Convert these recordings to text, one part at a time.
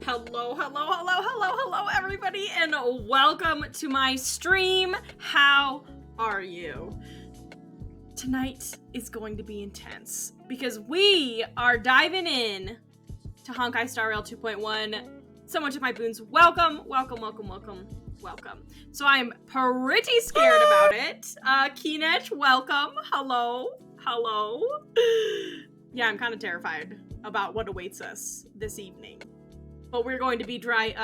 Hello, everybody, and welcome to my stream. How are you? Tonight is going to be intense because we are diving in to Honkai Star Rail 2.1. Someone to my boons, welcome. So I'm pretty scared about it. Keenech, welcome. Hello. Yeah, I'm kind of terrified about what awaits us this evening. But we're going to be driving?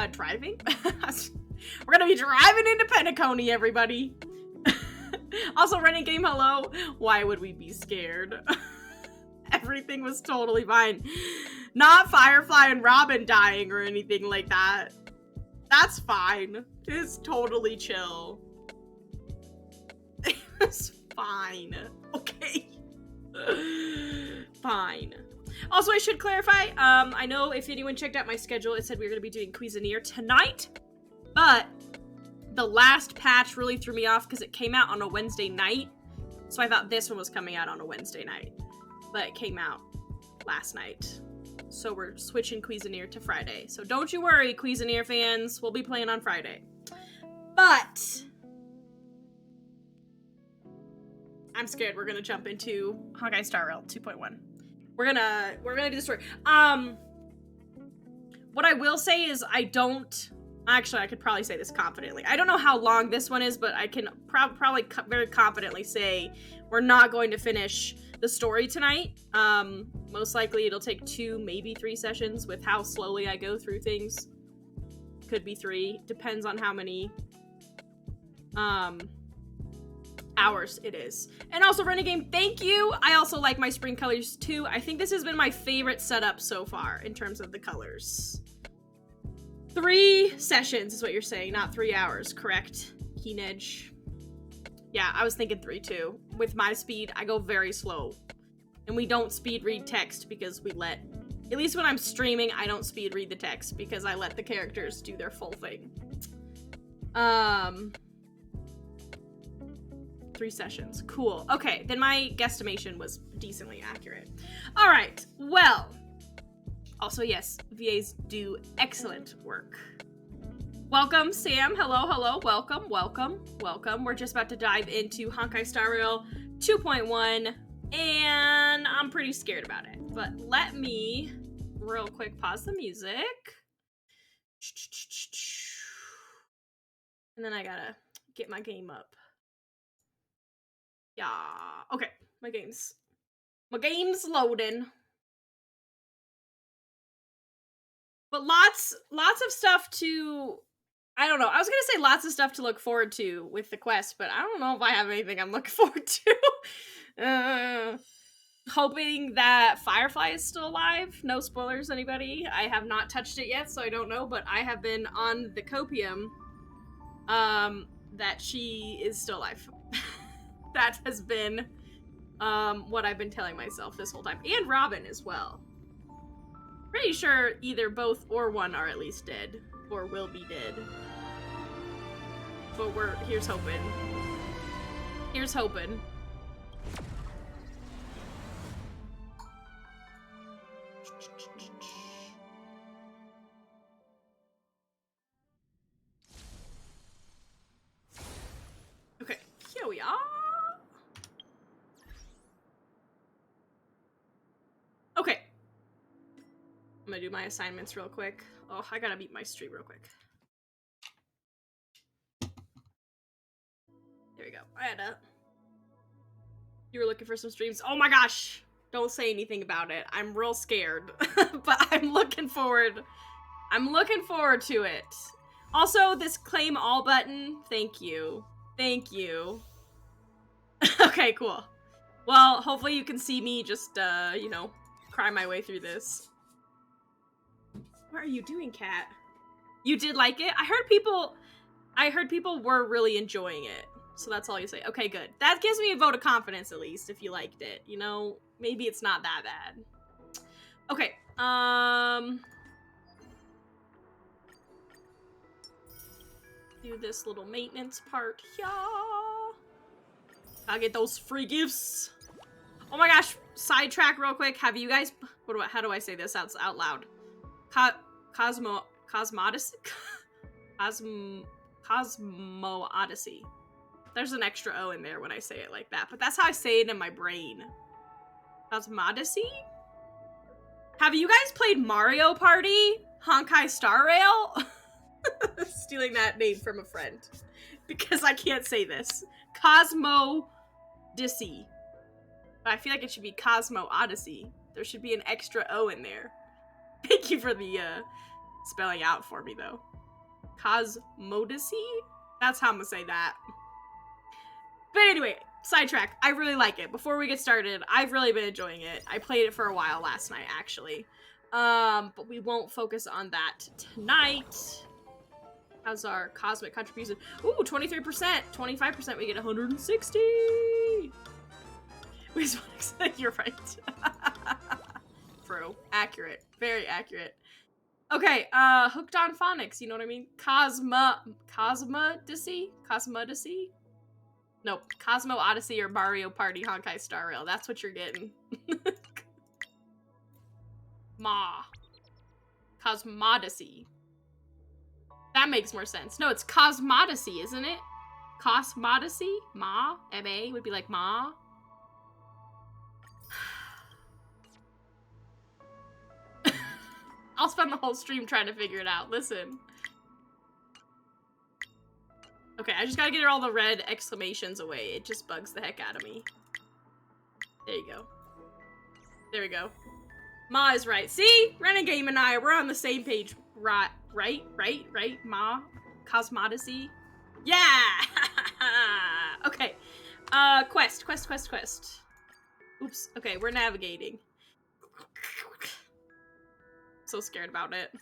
We're gonna be driving into Penacony, everybody. Also, running game, hello. Why would we be scared? Everything was totally fine. Not Firefly and Robin dying or anything like that. That's fine. It's totally chill. It's fine. Okay. Fine. Also, I should clarify, I know if anyone checked out my schedule, it said we were going to be doing Cuisinier tonight, but the last patch really threw me off because it came out on a Wednesday night, so I thought this one was coming out on a Wednesday night, but it came out last night, so we're switching Cuisinier to Friday. So don't you worry, Cuisinier fans, we'll be playing on Friday. But I'm scared we're going to jump into Honkai Star Rail 2.1. We're gonna do the story. What I will say is I could probably say this confidently. I don't know how long this one is, but I can probably very confidently say we're not going to finish the story tonight. Most likely it'll take 2, maybe 3 sessions with how slowly I go through things. Could be 3, depends on how many, hours it is. And also, Renegade, thank you! I also like my spring colors too. I think this has been my favorite setup so far in terms of the colors. 3 sessions is what you're saying, not 3 hours, correct? Keenedge. Yeah, I was thinking 3 too. With my speed, I go very slow. And we don't speed read text because at least when I'm streaming, I don't speed read the text because I let the characters do their full thing. 3 sessions. Cool. Okay, then my guesstimation was decently accurate. All right, well, also, yes, VAs do excellent work. Welcome, Sam. Hello. Welcome. We're just about to dive into Honkai Star Rail 2.1, and I'm pretty scared about it. But let me, real quick, pause the music. And then I gotta get my game up. Yeah, okay, my game's loading. But lots of stuff to, I don't know, I was gonna say lots of stuff to look forward to with the quest, but I don't know if I have anything I'm looking forward to. Hoping that Firefly is still alive. No spoilers, anybody. I have not touched it yet, so I don't know, but I have been on the copium, that she is still alive. That has been what I've been telling myself this whole time. And Robin as well. Pretty sure either both or one are at least dead. Or will be dead. But here's hoping. Here's hoping. Okay, here we are. Okay. I'm gonna do my assignments real quick. Oh, I gotta beat my stream real quick. There we go. You were looking for some streams. Oh my gosh! Don't say anything about it. I'm real scared. But I'm looking forward to it. Also, this claim all button, thank you. Thank you. Okay, cool. Well, hopefully you can see me just, you know, cry my way through this. What are you doing, Kat? You did like it? I heard people were really enjoying it. So that's all you say. Okay, good. That gives me a vote of confidence, at least, if you liked it. You know, maybe it's not that bad. Okay, do this little maintenance part. Yeah. I'll get those free gifts. Oh my gosh, sidetrack real quick. Have you guys, how do I say this out loud? Cosmo Odyssey. There's an extra O in there when I say it like that, but that's how I say it in my brain. Cosmodyssey? Have you guys played Mario Party? Honkai Star Rail? Stealing that name from a friend. Because I can't say this. Cosmodyssey. But I feel like it should be Cosmo Odyssey. There should be an extra O in there. Thank you for the spelling out for me, though. Cosmodyssey? That's how I'm gonna say that. But anyway, sidetrack. I really like it. Before we get started, I've really been enjoying it. I played it for a while last night, actually. But we won't focus on that tonight. How's our cosmic contribution? Ooh, 23%. 25%, we get 160. You're right. True. Accurate. Very accurate. Okay, hooked on phonics, you know what I mean? Cosmodyssey? Cosmodyssey? Nope. Cosmo Odyssey or Mario Party Honkai Star Rail. That's what you're getting. Cosmodyssey. That makes more sense. No, it's Cosmodyssey, isn't it? Cosmodyssey? Ma? M-A would be like ma. I'll spend the whole stream trying to figure it out. Listen. Okay, I just gotta get all the red exclamations away. It just bugs the heck out of me. There you go. There we go. Ma is right. See? Renegade and I, we're on the same page. Right? Ma? Cosmodyssey? Yeah! Okay. Quest. Oops. Okay, we're navigating. So scared about it.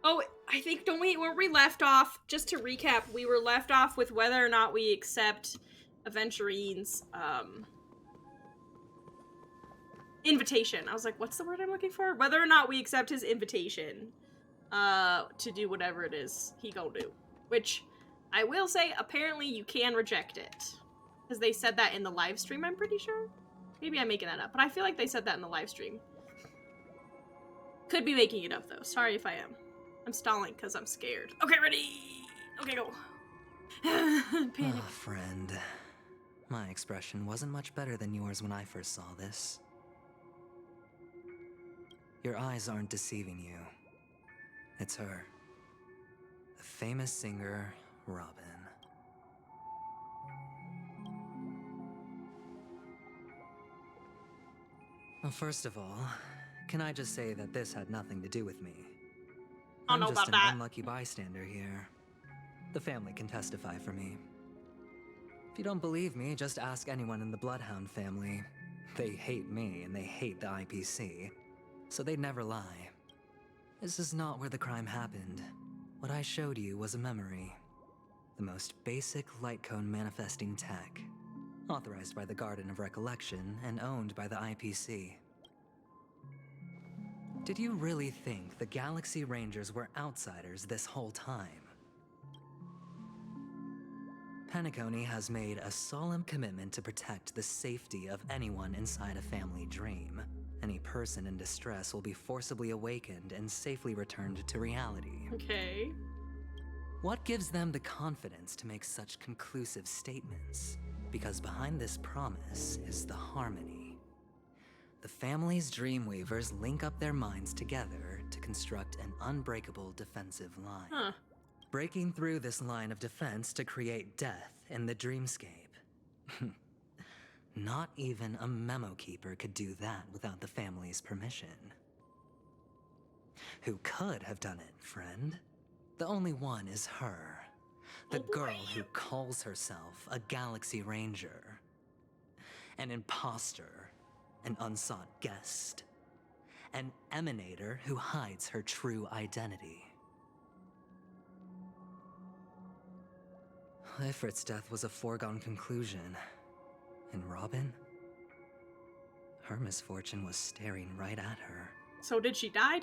Oh, I think, where we left off, just to recap, we were left off with whether or not we accept Aventurine's, invitation. I was like, what's the word I'm looking for? Whether or not we accept his invitation, to do whatever it is he gonna do. Which, I will say, apparently you can reject it. Because they said that in the live stream, I'm pretty sure. Maybe I'm making that up, but I feel like they said that in the live stream. Could be making it up, though. Sorry if I am. I'm stalling because I'm scared. Okay, ready? Okay, go. Panic. Oh, friend. My expression wasn't much better than yours when I first saw this. Your eyes aren't deceiving you. It's her. The famous singer, Robin. Well, first of all, can I just say that this had nothing to do with me? I don't know I'm just about that. an unlucky bystander here. The family can testify for me. If you don't believe me, just ask anyone in the Bloodhound family. They hate me and they hate the IPC, so they'd never lie. This is not where the crime happened. What I showed you was a memory. The most basic light cone manifesting tech. Authorized by the Garden of Recollection and owned by the IPC. Did you really think the Galaxy Rangers were outsiders this whole time? Penacony has made a solemn commitment to protect the safety of anyone inside a family dream. Any person in distress will be forcibly awakened and safely returned to reality. Okay. What gives them the confidence to make such conclusive statements? Because behind this promise is the harmony. The family's Dreamweavers link up their minds together to construct an unbreakable defensive line. Huh. Breaking through this line of defense to create death in the dreamscape. Not even a memo keeper could do that without the family's permission. Who could have done it, friend? The only one is her. The girl who calls herself a Galaxy Ranger. An imposter. An unsought guest. An emanator who hides her true identity. Ifrit's death was a foregone conclusion. And Robin? Her misfortune was staring right at her. So did she die?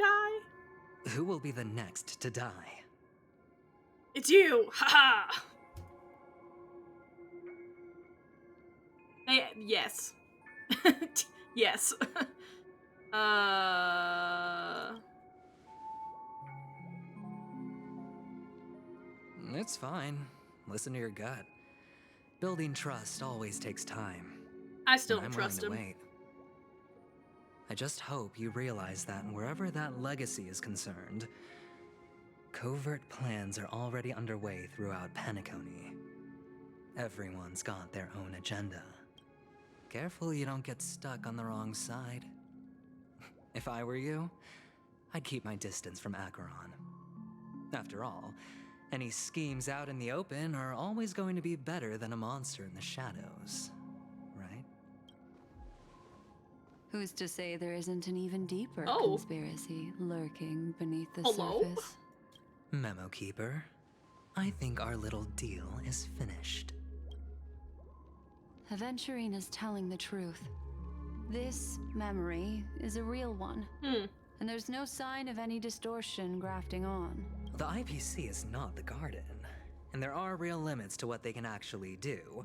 Who will be the next to die? It's you! Haha! Yes. Yes. It's fine. Listen to your gut. Building trust always takes time. I still and don't I'm willing trust to him. wait. I just hope you realize that wherever that legacy is concerned, covert plans are already underway throughout Penacony. Everyone's got their own agenda. Careful you don't get stuck on the wrong side. If I were you, I'd keep my distance from Acheron. After all, any schemes out in the open are always going to be better than a monster in the shadows, right? Who's to say there isn't an even deeper Oh. conspiracy lurking beneath the Hello? surface? Memo Keeper, I think our little deal is finished. Aventurine is telling the truth. This memory is a real one, and there's no sign of any distortion grafting on. The IPC is not the Garden, and there are real limits to what they can actually do.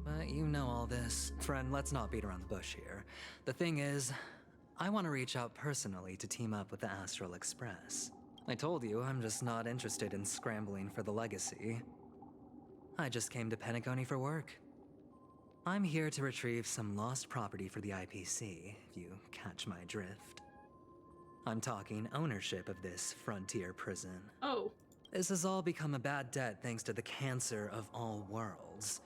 But you know all this. Friend, let's not beat around the bush here. The thing is, I want to reach out personally to team up with the Astral Express. I told you I'm just not interested in scrambling for the legacy. I just came to Penacony for work. I'm here to retrieve some lost property for the IPC, if you catch my drift. I'm talking ownership of this frontier prison. Oh. This has all become a bad debt thanks to the cancer of all worlds.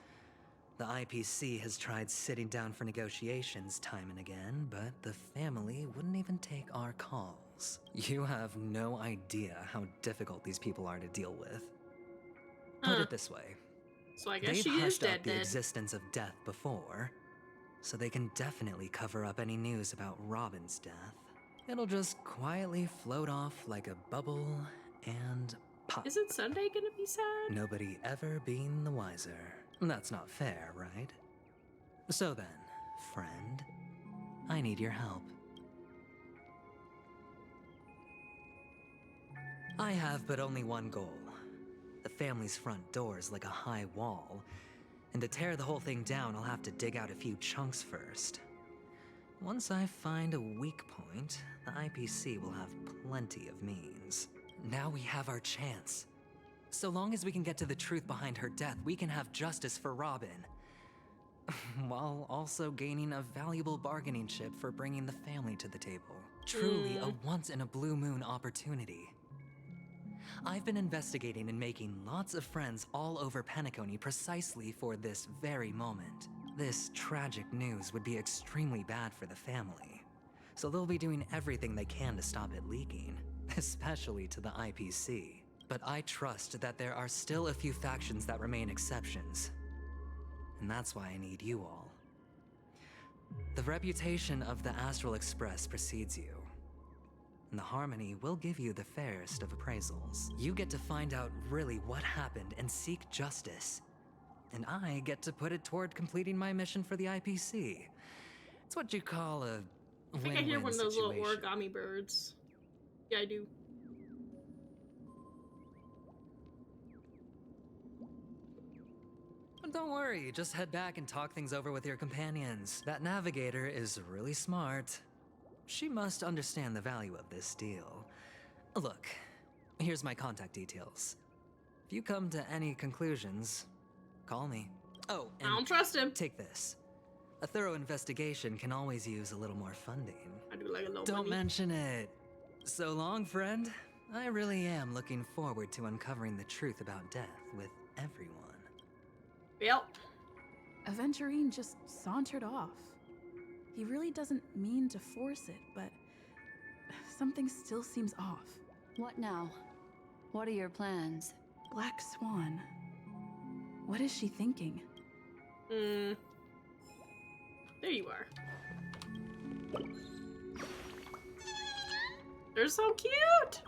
The IPC has tried sitting down for negotiations time and again, but the family wouldn't even take our calls. You have no idea how difficult these people are to deal with. Put it this way. So I guess They've she is hushed dead up the dead. existence of death before, so they can definitely cover up any news about Robin's death. It'll just quietly float off like a bubble and pop. Isn't Sunday gonna be sad? Nobody ever being the wiser. That's not fair, right? So then, friend, I need your help. I have but only one goal. The family's front door is like a high wall, and to tear the whole thing down, I'll have to dig out a few chunks first. Once I find a weak point, the IPC will have plenty of means. Now we have our chance. So long as we can get to the truth behind her death, we can have justice for Robin. While also gaining a valuable bargaining chip for bringing the family to the table. Truly a once-in-a-blue-moon opportunity. I've been investigating and making lots of friends all over Penacony precisely for this very moment. This tragic news would be extremely bad for the family, so they'll be doing everything they can to stop it leaking, especially to the IPC. But I trust that there are still a few factions that remain exceptions, and that's why I need you all. The reputation of the Astral Express precedes you, and the Harmony will give you the fairest of appraisals. You get to find out really what happened and seek justice. And I get to put it toward completing my mission for the IPC. It's what you call a I think I hear one of those little situation. origami birds. Yeah, I do. But don't worry, just head back and talk things over with your companions. That navigator is really smart. She must understand the value of this deal. Look, here's my contact details. If you come to any conclusions, call me. Oh, I don't and trust him. take this. A thorough investigation can always use a little more funding. I do like a little Don't money. mention it. So long, friend. I really am looking forward to uncovering the truth about death with everyone. Yep. Aventurine just sauntered off. He really doesn't mean to force it, but something still seems off. What now? What are your plans? Black Swan. What is she thinking? There you are. They're so cute!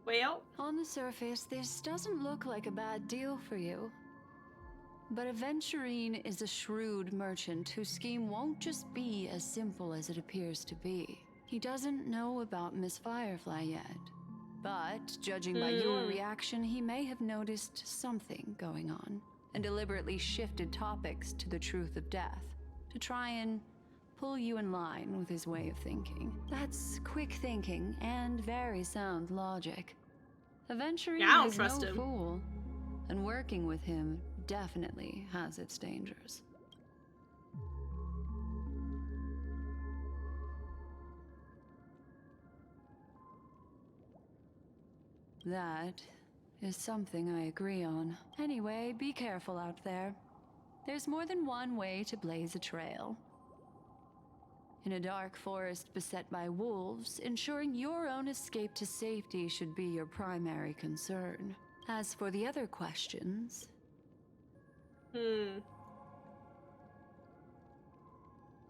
Well, On the surface, this doesn't look like a bad deal for you. But Aventurine is a shrewd merchant whose scheme won't just be as simple as it appears to be. He doesn't know about Miss Firefly yet, But, judging by your reaction, he may have noticed something going on and deliberately shifted topics to the truth of death to try and pull you in line with his way of thinking. That's quick thinking and very sound logic. Aventuring Yeah, I don't is trust no him. fool, and working with him definitely has its dangers. That is something I agree on. Anyway, be careful out there. There's more than one way to blaze a trail. In a dark forest beset by wolves, ensuring your own escape to safety should be your primary concern. As for the other questions...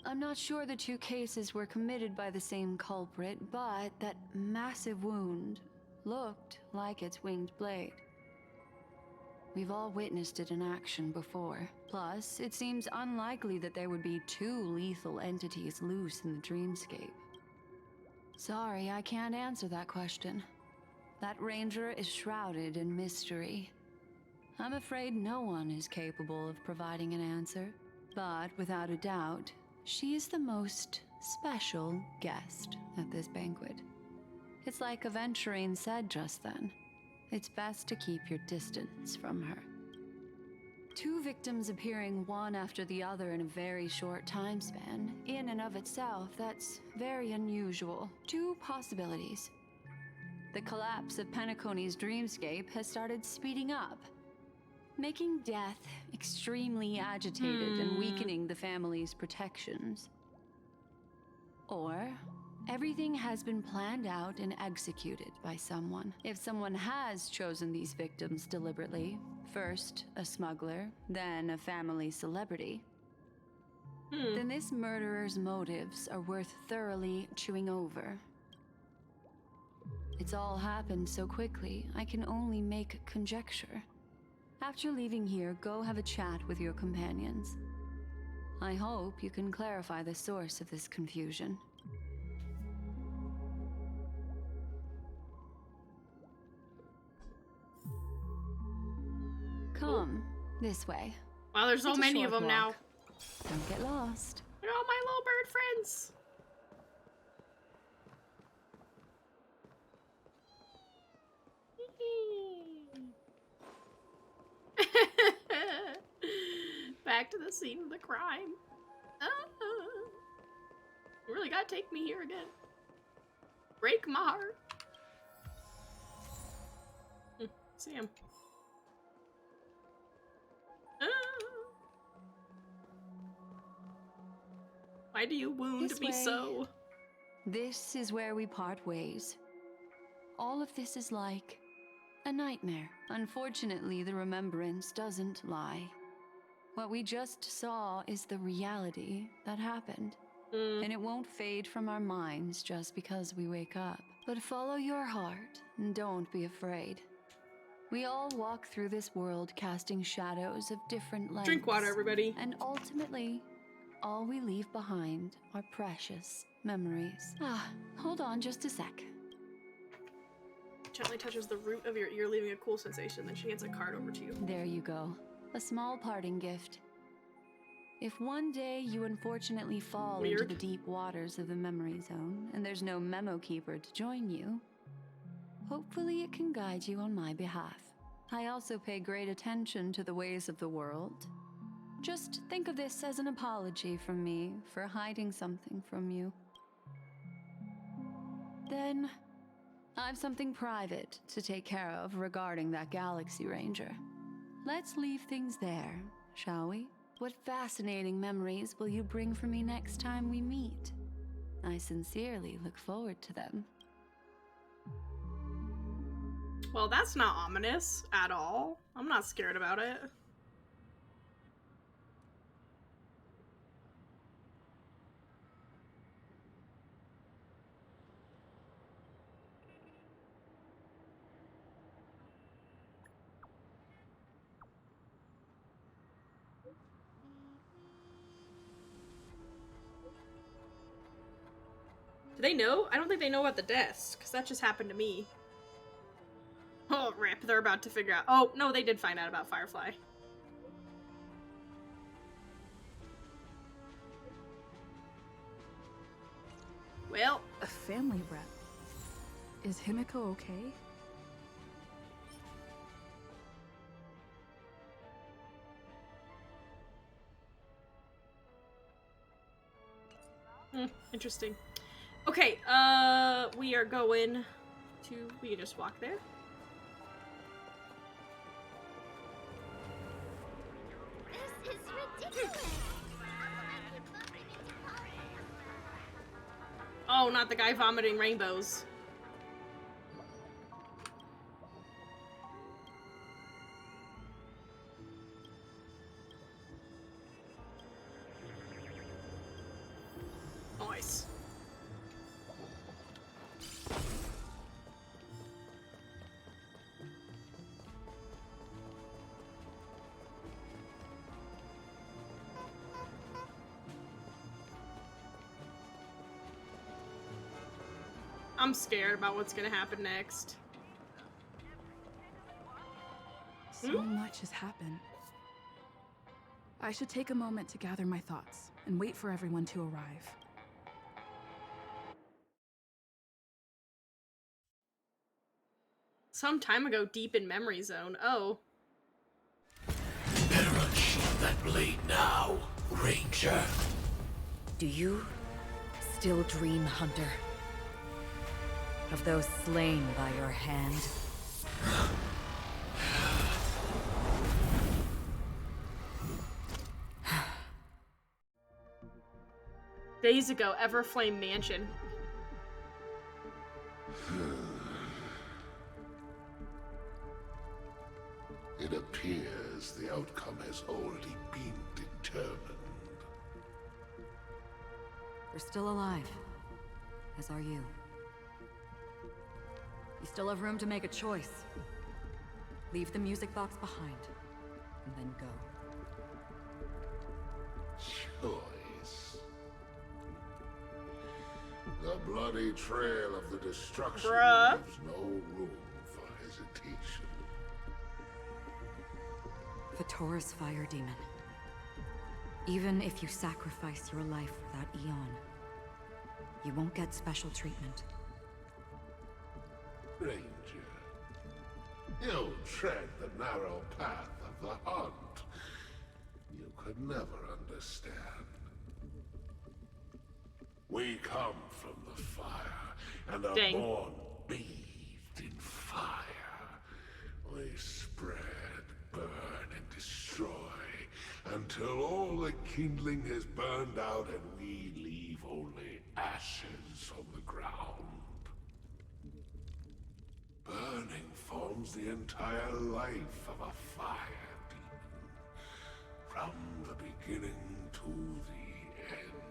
I'm not sure the two cases were committed by the same culprit, but that massive wound looked like its winged blade. We've all witnessed it in action before. Plus, it seems unlikely that there would be two lethal entities loose in the dreamscape. Sorry, I can't answer that question. That ranger is shrouded in mystery. I'm afraid no one is capable of providing an answer. But without a doubt, she is the most special guest at this banquet. It's like Aventurine said just then. It's best to keep your distance from her. Two victims appearing one after the other in a very short time span, in and of itself, that's very unusual. Two possibilities. The collapse of Penacony's dreamscape has started speeding up, making death extremely agitated and weakening the family's protections. Or everything has been planned out and executed by someone. If someone has chosen these victims deliberately, first a smuggler, then a family celebrity, then this murderer's motives are worth thoroughly chewing over. It's all happened so quickly, I can only make conjecture. After leaving here, go have a chat with your companions. I hope you can clarify the source of this confusion. Come, this way. Wow, there's so It's a many of short them now. walk. Don't get lost. They're all my little bird friends. Back to the scene of the crime. You really gotta take me here again. Break my heart. See him. Why do you wound This me way. so? This is where we part ways. All of this is like a nightmare. Unfortunately, the remembrance doesn't lie. What we just saw is the reality that happened. And it won't fade from our minds just because we wake up. But follow your heart and don't be afraid. We all walk through this world casting shadows of different lengths. Drink water, everybody. And ultimately, all we leave behind are precious memories. Hold on just a sec. Gently touches the root of your ear, leaving a cool sensation. Then she hands a card over to you. There you go. A small parting gift. If one day you unfortunately fall into Weird. the deep waters of the memory zone and there's no memo keeper to join you, hopefully it can guide you on my behalf. I also pay great attention to the ways of the world. Just think of this as an apology from me for hiding something from you. Then, I've something private to take care of regarding that Galaxy Ranger. Let's leave things there, shall we? What fascinating memories will you bring for me next time we meet? I sincerely look forward to them. Well, that's not ominous at all. I'm not scared about it. Do they know? I don't think they know about the deaths, because that just happened to me. Oh, rip. They're about to figure out. Oh, no, they did find out about Firefly. Well, A family rep. Is Himiko okay? interesting. Okay, we are going to... We can just walk there. This is ridiculous. Oh, not the guy vomiting rainbows. Nice. I'm scared about what's gonna happen next. So much has happened. I should take a moment to gather my thoughts and wait for everyone to arrive. Some time ago, deep in memory zone. Oh. Better unsheath that blade now, Ranger. Do you still dream, Hunter? Of those slain by your hand? Days ago, Everflame Mansion. It appears the outcome has already been determined. You're still alive. As are you. You still have room to make a choice. Leave the music box behind, and then go. Choice. The bloody trail of the destruction Bruh. leaves no room for hesitation. Vatora's fire demon. Even if you sacrifice your life for that eon, you won't get special treatment. Ranger, you tread the narrow path of the hunt. You could never understand. We come from the fire, and are Dang. born bathed in fire. We spread, burn, and destroy, until all the kindling has burned out and we leave only ashes on the ground. Burning forms the entire life of a fire demon, from the beginning to the end.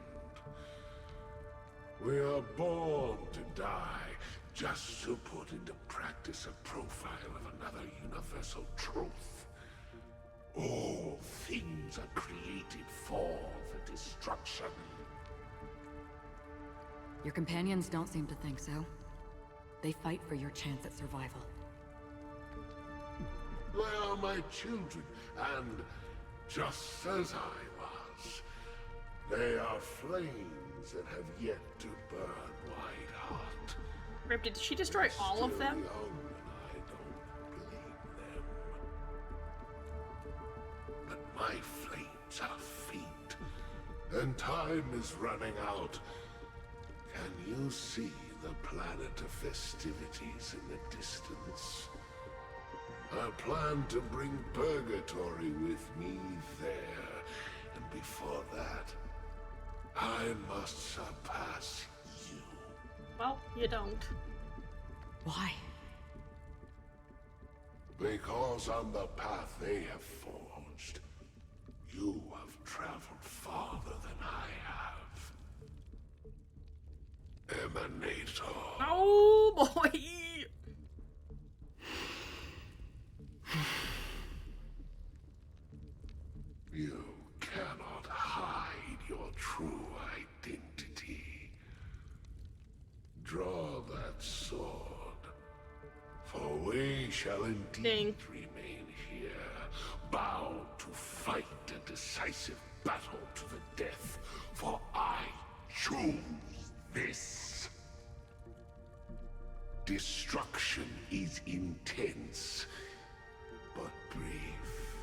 We are born to die, just to put into practice a profile of another universal truth. All things are created for the destruction. Your companions don't seem to think so. They fight for your chance at survival. They are my children, and just as I was, they are flames that have yet to burn white hot. Rip, did she destroy all of them? Still young, and I don't blame them. But my flames are faint, and time is running out. Can you see the planet of festivities in the distance? I plan to bring Purgatory with me there, and before that, I must surpass you. Well, you don't. Why? Because on the path they have forged, you have traveled farther than I have. Emanator. Oh boy! You cannot hide your true identity. Draw that sword, for We shall indeed Dang. remain here, bound to fight a decisive battle to the death, for I choose this. Destruction is intense, but brief.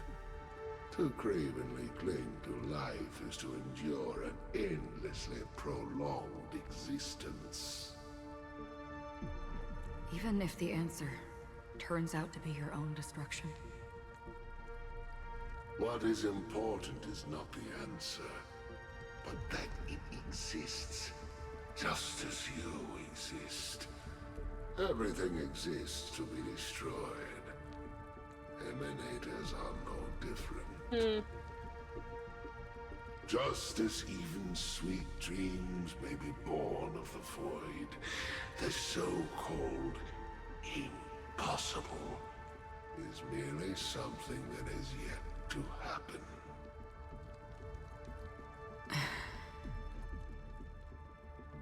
To cravenly cling to life is to endure an endlessly prolonged existence. Even if the answer turns out to be your own destruction. What is important is not the answer, but that it exists, just as you exist. Everything exists to be destroyed. Emanators are no different. Just as even sweet dreams may be born of the void, the so-called impossible is merely something that has yet to happen.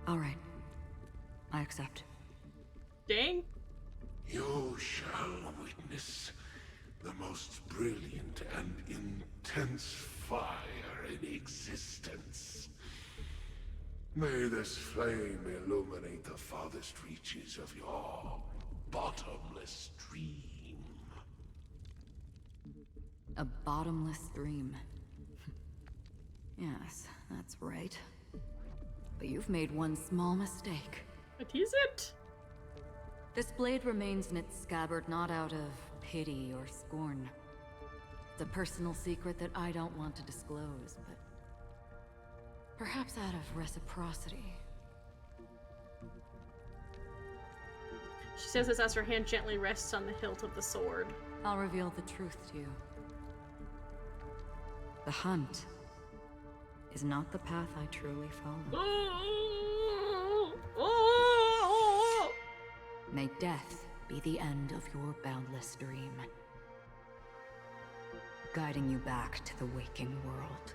All right. I accept. Dang. You shall witness the most brilliant and intense fire in existence. May this flame illuminate the farthest reaches of your bottomless dream. A bottomless dream. Yes, that's right. But you've made one small mistake. What is it? This blade remains in its scabbard not out of pity or scorn. It's a personal secret that I don't want to disclose, but perhaps out of reciprocity. She says this as her hand gently rests on the hilt of the sword. I'll reveal the truth to you. The hunt is not the path I truly follow. May death be the end of your boundless dream, guiding you back to the waking world.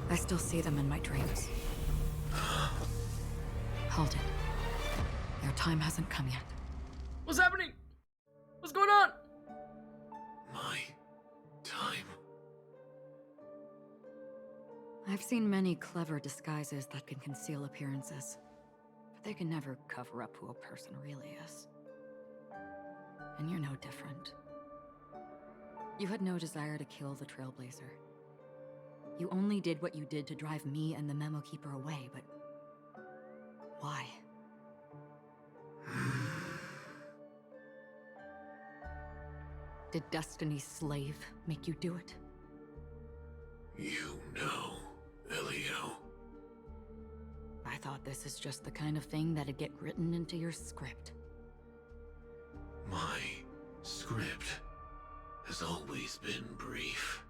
I still see them in my dreams. Hold it. Their time hasn't come yet. What's happening? What's going on? My time. I've seen many clever disguises that can conceal appearances, but they can never cover up who a person really is. And you're no different. You had no desire to kill the Trailblazer. You only did what you did to drive me and the Memo Keeper away, but why? Did Destiny's slave make you do it? You know, Elio. I thought this is just the kind of thing that'd get written into your script. My script has always been brief.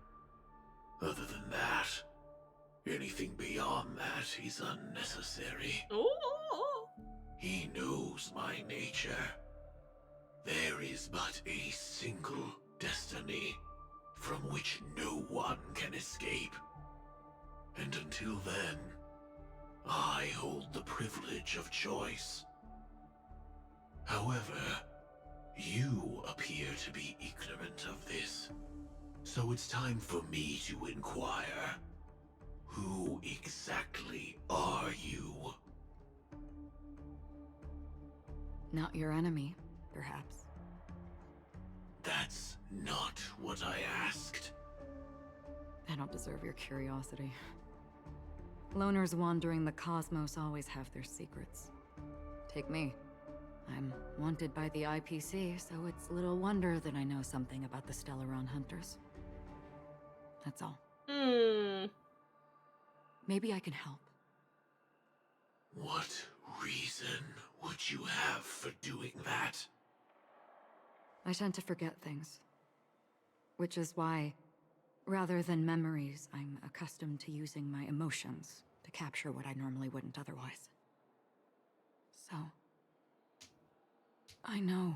Other than that, anything beyond that is unnecessary. Oh. He knows my nature. There is but a single destiny from which no one can escape. And until then, I hold the privilege of choice. However, you appear to be ignorant of this. So it's time for me to inquire. Who exactly are you? Not your enemy, perhaps. That's not what I asked. I don't deserve your curiosity. Loners wandering the cosmos always have their secrets. Take me. I'm wanted by the IPC, so it's little wonder that I know something about the Stellaron Hunters. That's all. Maybe I can help. What reason would you have for doing that? I tend to forget things. Which is why, rather than memories, I'm accustomed to using my emotions to capture what I normally wouldn't otherwise. So, I know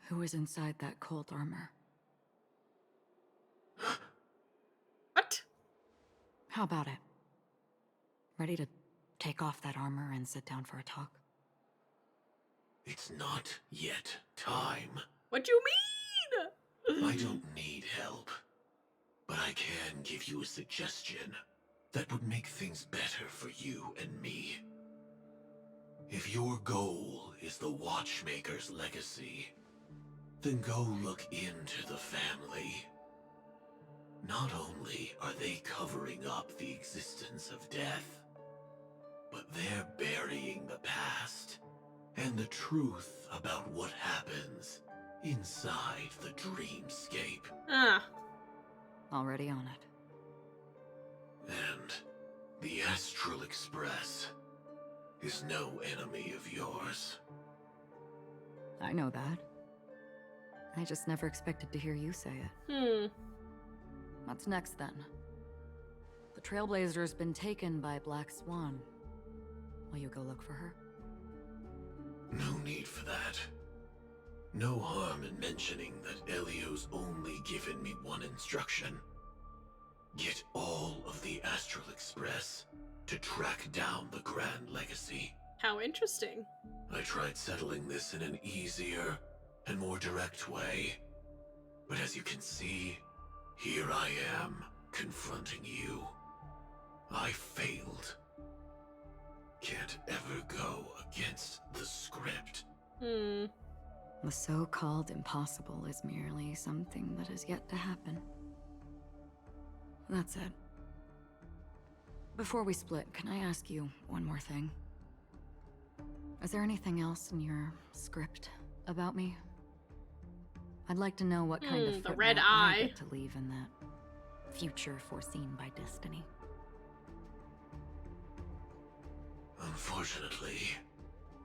who is inside that cold armor. What? How about it? Ready to take off that armor and sit down for a talk? It's not yet time. What you mean? I don't need help, but I can give you a suggestion that would make things better for you and me. If your goal is the Watchmaker's legacy, then go look into the family. Not only are they covering up the existence of death, but they're burying the past and the truth about what happens inside the dreamscape. Already on it. And the Astral Express is no enemy of yours. I know that. I just never expected to hear you say it. What's next, then? The Trailblazer's been taken by Black Swan. Will you go look for her? No need for that. No harm in mentioning that Elio's only given me one instruction. Get all of the Astral Express to track down the Grand Legacy. How interesting. I tried settling this in an easier and more direct way, but as you can see, here I am, confronting you. I failed. Can't ever go against the script. The so-called impossible is merely something that has yet to happen. That's it. Before we split, can I ask you one more thing? Is there anything else in your script about me? I'd like to know what kind of the red footnote eye. I get to leave in that future foreseen by destiny. Unfortunately,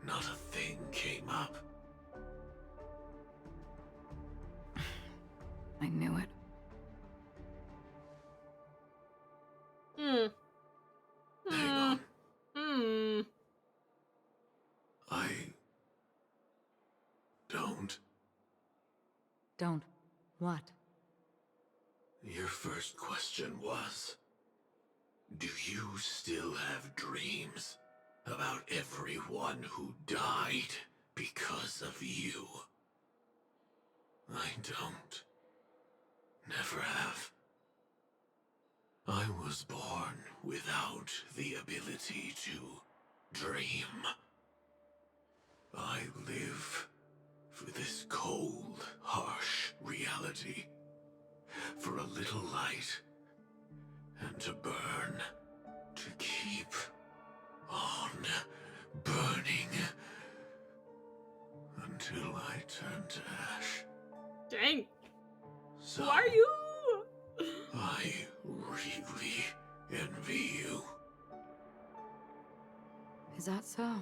not a thing came up. I knew it. Hang on. I Don't. What? Your first question was, do you still have dreams about everyone who died because of you? I don't. Never have. I was born without the ability to dream. I live for this cold, harsh reality, for a little light, and to burn, to keep on burning, until I turn to ash. Dang. So Who are you? I really envy you. Is that so?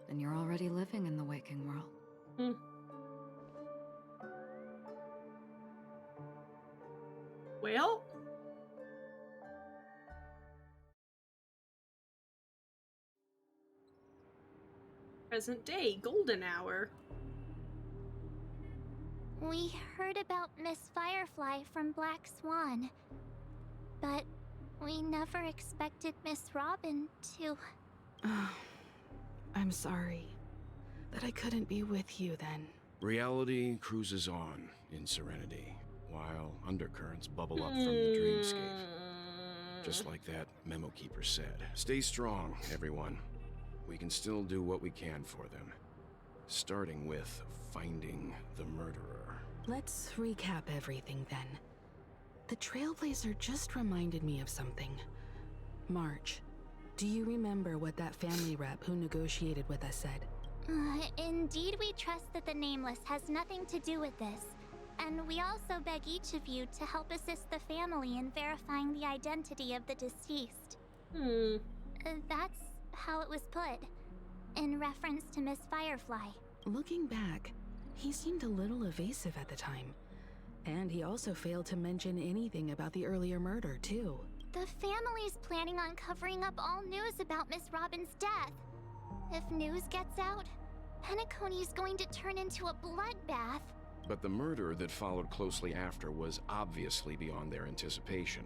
Then you're already living in the waking world. Well, present day, golden hour. We heard about Miss Firefly from Black Swan, but we never expected Miss Robin to... I'm sorry that I couldn't be with you then. Reality cruises on in serenity, while undercurrents bubble up from the dreamscape. Just like that memo keeper said. Stay strong, everyone. We can still do what we can for them. Starting with finding the murderer. Let's recap everything then. The Trailblazer just reminded me of something. March, do you remember what that family rep who negotiated with us said? Indeed, we trust that the Nameless has nothing to do with this. And we also beg each of you to help assist the family in verifying the identity of the deceased. That's how it was put, in reference to Miss Firefly. Looking back, he seemed a little evasive at the time. And he also failed to mention anything about the earlier murder, too. The family's planning on covering up all news about Miss Robin's death. If news gets out, Penacony's going to turn into a bloodbath. But the murder that followed closely after was obviously beyond their anticipation.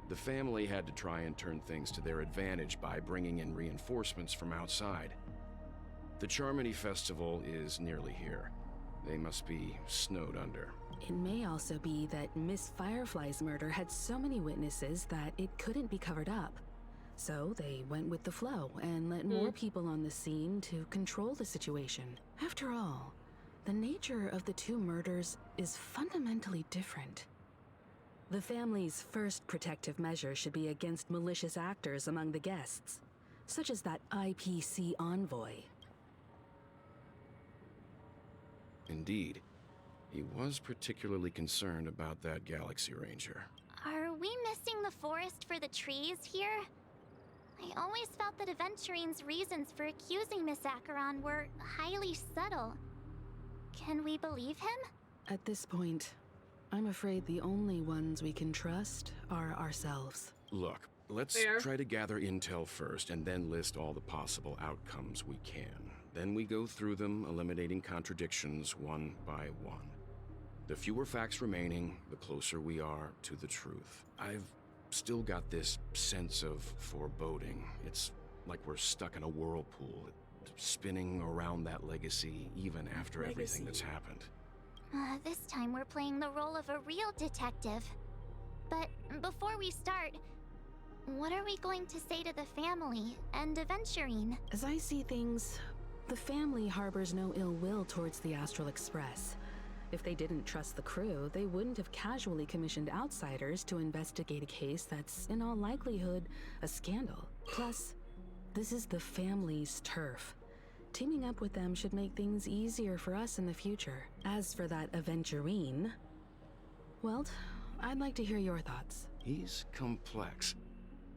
The family had to try and turn things to their advantage by bringing in reinforcements from outside. The Charmony Festival is nearly here. They must be snowed under. It may also be that Miss Firefly's murder had so many witnesses that it couldn't be covered up. So they went with the flow and let more people on the scene to control the situation. After all, the nature of the two murders is fundamentally different. The family's first protective measure should be against malicious actors among the guests, such as that IPC envoy. Indeed. He was particularly concerned about that Galaxy Ranger. Are we missing the forest for the trees here? I always felt that Aventurine's reasons for accusing Miss Acheron were highly subtle. Can we believe him? At this point, I'm afraid the only ones we can trust are ourselves. Look, let's try to gather intel first and then list all the possible outcomes we can. Then we go through them, eliminating contradictions one by one. The fewer facts remaining, the closer we are to the truth. I've still got this sense of foreboding. It's like we're stuck in a whirlpool, spinning around that legacy even after everything that's happened. This time we're playing the role of a real detective. But before we start, what are we going to say to the family and Aventurine? As I see things, the family harbors no ill will towards the Astral Express. If they didn't trust the crew, they wouldn't have casually commissioned outsiders to investigate a case that's, in all likelihood, a scandal. Plus, this is the family's turf. Teaming up with them should make things easier for us in the future. As for that Aventurine, well, I'd like to hear your thoughts. He's complex.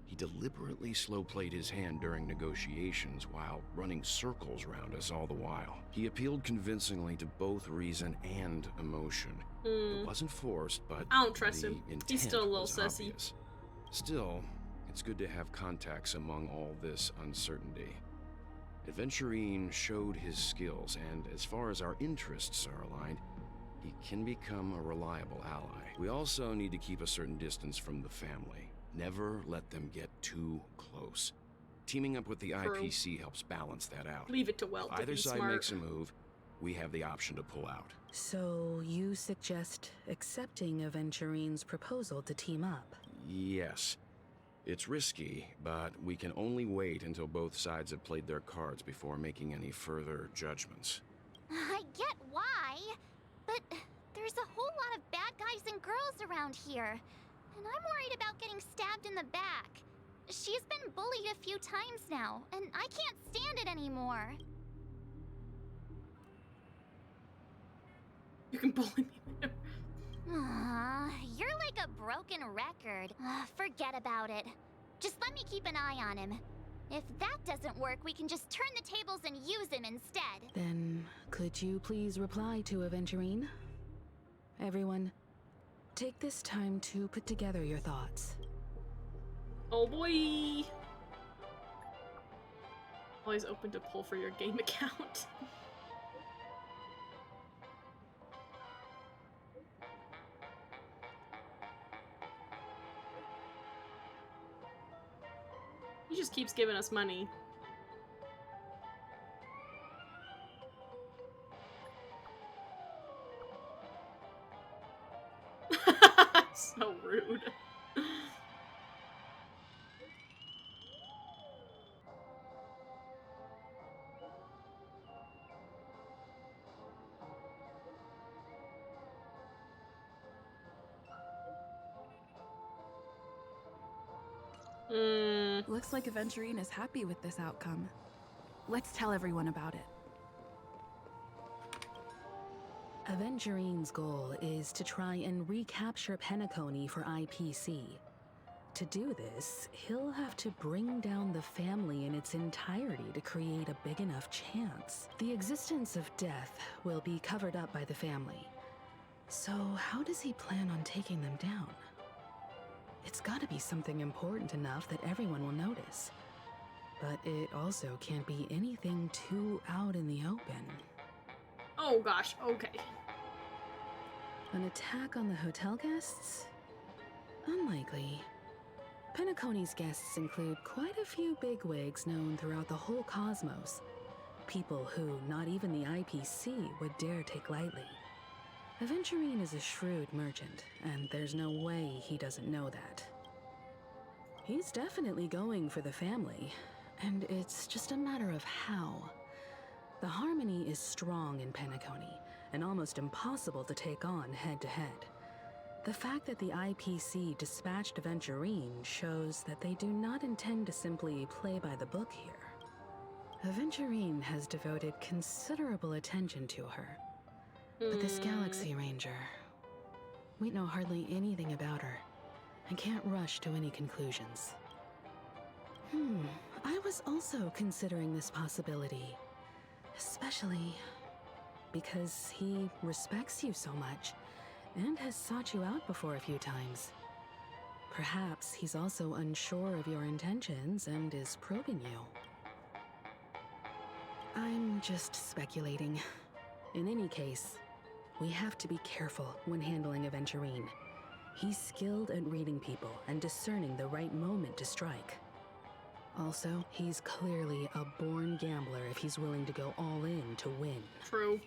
He deliberately slow-played his hand during negotiations while running circles around us all the while. He appealed convincingly to both reason and emotion. It wasn't forced, but I don't trust him. intent He's still a little was sussy. obvious. Still, it's good to have contacts among all this uncertainty. Aventurine showed his skills, and as far as our interests are aligned, he can become a reliable ally. We also need to keep a certain distance from the family. Never let them get too close. Teaming up with the IPC helps balance that out. Leave it to Welt to Either be side smart. makes a move, we have the option to pull out. So you suggest accepting Aventurine's proposal to team up? Yes. It's risky, but we can only wait until both sides have played their cards before making any further judgments. I get why, but there's a whole lot of bad guys and girls around here, and I'm worried about getting stabbed in the back. She's been bullied a few times now, and I can't stand it anymore. You can bully me. You're like a broken record. Forget about it. Just let me keep an eye on him. If that doesn't work, we can just turn the tables and use him instead. Then, could you please reply to Aventurine? Everyone, take this time to put together your thoughts. Oh boy! Always open to pull for your game account. He just keeps giving us money. So rude. Looks like Aventurine is happy with this outcome. Let's tell everyone about it. Aventurine's goal is to try and recapture Penacony for IPC. To do this, he'll have to bring down the family in its entirety to create a big enough chance. The existence of death will be covered up by the family. So how does he plan on taking them down? It's gotta be something important enough that everyone will notice. But it also can't be anything too out in the open. Oh gosh, okay. An attack on the hotel guests? Unlikely. Penacony's guests include quite a few bigwigs known throughout the whole cosmos. People who not even the IPC would dare take lightly. Aventurine is a shrewd merchant, and there's no way he doesn't know that. He's definitely going for the family, and it's just a matter of how. The harmony is strong in Penacony, and almost impossible to take on head-to-head. The fact that the IPC dispatched Aventurine shows that they do not intend to simply play by the book here. Aventurine has devoted considerable attention to her. But this Galaxy Ranger, we know hardly anything about her, and can't rush to any conclusions. I was also considering this possibility, especially because he respects you so much, and has sought you out before a few times. Perhaps he's also unsure of your intentions and is probing you. I'm just speculating. In any case, we have to be careful when handling Aventurine. He's skilled at reading people and discerning the right moment to strike. Also, he's clearly a born gambler if he's willing to go all in to win. True.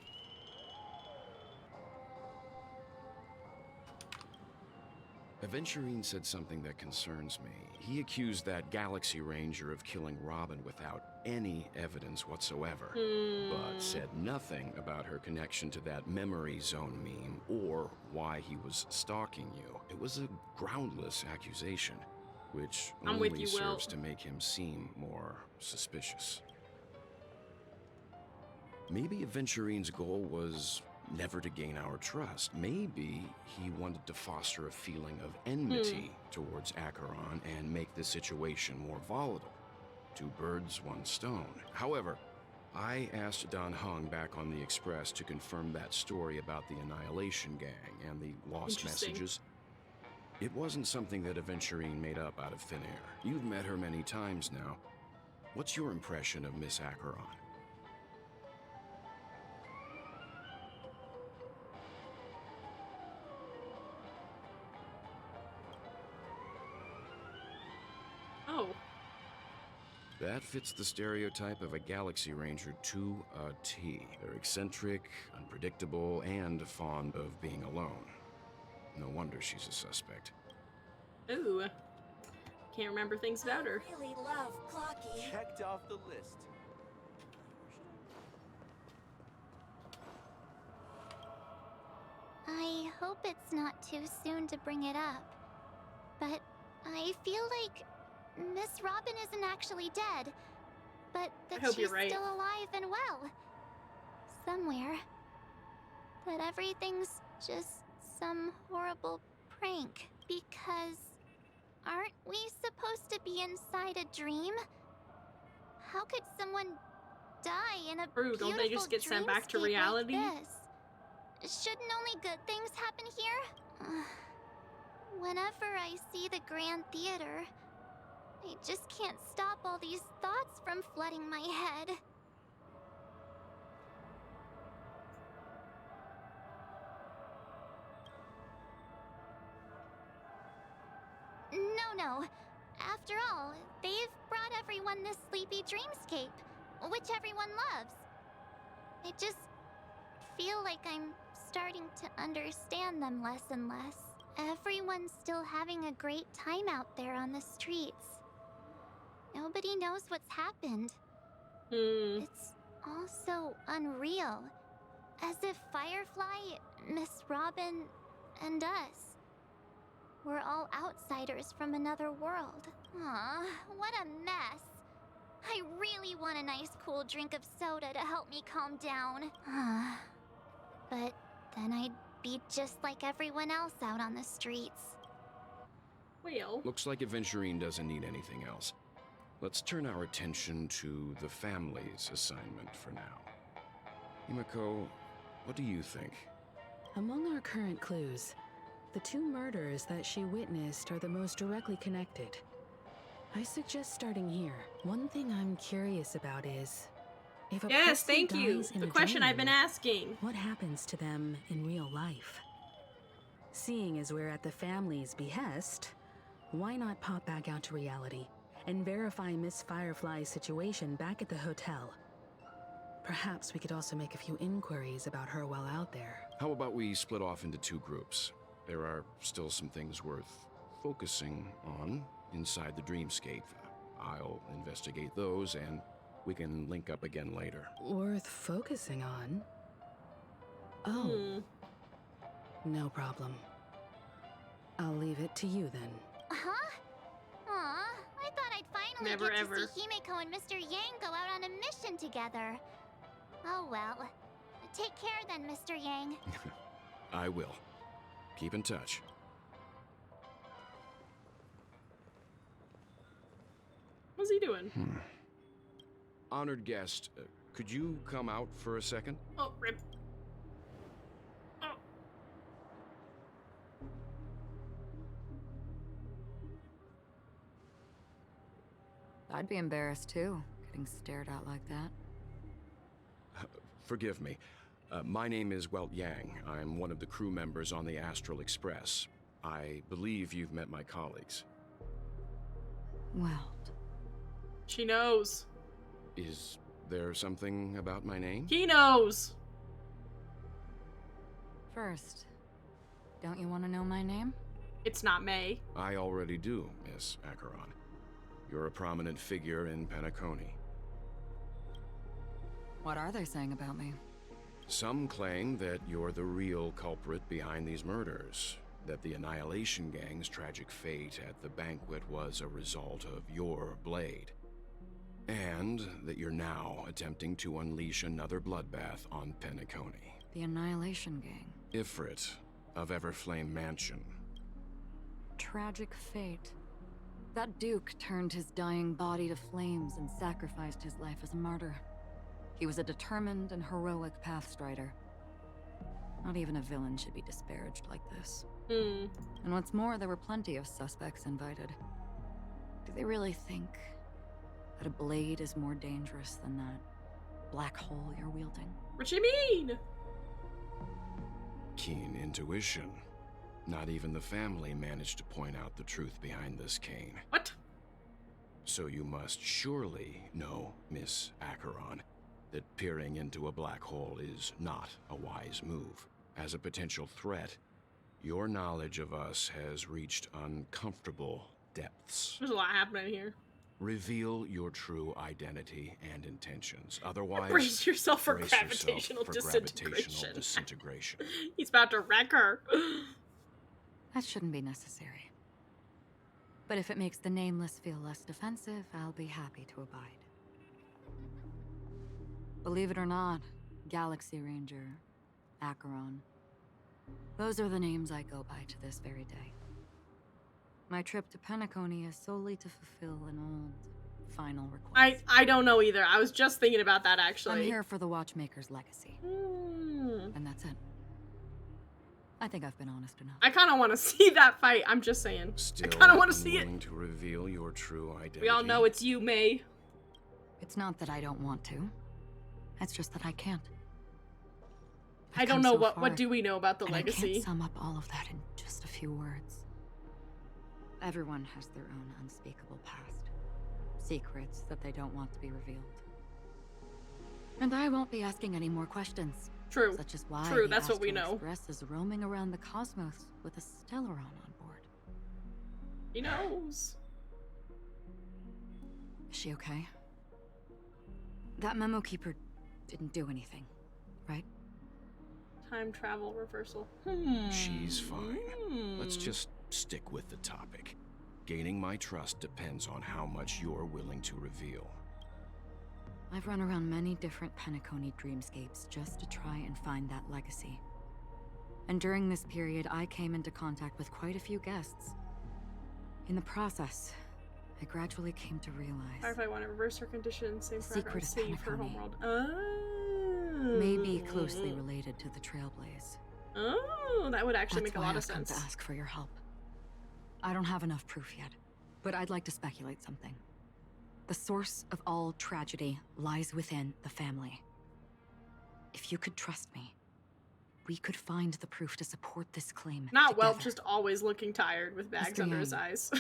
Aventurine said something that concerns me. He accused that Galaxy Ranger of killing Robin without any evidence whatsoever, but said nothing about her connection to that memory zone meme or why he was stalking you. It was a groundless accusation, which only serves to make him seem more suspicious. Maybe Aventurine's goal was never to gain our trust. Maybe he wanted to foster a feeling of enmity towards Acheron and make the situation more volatile. Two birds, one stone. However, I asked Dan Heng back on the Express to confirm that story about the Annihilation Gang and the lost messages. It wasn't something that Aventurine made up out of thin air. You've met her many times now. What's your impression of Miss Acheron? That fits the stereotype of a Galaxy Ranger to a T. They're eccentric, unpredictable, and fond of being alone. No wonder she's a suspect. Ooh. Can't remember things about her. I really love Clocky. Checked off the list. I hope it's not too soon to bring it up, but I feel like Miss Robin isn't actually dead, but that she's still alive and well. Somewhere. That everything's just some horrible prank. Because aren't we supposed to be inside a dream? How could someone die in a beautiful don't they just get sent back to reality? Like this? Shouldn't only good things happen here? Whenever I see the Grand Theater, I just can't stop all these thoughts from flooding my head. No. After all, they've brought everyone this sleepy dreamscape, which everyone loves. I just feel like I'm starting to understand them less and less. Everyone's still having a great time out there on the streets. Nobody knows what's happened. It's all so unreal. As if Firefly, Miss Robin, and us were all outsiders from another world. Aw, what a mess. I really want a nice cool drink of soda to help me calm down. But then I'd be just like everyone else out on the streets. Well. Looks like Aventurine doesn't need anything else. Let's turn our attention to the family's assignment for now. Himiko, what do you think? Among our current clues, the two murders that she witnessed are the most directly connected. I suggest starting here. One thing I'm curious about is, if a person dies in the a question dream, I've been asking. What happens to them in real life? Seeing as we're at the family's behest, why not pop back out to reality and verify Miss Firefly's situation back at the hotel? Perhaps we could also make a few inquiries about her while out there. How about we split off into 2 groups? There are still some things worth focusing on inside the dreamscape. I'll investigate those, and we can link up again later. Worth focusing on? Oh. No problem. I'll leave it to you then. Huh? Aw, I thought I'd finally Never get ever. to see Himeko and Mr. Yang go out on a mission together. Oh well. Take care then, Mr. Yang. I will. Keep in touch. What's he doing? Honored guest, could you come out for a second? Oh, rip. Oh. I'd be embarrassed too, getting stared at like that. Forgive me. My name is Welt Yang. I'm one of the crew members on the Astral Express. I believe you've met my colleagues. Welt. She knows. Is there something about my name? He knows. First, don't you want to know my name? It's not May. I already do, Miss Acheron. You're a prominent figure in Penacony. What are they saying about me? Some claim that you're the real culprit behind these murders, that the Annihilation Gang's tragic fate at the banquet was a result of your blade, and that you're now attempting to unleash another bloodbath on Penacony. The Annihilation Gang. Ifrit of Everflame Mansion. Tragic fate. That Duke turned his dying body to flames and sacrificed his life as a martyr. He was a determined and heroic pathstrider. Not even a villain should be disparaged like this. And what's more, there were plenty of suspects invited. Do they really think that a blade is more dangerous than that black hole you're wielding? What you mean? Keen intuition. Not even the family managed to point out the truth behind this cane. What? So you must surely know, Miss Acheron, that peering into a black hole is not a wise move. As a potential threat, your knowledge of us has reached uncomfortable depths. There's a lot happening here. Reveal your true identity and intentions. Otherwise, Brace yourself for brace gravitational yourself for disintegration. gravitational disintegration. He's about to wreck her. That shouldn't be necessary. But if it makes the Nameless feel less defensive, I'll be happy to abide. Believe it or not, Galaxy Ranger, Acheron, those are the names I go by to this very day. My trip to Penacony is solely to fulfill an old, final request. I don't know either. I was just thinking about that, actually. I'm here for the Watchmaker's legacy. And that's it. I think I've been honest enough. I kind of want to see that fight. I'm just saying. Still I kind of want to see it. unwilling to reveal your true identity. We all know it's you, May. It's not that I don't want to. It's just that I can't. I don't know what do we know about the and legacy. I can't sum up all of that in just a few words. Everyone has their own unspeakable past. Secrets that they don't want to be revealed. And I won't be asking any more questions. True. Such as why True, the that's what we Astral know. Express is roaming around the cosmos with a Stellaron on board. He knows. Is she okay? That memo keeper didn't do anything, right? Time travel reversal. She's fine. Let's just stick with the topic. Gaining my trust depends on how much you're willing to reveal. I've run around many different Penacony dreamscapes just to try and find that legacy. And during this period, I came into contact with quite a few guests. In the process, I gradually came to realize Firefly want to reverse her condition, same Secret progress, of save her Penacony homeworld. Oh. may be closely related to the Trailblaze. Oh, that would actually That's make a why lot of I've come sense. to ask for your help. I don't have enough proof yet, but I'd like to speculate something. The source of all tragedy lies within the family. If you could trust me, we could find the proof to support this claim. Not together. Welp, just always looking tired with bags Mr. under his Yang. eyes.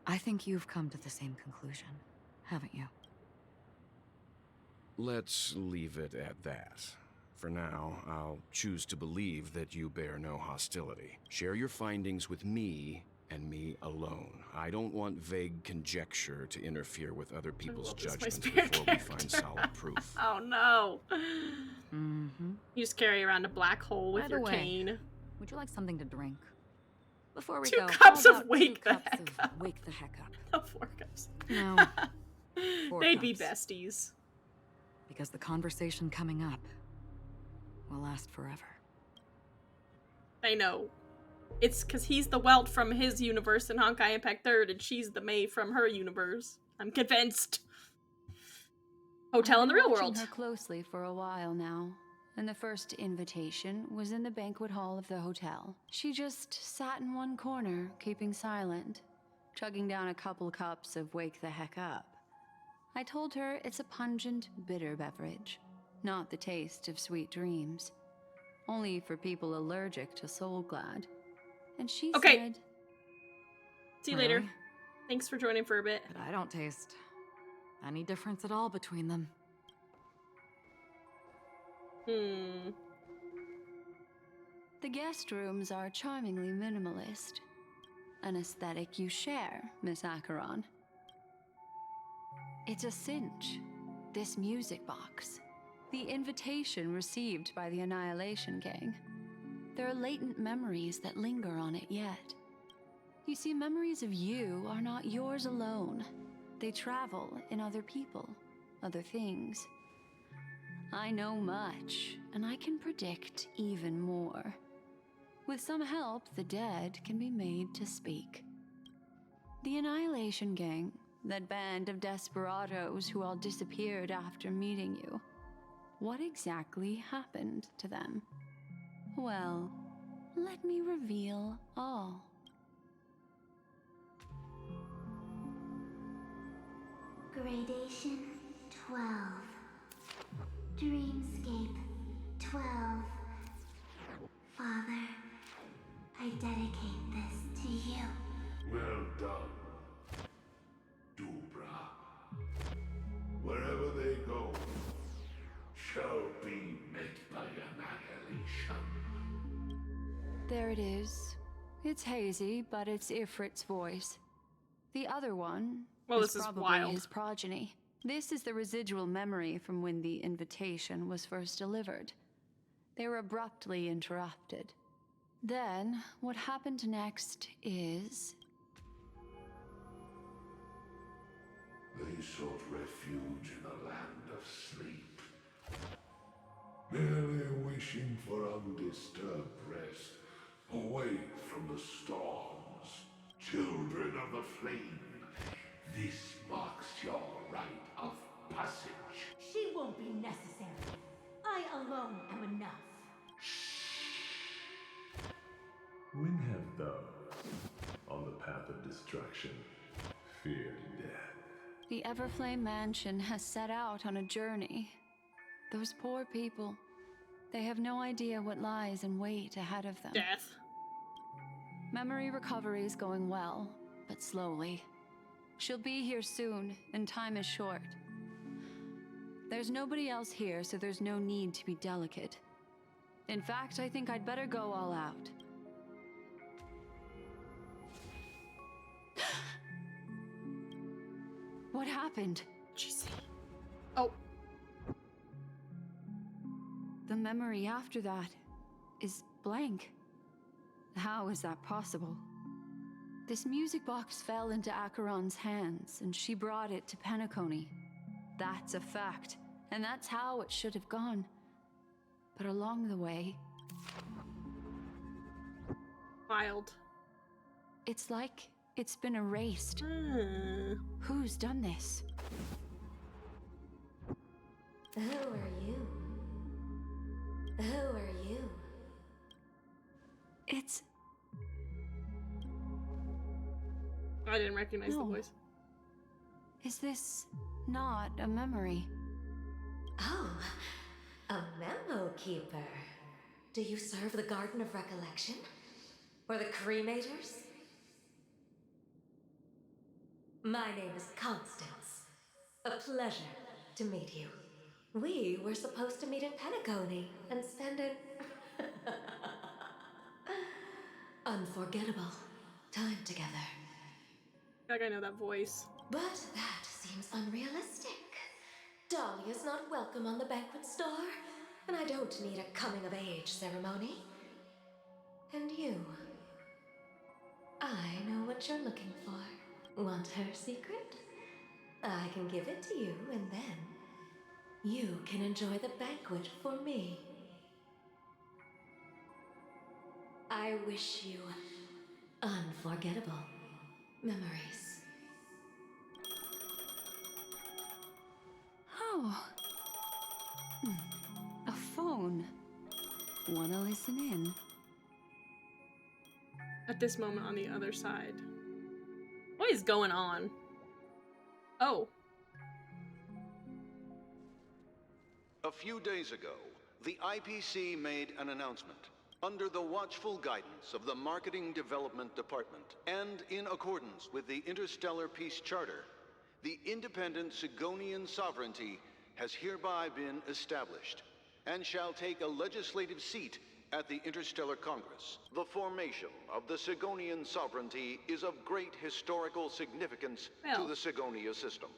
I think you've come to the same conclusion, haven't you? Let's leave it at that. For now, I'll choose to believe that you bear no hostility. Share your findings with me and me alone. I don't want vague conjecture to interfere with other people's judgments before we find solid proof. Oh no. Mm-hmm. You just carry around a black hole with By the your way, cane. Would you like something to drink? Before we 2 go, cups how of about wake 2 the cups heck of up. wake the heck up? Oh, 4 cups. No. 4 They'd be cups. besties. Because the conversation coming up will last forever. I know. It's because he's the Welt from his universe in Honkai Impact 3rd, and she's the May from her universe. I'm convinced. Hotel in the real I've been world. watching her closely for a while now, and the first invitation was in the banquet hall of the hotel. She just sat in one corner, keeping silent, chugging down a couple cups of Wake the Heck Up. I told her it's a pungent, bitter beverage, not the taste of sweet dreams. Only for people allergic to Soul Glad. And she Okay. said, See you later. Really? Thanks for joining for a bit. But I don't taste any difference at all between them. the guest rooms are charmingly minimalist. An aesthetic you share, Miss Acheron. It's a cinch. This music box. The invitation received by the Annihilation Gang. There are latent memories that linger on it yet. You see, memories of you are not yours alone. They travel in other people, other things. I know much, and I can predict even more. With some help, the dead can be made to speak. The Annihilation Gang, that band of desperados who all disappeared after meeting you. What exactly happened to them? Well, let me reveal all. Gradation 12. Dreamscape 12. Father, I dedicate this to you. Well done, Dubra. Wherever they go, shall be met by annihilation. There it is. It's hazy, but it's Ifrit's voice. The other one Well, is this is probably wild. his progeny. This is the residual memory from when the invitation was first delivered. They were abruptly interrupted. Then, what happened next is... They sought refuge in a land of sleep, merely wishing for undisturbed rest, away from the storms. Children of the flame, this marks your rite of passage. She won't be necessary. I alone am enough. When have those on the path of destruction feared death? The Everflame Mansion has set out on a journey. Those poor people, they have no idea what lies in wait ahead of them. Death. Memory recovery is going well, but slowly. She'll be here soon, and time is short. There's nobody else here, so there's no need to be delicate. In fact, I think I'd better go all out. What happened? Jeez. Oh. The memory after that is blank. How is that possible? This music box fell into Acheron's hands, and she brought it to Penacony. That's a fact, and that's how it should have gone. But along the way, Wild. it's like it's been erased. Hmm. Who's done this? Who are you? Who are you? It's... I didn't recognize the No. voice. Is this not a memory? Oh, a memo keeper. Do you serve the Garden of Recollection? Or the Cremators? My name is Constance. A pleasure to meet you. We were supposed to meet in Penacony and spend an unforgettable time together. I think I know that voice. But that seems unrealistic. Dahlia's not welcome on the banquet store, and I don't need a coming-of-age ceremony. And you? I know what you're looking for. Want her secret? I can give it to you, and then you can enjoy the banquet for me. I wish you unforgettable memories. Oh. A phone. Wanna listen in? At this moment on the other side. What is going on? Oh. A few days ago, the IPC made an announcement. Under the watchful guidance of the Marketing Development Department, and in accordance with the Interstellar Peace Charter, the independent Sigonian sovereignty has hereby been established, and shall take a legislative seat at the Interstellar Congress. The formation of the Sigonian sovereignty is of great historical significance to the Sigonia system.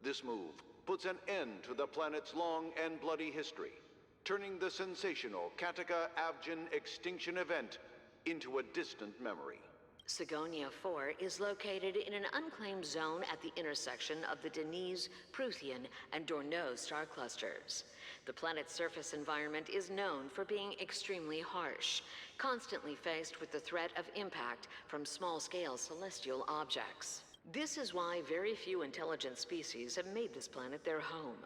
This move puts an end to the planet's long and bloody history, turning the sensational Kataka-Avgin extinction event into a distant memory. Sigonia 4 is located in an unclaimed zone at the intersection of the Denise, Prothean, and Dorneau star clusters. The planet's surface environment is known for being extremely harsh, constantly faced with the threat of impact from small-scale celestial objects. This is why very few intelligent species have made this planet their home,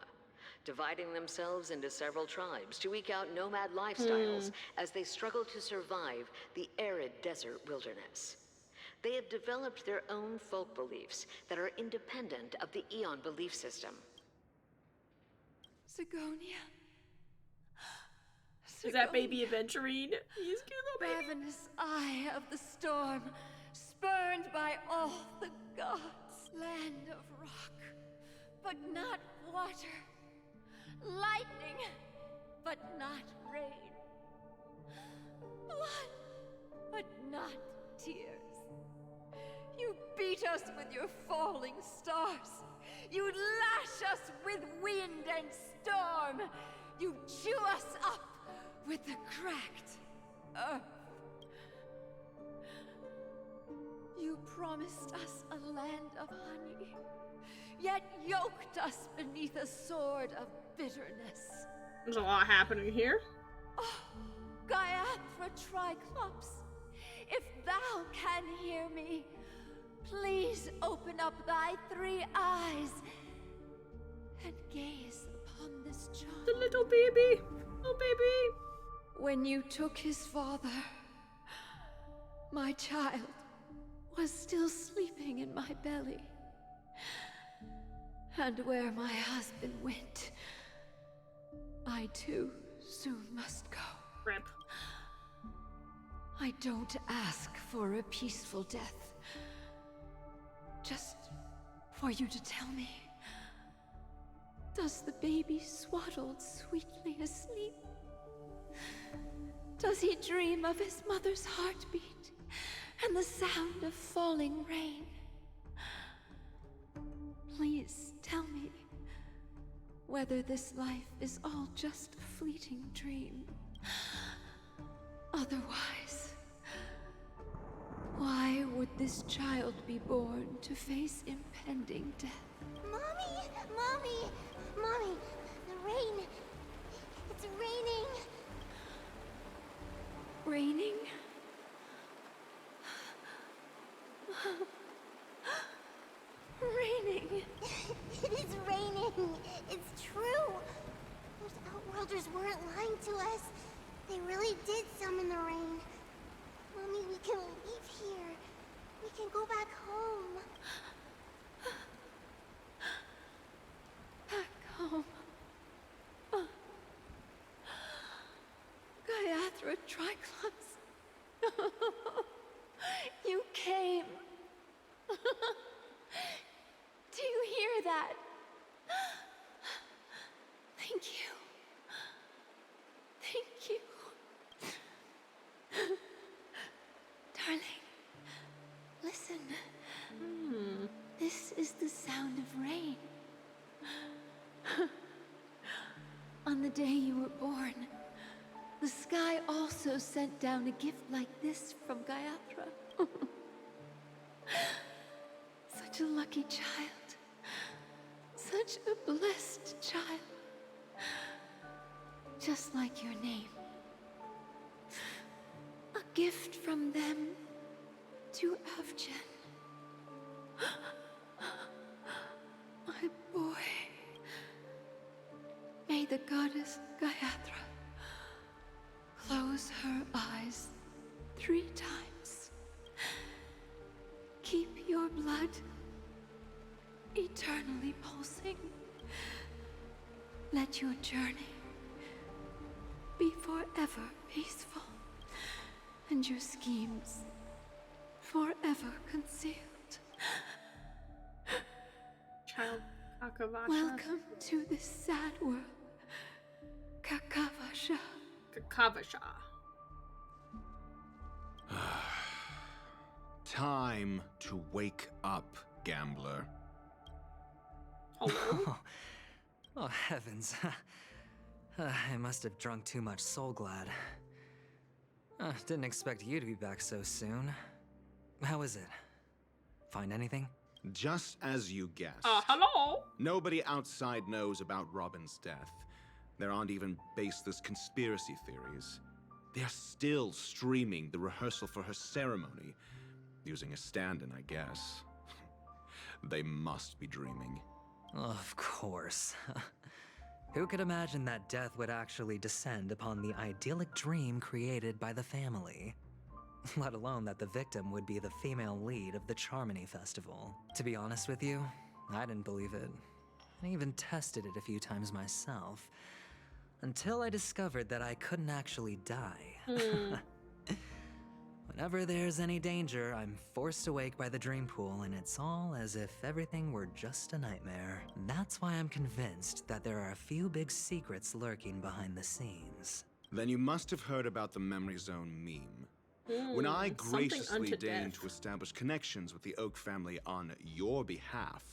dividing themselves into several tribes to eke out nomad lifestyles as they struggle to survive the arid desert wilderness. They have developed their own folk beliefs that are independent of the Eon belief system. Sigonia. Is that baby Aventurine? He's cute little baby. Ravenous eye of the storm, spurned by all the gods. Land of rock, but not water. Lightning, but not rain. Blood, but not tears. You beat us with your falling stars. You lash us with wind and storm. You chew us up with the cracked earth. You promised us a land of honey, yet yoked us beneath a sword of bitterness. There's a lot happening here. Oh, Gaiathra Triclops, if thou can hear me, please open up thy 3 eyes and gaze upon this child. The little baby. Oh, baby. When you took his father, my child was still sleeping in my belly. And where my husband went, I too soon must go. Rip. I don't ask for a peaceful death. Just for you to tell me, does the baby swaddled sweetly asleep? Does he dream of his mother's heartbeat and the sound of falling rain? Please tell me whether this life is all just a fleeting dream. Otherwise, why would this child be born to face impending death? Mommy! Mommy! Mommy! The rain! It's raining! Raining? Raining! It is raining! It's true! Those Outworlders weren't lying to us. They really did summon the rain. Mommy, we can leave here. We can go back home. Triclops. You came. Do you hear that? Thank you. Thank you. Darling, listen. This is the sound of rain. On the day you were born, the sky also sent down a gift like this from Gayatra. Such a lucky child. Such a blessed child. Just like your name. A gift from them to Avjen. My boy. May the goddess Gayatra close her eyes 3 times. Keep your blood eternally pulsing. Let your journey be forever peaceful, and your schemes forever concealed. Child Kakavasha. Welcome to this sad world, Kakavasha. Kakavasha. Time to wake up, gambler. Hello? Oh, heavens. I must have drunk too much Soul Glad. Didn't expect you to be back so soon. How is it? Find anything? Just as you guessed. Hello? Nobody outside knows about Robin's death. There aren't even baseless conspiracy theories. They're still streaming the rehearsal for her ceremony. Using a stand-in, I guess. They must be dreaming. Of course. Who could imagine that death would actually descend upon the idyllic dream created by the family? Let alone that the victim would be the female lead of the Charmony Festival. To be honest with you, I didn't believe it. I even tested it a few times myself. Until I discovered that I couldn't actually die. Whenever there's any danger, I'm forced awake by the dream pool, and it's all as if everything were just a nightmare. That's why I'm convinced that there are a few big secrets lurking behind the scenes. Then you must have heard about the Memory Zone meme. When I graciously deigned to establish connections with the Oak family on your behalf,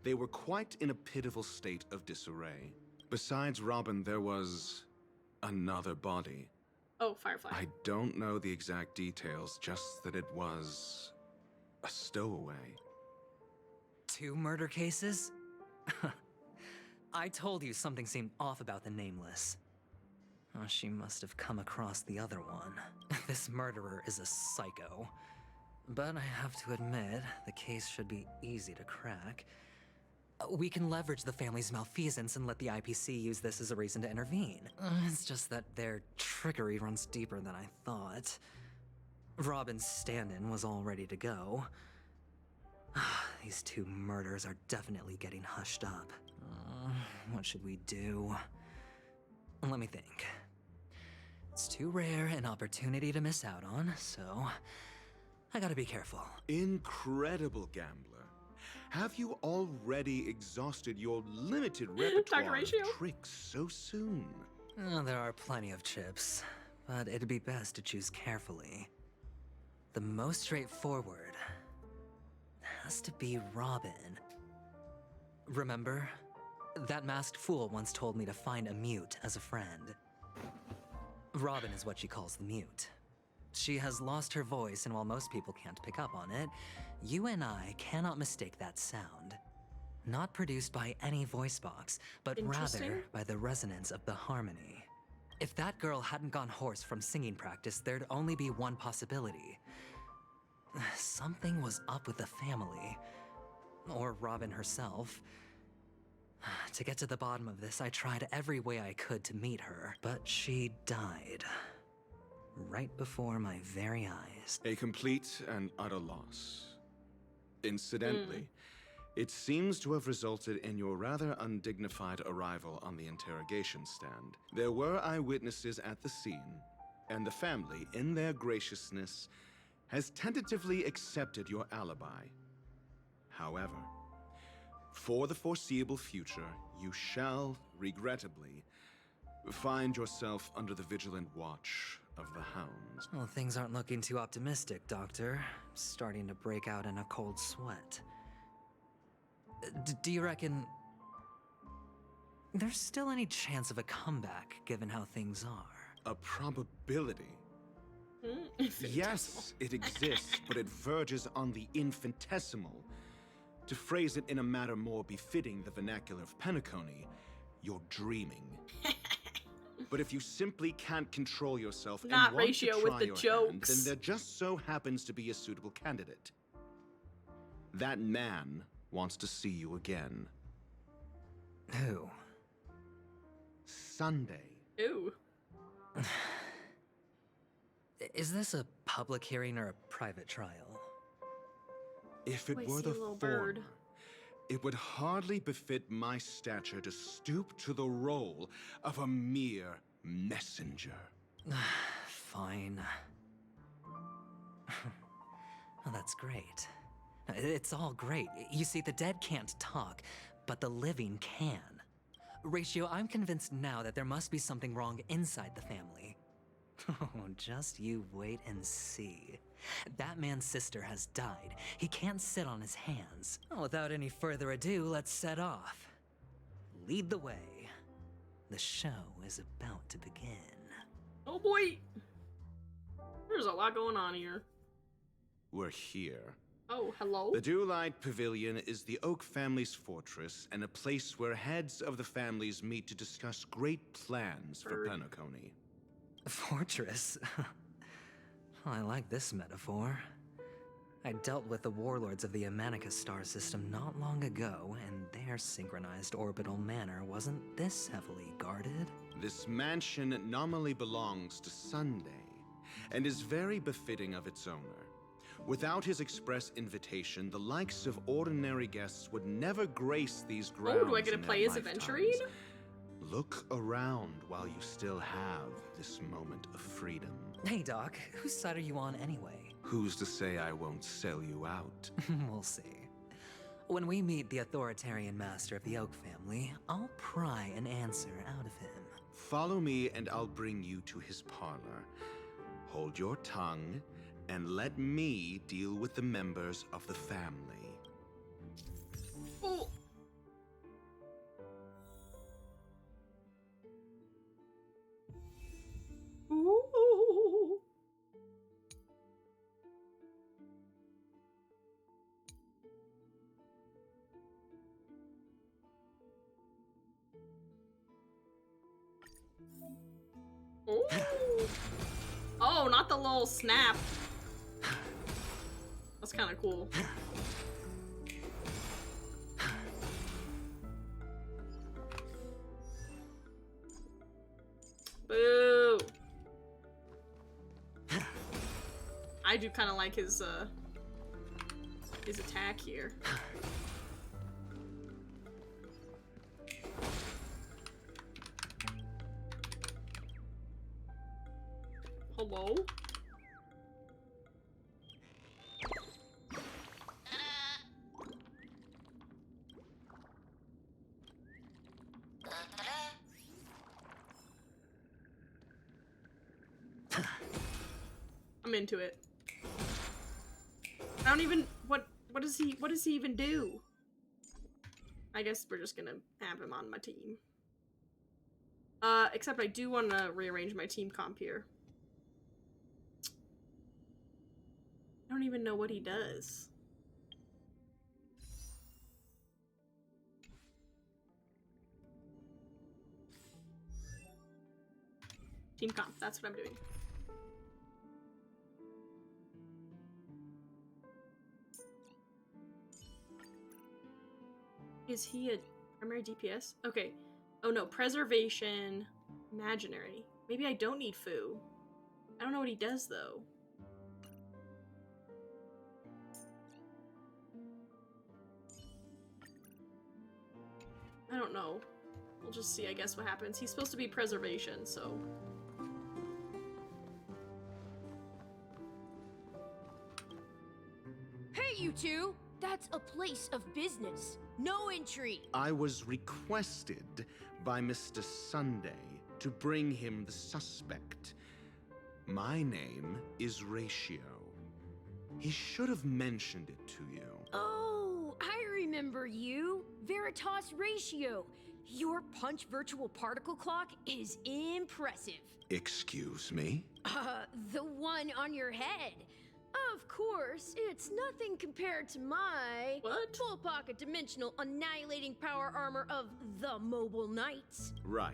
they were quite in a pitiful state of disarray. Besides Robin, there was another body. Oh, Firefly. I don't know the exact details, just that it was a stowaway. 2 murder cases? I told you something seemed off about the Nameless. Oh, she must have come across the other one. This murderer is a psycho. But I have to admit, the case should be easy to crack. We can leverage the family's malfeasance and let the IPC use this as a reason to intervene. It's just that their trickery runs deeper than I thought. Robin's stand-in was all ready to go. These 2 murders are definitely getting hushed up. What should we do? Let me think. It's too rare an opportunity to miss out on, so I gotta be careful. Incredible gambler. Have you already exhausted your limited repertoire of tricks so soon? There are plenty of chips, but it'd be best to choose carefully. The most straightforward has to be Robin. Remember? That masked fool once told me to find a mute as a friend. Robin is what she calls the mute. She has lost her voice, and while most people can't pick up on it, you and I cannot mistake that sound. Not produced by any voice box, but rather by the resonance of the harmony. If that girl hadn't gone hoarse from singing practice, there'd only be one possibility. Something was up with the family. Or Robin herself. To get to the bottom of this, I tried every way I could to meet her, but she died. Right before my very eyes. A complete and utter loss. Incidentally, it seems to have resulted in your rather undignified arrival on the interrogation stand. There were eyewitnesses at the scene, and the family, in their graciousness, has tentatively accepted your alibi. However, for the foreseeable future, you shall, regrettably, find yourself under the vigilant watch of the Hounds. Well, things aren't looking too optimistic, Doctor. I'm starting to break out in a cold sweat. Do you reckon there's still any chance of a comeback, given how things are? A probability? Yes, it exists, but it verges on the infinitesimal. To phrase it in a manner more befitting the vernacular of Penacony, you're dreaming. But if you simply can't control yourself and want Ratio to with try the your hand, jokes. then there just so happens to be a suitable candidate. That man wants to see you again. Who? Sunday. Ooh. Is this a public hearing or a private trial? If it were the former, it would hardly befit my stature to stoop to the role of a mere messenger. Fine. Well, that's great. It's all great. You see, the dead can't talk, but the living can. Ratio, I'm convinced now that there must be something wrong inside the family. Oh, just you wait and see. That man's sister has died. He can't sit on his hands. Well, without any further ado, let's set off. Lead the way. The show is about to begin. Oh boy! There's a lot going on here. We're here. Oh, hello? The Dewlight Pavilion is the Oak family's fortress and a place where heads of the families meet to discuss great plans for Penacony. Fortress? I like this metaphor. I dealt with the warlords of the Amanicus star system not long ago, and their synchronized orbital manor wasn't this heavily guarded. This mansion nominally belongs to Sunday, and is very befitting of its owner. Without his express invitation, the likes of ordinary guests would never grace these grounds. Oh, do I get to play as Aventurine? Look around while you still have this moment of freedom. Hey, Doc, whose side are you on anyway? Who's to say I won't sell you out? We'll see. When we meet the authoritarian master of the Oak family, I'll pry an answer out of him. Follow me and I'll bring you to his parlor. Hold your tongue and let me deal with the members of the family. Oh. Ooh. Ooh. Oh, not the little snap. That's kind of cool. Boo. I do kind of like his attack here. Hello? I'm into it. I don't even what does he even do? I guess we're just gonna have him on my team. Except I do want to rearrange my team comp here. I don't even know what he does. Team comp, that's what I'm doing. Is he a primary DPS? Okay. Oh no, preservation, imaginary. Maybe I don't need Fu. I don't know what he does though. I don't know. We'll just see, I guess, what happens. He's supposed to be preservation, so... to. That's a place of business. No entry. I was requested by Mr. Sunday to bring him the suspect. My name is Ratio. He should have mentioned it to you. Oh, I remember you. Veritas Ratio. Your punch virtual particle clock is impressive. Excuse me? The one on your head. Of course, it's nothing compared to my full pocket dimensional annihilating power armor of the Mobile Knights. Right,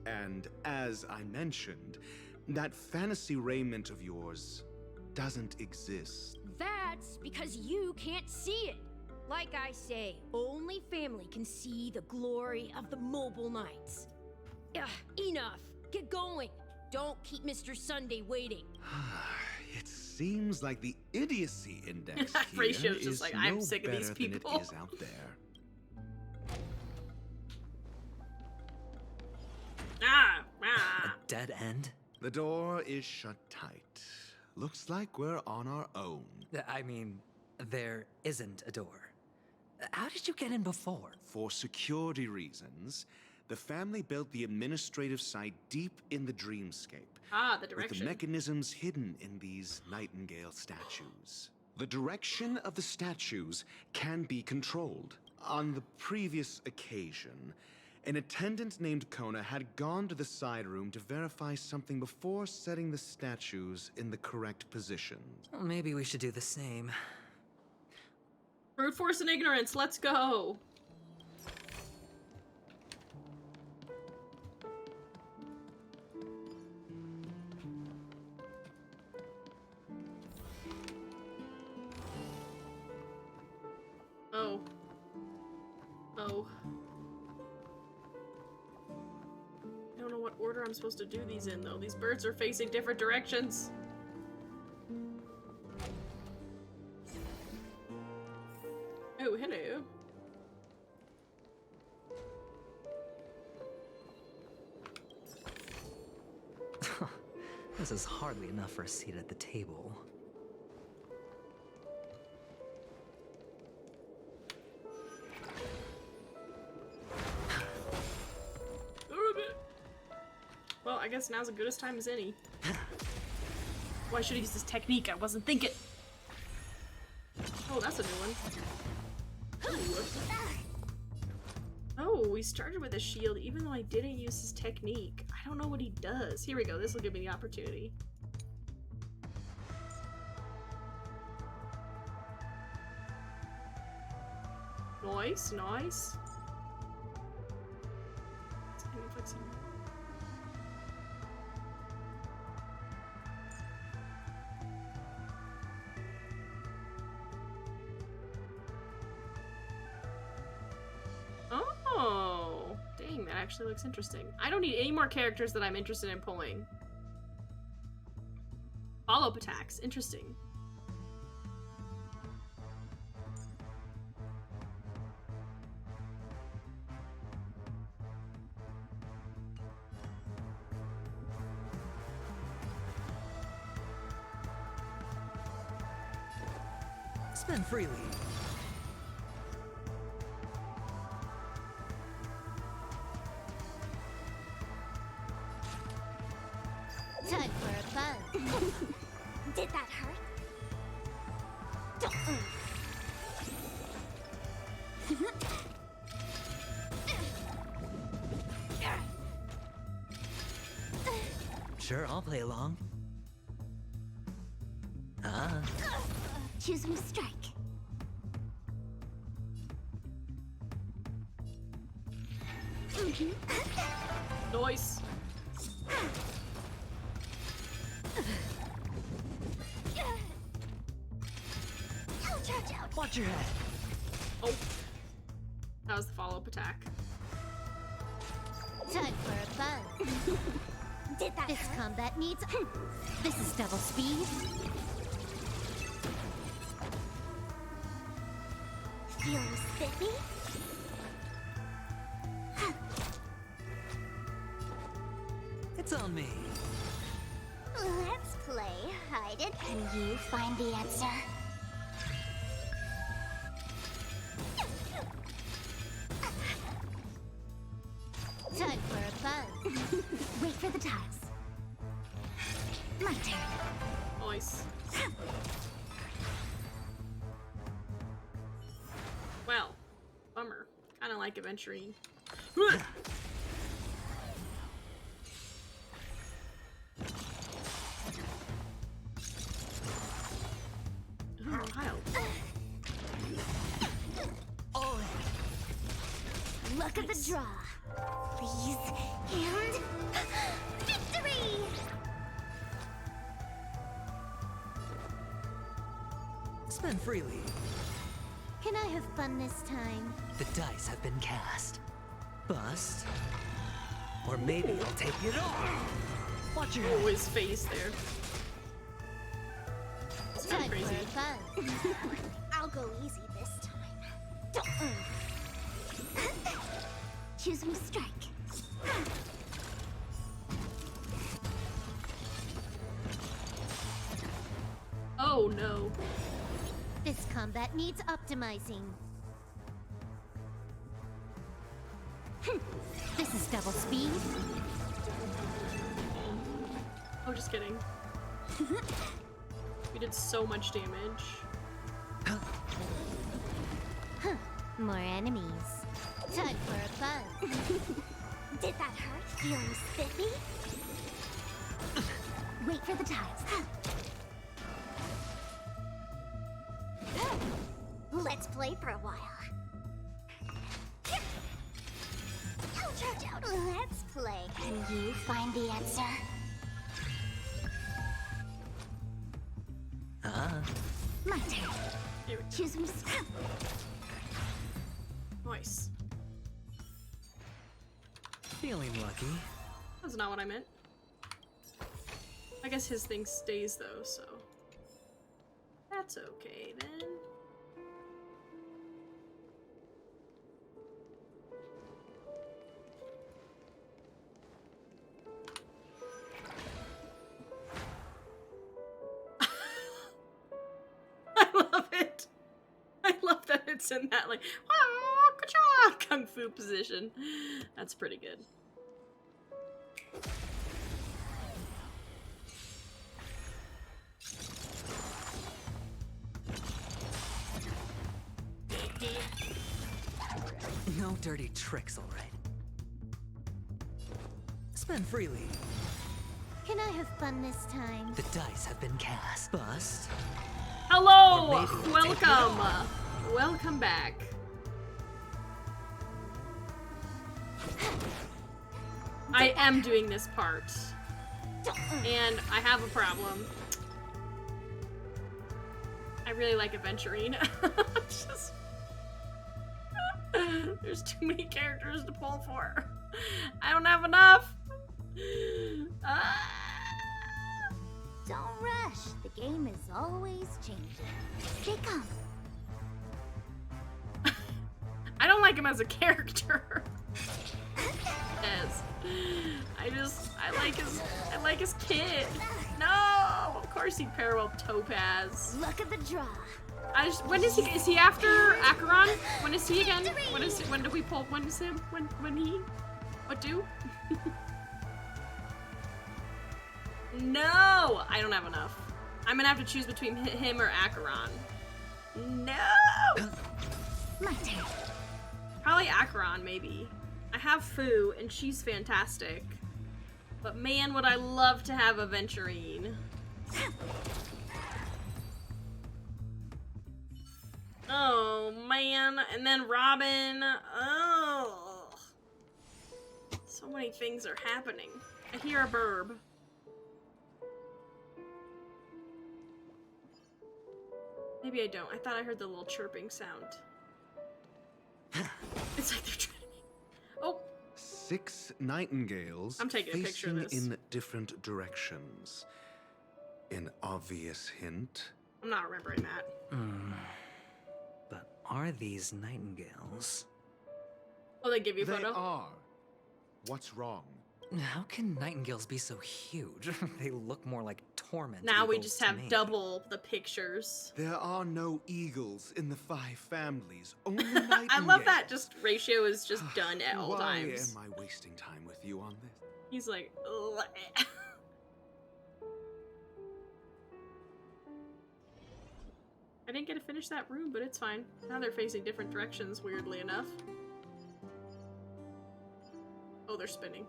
and as I mentioned, that fantasy raiment of yours doesn't exist. That's because you can't see it. Like I say, only family can see the glory of the Mobile Knights. Enough. Get going. Don't keep Mr. Sunday waiting. It seems like the idiocy index here Ratio's is just like, no I'm sick of these better than people. it is out there. A dead end? The door is shut tight. Looks like we're on our own. I mean, there isn't a door. How did you get in before? For security reasons, the family built the administrative site deep in the dreamscape. Ah, the With direction. the mechanisms hidden in these Nightingale statues. The direction of the statues can be controlled. On the previous occasion, an attendant named Kona had gone to the side room to verify something before setting the statues in the correct position. Well, maybe we should do the same. Brute force and ignorance, let's go. Oh. Oh. I don't know what order I'm supposed to do these in, though. These birds are facing different directions. Oh, hello. This is hardly enough for a seat at the table. Well, I guess now's as good a time as any. Well, I should have used this technique. I wasn't thinking. Oh, that's a new one. Ooh. Oh, we started with a shield even though I didn't use his technique. I don't know what he does. Here we go. This will give me the opportunity. Nice, nice. Oh, dang, that actually looks interesting. I don't need any more characters that I'm interested in pulling. Follow-up attacks, interesting. Spend freely. Time for a buzz. Did that hurt? Sure, I'll play along. Ah. Choose me strike. Nice. Watch your head. Oh. That was the follow-up attack. Time for a buzz. Did that This hurt? Combat needs... This is double speed. Feeling spiffy? It's on me. Let's play hide it. Can you find the answer? Time for a buzz. Wait for the tiles. My turn. Nice. Well, bummer. Kind of like adventuring. Oh, Kyle. Oh. Look at the draw. Please. And victory! Spend freely. Can I have fun this time? The dice have been cast. Bust. Or maybe I'll take it all. Watch your Oh, his face there. It's kind of Time crazy. for a buzz. I'll go easy this time. Don't. Choose me strike. Oh no. This combat needs optimizing. This is double speed. Oh, just kidding. We did so much damage. More enemies. Time for a buzz. Did that hurt? Feeling spiffy? Wait for the tiles. Let's play for a while. Ouch, ouch, ouch. Let's play. Can you find the answer? My turn. Choose me. Nice. Feeling lucky. That's not what I meant. I guess his thing stays though, so that's okay then. I love it. I love that it's in that like kung fu position. That's pretty good. No dirty tricks, all right. Spend freely. Can I have fun this time? The dice have been cast. Bust. Hello! Or maybe we'll take it Welcome! Welcome back. I am doing this part. And I have a problem. I really like adventuring. Just... There's too many characters to pull for. I don't have enough. Don't rush. The game is always changing. Stay calm. I don't like him as a character. Yes. I like his kid. No! Of course he'd pair well with Topaz. Look at the draw. When is he after Acheron? When is he again? When do we pull, when is him? When he? What do? No! I don't have enough. I'm gonna have to choose between him or Acheron. No! My turn. Probably Acheron, maybe. I have Fu, and she's fantastic. But man, would I love to have Aventurine. Oh, man. And then Robin. Oh. So many things are happening. I hear a burb. Maybe I don't. I thought I heard the little chirping sound. It's like they're trying to make... Oh. 6 nightingales I'm taking a picture of facing this. in different directions. An obvious hint. I'm not remembering that. But are these nightingales? Oh, they give you a They photo? are. What's wrong? How can nightingales be so huge? They look more like torment. Now we eagles just to have me. double the pictures. There are no eagles in the 5 families, only nightingales. I love that just ratio is just done at all Why times. am I wasting time with you on this? He's like, ugh. I didn't get to finish that room, but it's fine. Now they're facing different directions, weirdly enough. Oh, they're spinning.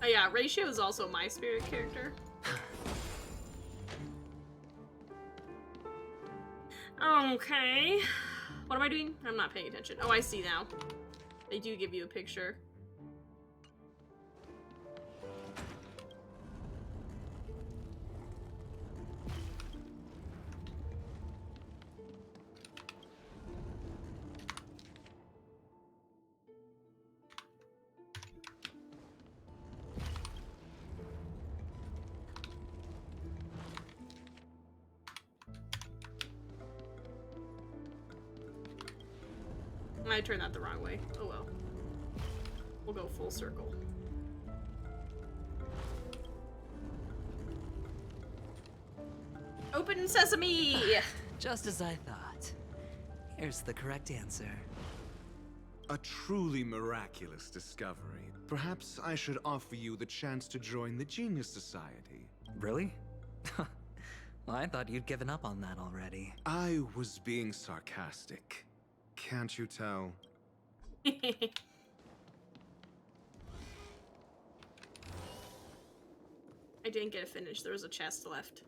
Oh yeah, Ratio is also my spirit character. Okay. What am I doing? I'm not paying attention. Oh, I see now. They do give you a picture. I turned that the wrong way. Oh well. We'll go full circle. Open sesame! Just as I thought. Here's the correct answer. A truly miraculous discovery. Perhaps I should offer you the chance to join the Genius Society. Really? Well, I thought you'd given up on that already. I was being sarcastic. Can't you tell? I didn't get it finished. There was a chest left.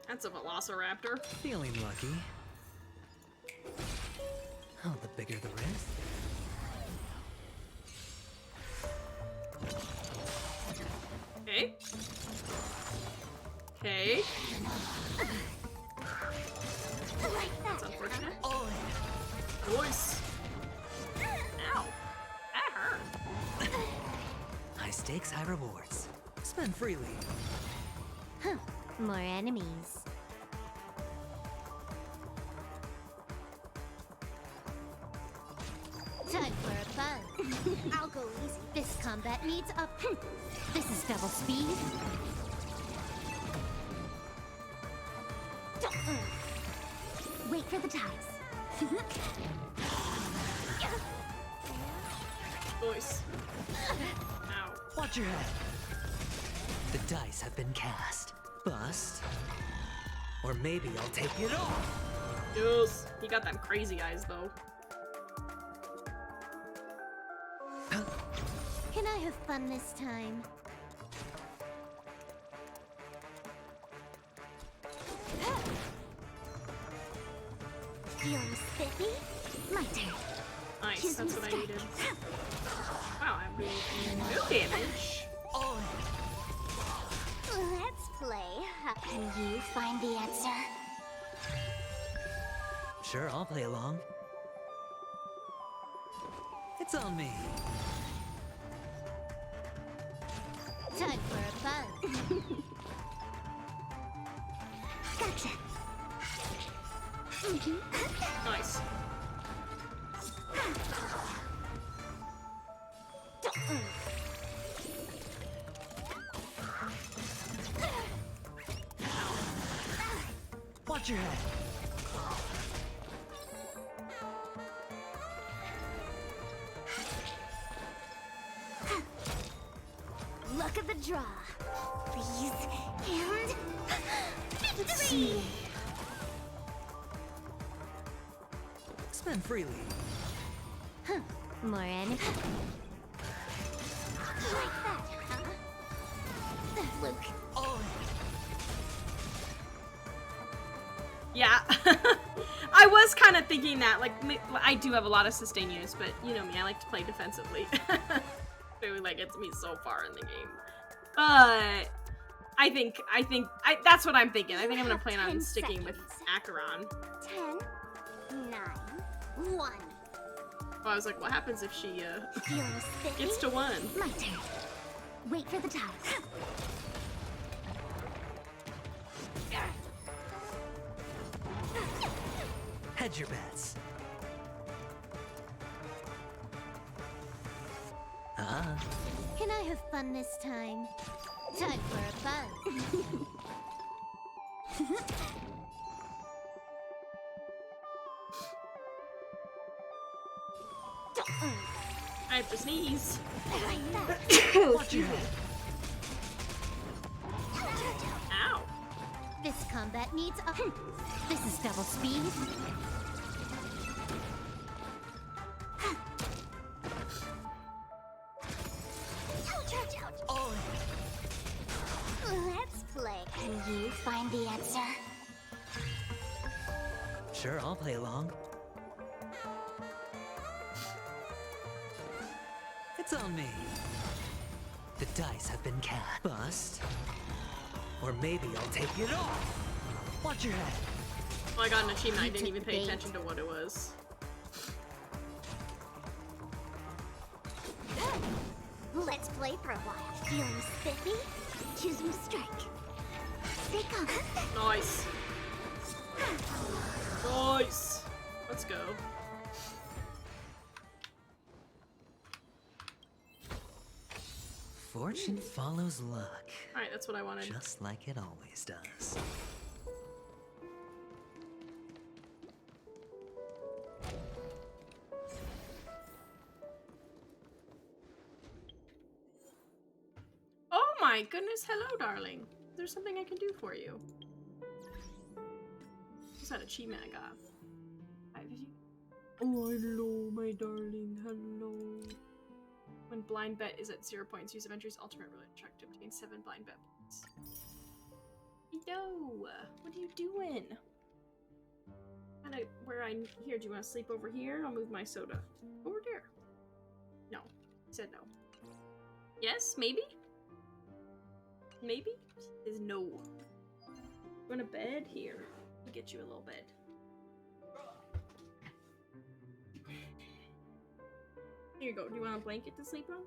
That's a velociraptor. Feeling lucky. Oh, the bigger the risk. Okay. Okay. That's unfortunate. Oh, voice. Ow. That hurt. High stakes, high rewards. Spend freely. Huh. More enemies. Time for a fun. I'll go easy. This combat needs a... This is double speed. Wait for the dice. Voice. Ow. Watch your head. The dice have been cast. Bust. Or maybe I'll take it off. Yes. He got them crazy eyes, though. Can I have fun this time? Feeling spiffy? My turn. Nice, Choose that's my what I needed. Wow, I'm doing no damage. Oh. Let's play. Can you find the answer? Sure, I'll play along. It's on me. Time for fun. Gotcha. Nice. Watch your head. Luck of the draw. Please. And... victory! Spend freely. Huh. More enemies. Like that, huh? Luke. Oh. Yeah. I was kind of thinking that, like, I do have a lot of sustain units, but you know me, I like to play defensively. It like gets me so far in the game. But I think that's what I'm thinking. I think I'm gonna plan on sticking with Acheron. 10, 9, 1. I was like, what happens if she Feeling spiffy? gets to 1? My turn. Wait for the time. Hedge your bets. Can I have fun this time? Time for a buzz. I have to sneeze. Excuse me. Ow. This combat needs a... This is double speed. Let's play. Can you find the answer? Sure, I'll play along. It's on me. The dice have been cast. Bust. Or maybe I'll take it off. Watch your head. Oh, I got an achievement. I didn't even pay attention to what it was. Let's play for a while. Feeling spiffy? Choosing a strike. Stay calm. Nice. Nice. Let's go. Fortune follows luck. Alright, that's what I wanted. Just like it always does. Oh my goodness, hello, darling. Is there something I can do for you? What's that achievement I got? Oh, hello, my darling, hello. When blind bet is at 0 points, use Adventure's ultimate roulette check to obtain 7 blind bet points. Yo, what are you doing? Where I'm here, do you want to sleep over here? I'll move my soda. Over there. No. He said no. Yes? Maybe? Maybe? Is no. You want a bed? Here. I'll get you a little bed. Here you go. Do you want a blanket to sleep on?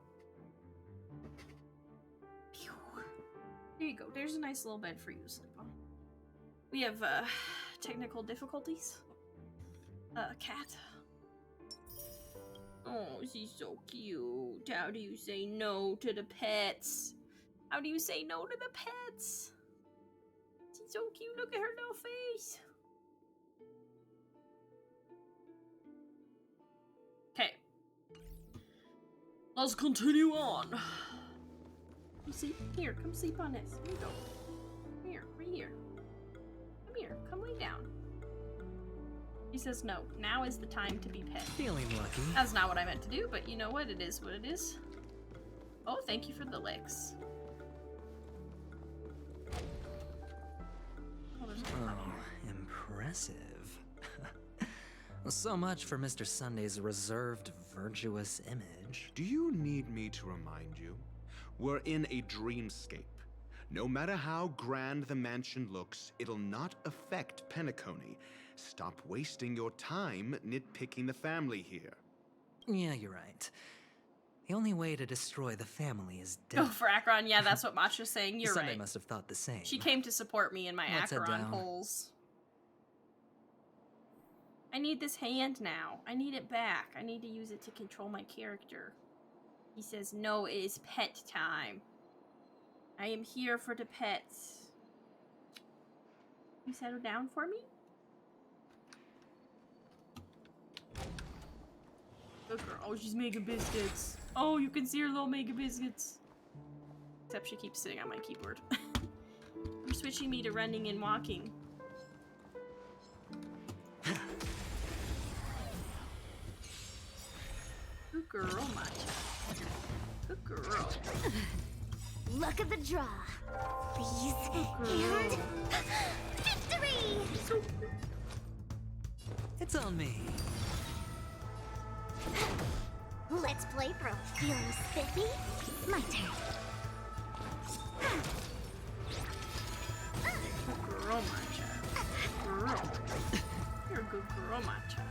Phew. There you go. There's a nice little bed for you to sleep on. We have, technical difficulties. Cat. Oh, she's so cute. How do you say no to the pets? How do you say no to the pets? She's so cute. Look at her little face. Okay. Let's continue on. You see? Here, come sleep on this. Here you go. Here, right here. Come here. Come lay down. He says no. Now is the time to be pet. Feeling lucky. That's not what I meant to do, but you know what? It is what it is. Oh, thank you for the licks. Oh, impressive. So much for Mr. Sunday's reserved, virtuous image. Do you need me to remind you? We're in a dreamscape. No matter how grand the mansion looks, it'll not affect Penacony. Stop wasting your time nitpicking the family here. Yeah, you're right. The only way to destroy the family is Oh, death. for Acheron, yeah, that's what Matcha's saying. You're Sunday right. must have thought the same. She came to support me in my Let's head Acheron down. holes. I need this hand now. I need it back. I need to use it to control my character. He says, no, it is pet time. I am here for the pets. You settle down for me? Good girl. Oh, she's making biscuits. Oh, you can see her little making biscuits. Except she keeps sitting on my keyboard. You're switching me to running and walking. Good girl, Matcha. Good girl. Look at the draw. Please. And victory! It's on me. Let's play, bro. Feeling spiffy? My turn. Good girl, Matcha. Girl. You're a good girl, Matcha.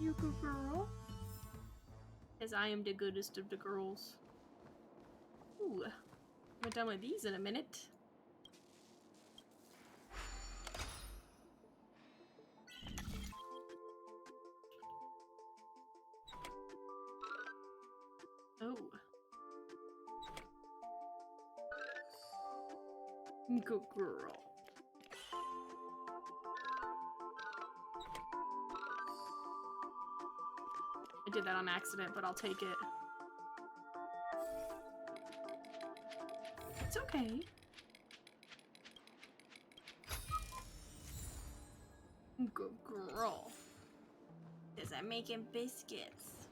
You good girl. As I am the goodest of the girls. Ooh. I'm done with these in a minute. Oh. Good girl. I did that on accident, but I'll take it. It's okay. Good girl. Because I'm making biscuits.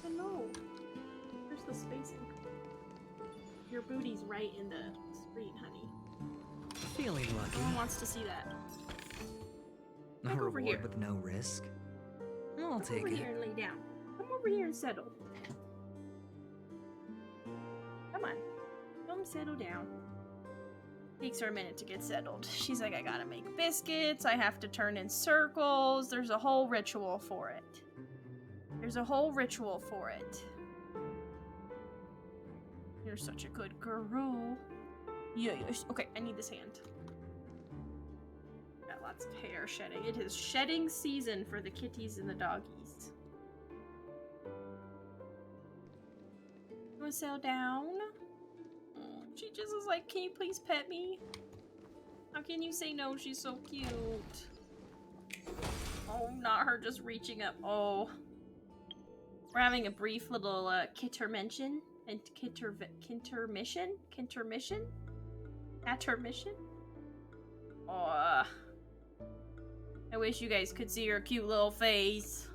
Hello. Where's the spacing? Your booty's right in the screen, honey. Feeling lucky. No one wants to see that. A Come over here. reward with no risk. I'll Come take over it. here and lay down. Come over here and settle. Come on. Come settle down. Takes her a minute to get settled. She's like, I gotta make biscuits. I have to turn in circles. There's a whole ritual for it. There's a whole ritual for it. You're such a good girl. Yeah, okay, I need this hand. Got lots of hair shedding. It is shedding season for the kitties and the doggies. You wanna settle down? Oh, she just is like, can you please pet me? How can you say no? She's so cute. Oh, not her just reaching up. Oh. We're having a brief little intermission? Oh, I wish you guys could see her cute little face.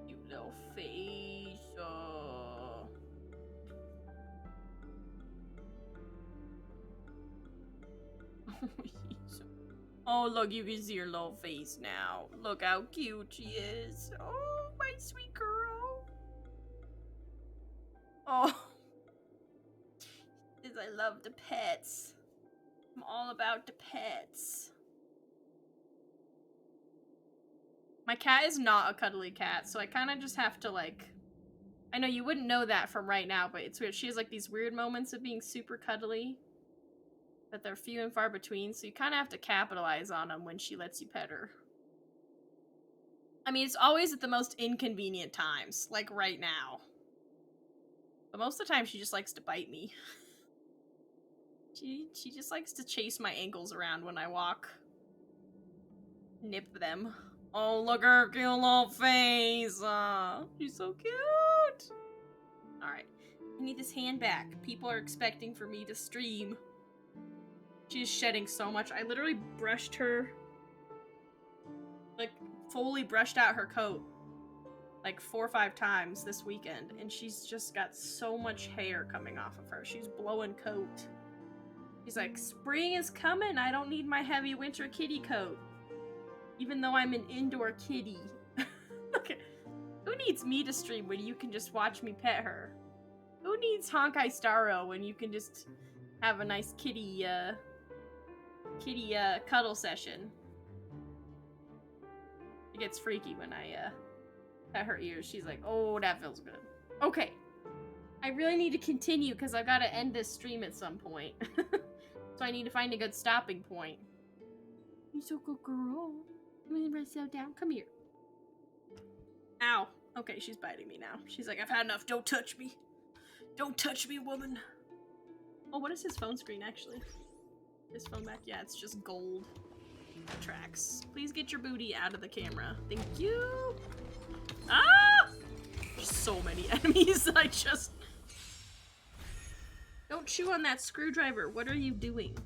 Cute little face. Oh, look, you can see her little face now. Look how cute she is. Oh, my sweet girl. Oh. Because I love the pets. I'm all about the pets. My cat is not a cuddly cat, so I kind of just have to, like... I know you wouldn't know that from right now, but it's weird. She has, like, these weird moments of being super cuddly. But they're few and far between, so you kind of have to capitalize on them when she lets you pet her. I mean, it's always at the most inconvenient times, like right now. But most of the time, she just likes to bite me. She just likes to chase my ankles around when I walk. Nip them. Oh, look at her cute little face. She's so cute. Alright. I need this hand back. People are expecting for me to stream. She's shedding so much. I literally brushed her, like, fully brushed out her coat, like 4 or 5 times this weekend, and she's just got so much hair coming off of her. She's blowing coat. She's like, spring is coming. I don't need my heavy winter kitty coat. Even though I'm an indoor kitty. Okay. Who needs me to stream when you can just watch me pet her? Who needs Honkai Star Rail when you can just have a nice kitty cuddle session? It gets freaky when I pet her ears. She's like, oh, that feels good. Okay. I really need to continue because I've got to end this stream at some point. So I need to find a good stopping point. You're so good, girl. You want to settle down? Come here. Ow. Okay, she's biting me now. She's like, I've had enough. Don't touch me. Don't touch me, woman. Oh, what is his phone screen, actually? His phone back? Yeah, it's just gold. That tracks. Please get your booty out of the camera. Thank you. Ah! There's so many enemies that I just... Don't chew on that screwdriver. What are you doing?